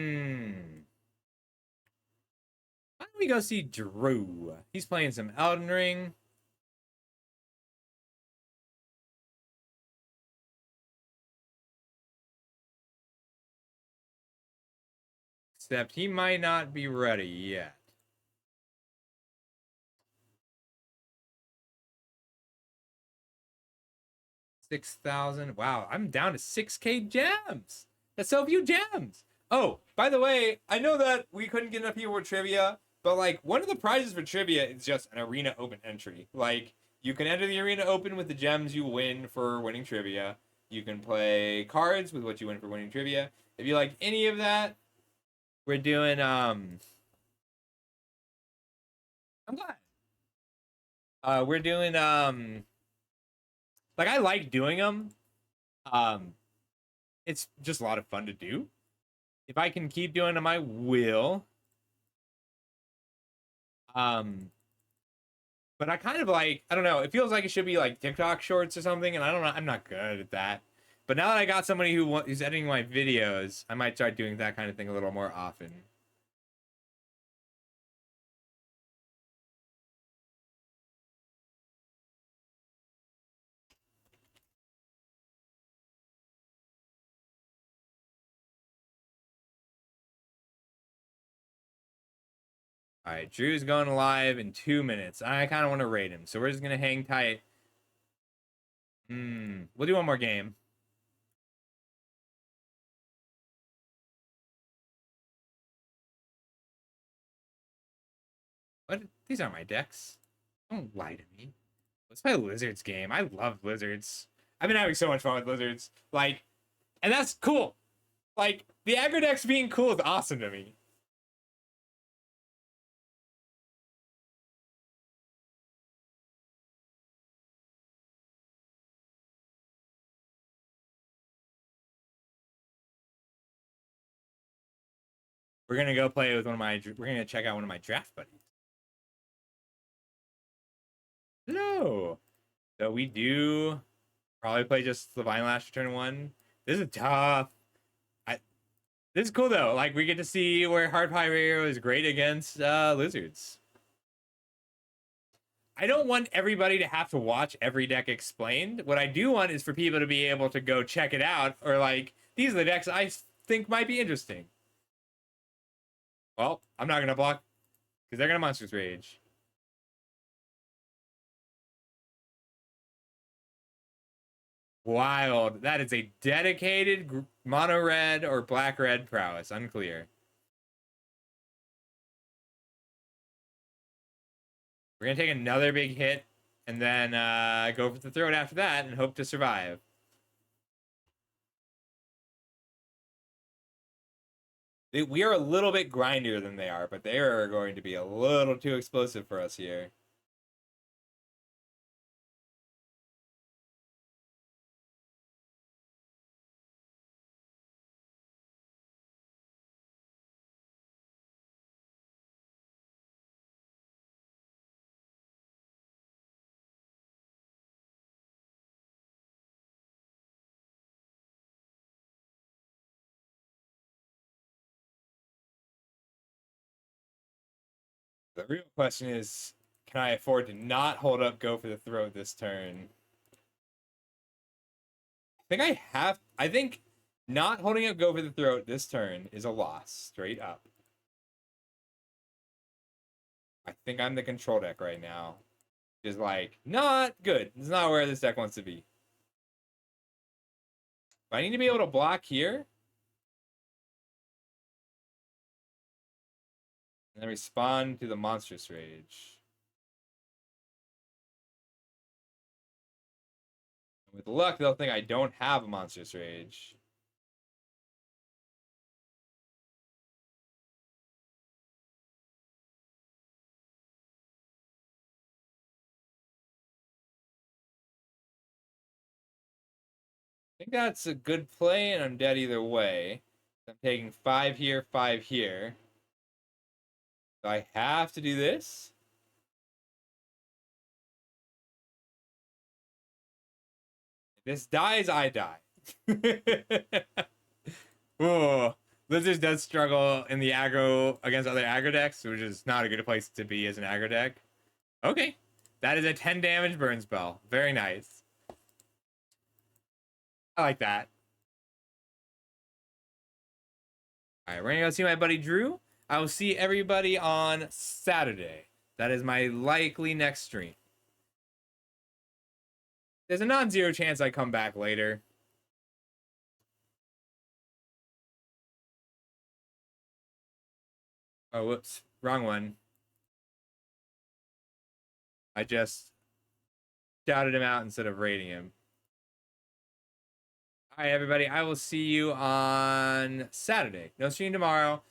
don't we go see Drew? He's playing some Elden Ring. Except he might not be ready yet. $6,000. Wow, I'm down to 6K gems. That's so few gems. Oh, by the way, I know that we couldn't get enough people with trivia, But like one of the prizes for trivia is just an arena open entry. Like you can enter the arena open with the gems you win for winning trivia. You can play cards with what you win for winning trivia. If you like any of that, we're doing I'm glad. We're doing like I like doing them. Um it's just a lot of fun to do. If I can keep doing them, I will. Um but I kind of like, I don't know, it feels like it should be like TikTok shorts or something, and I don't know, I'm not good at that. But now that I got somebody who's editing my videos, I might start doing that kind of thing a little more often. All right, Drew's going live in 2 minutes. I kind of want to rate him, so we're just gonna hang tight. We'll do one more game. What? These aren't my decks. Don't lie to me. Let's play a Lizards game. I love Lizards. I've been having so much fun with Lizards. Like, and that's cool. Like, the aggro decks being cool is awesome to me. We're gonna go play with we're gonna check out one of my draft buddies. Hello. So we do probably play just the Vine Lash turn one. This is tough. This is cool though. Like we get to see where Hard Pyro is great against Lizards. I don't want everybody to have to watch every deck explained. What I do want is for people to be able to go check it out, or like, these are the decks I think might be interesting. Well, I'm not gonna block because they're gonna Monsters Rage. Wild. That is a dedicated mono red or black red prowess. Unclear. We're gonna take another big hit and then go for the throat after that and hope to survive. We are a little bit grindier than they are, but they are going to be a little too explosive for us here. The real question is, can I afford to not hold up go for the throat this turn? I think not holding up go for the throat this turn is a loss, straight up. I think I'm the control deck right now. Is like, not good. It's not where this deck wants to be. But I need to be able to block here. And then respond to the Monstrous Rage. With luck, they'll think I don't have a Monstrous Rage. I think that's a good play, and I'm dead either way. I'm taking 5 here, 5 here. So I have to do this. If this dies, I die. Oh, Lizards does struggle in the aggro against other aggro decks, which is not a good place to be as an aggro deck. Okay. That is a 10 damage burn spell. Very nice. I like that. All right, we're gonna go see my buddy Drew. I will see everybody on Saturday. That is my likely next stream. There's a non-zero chance I come back later. Oh, whoops. Wrong one. I just shouted him out instead of rating him. All right, everybody. I will see you on Saturday. No stream tomorrow.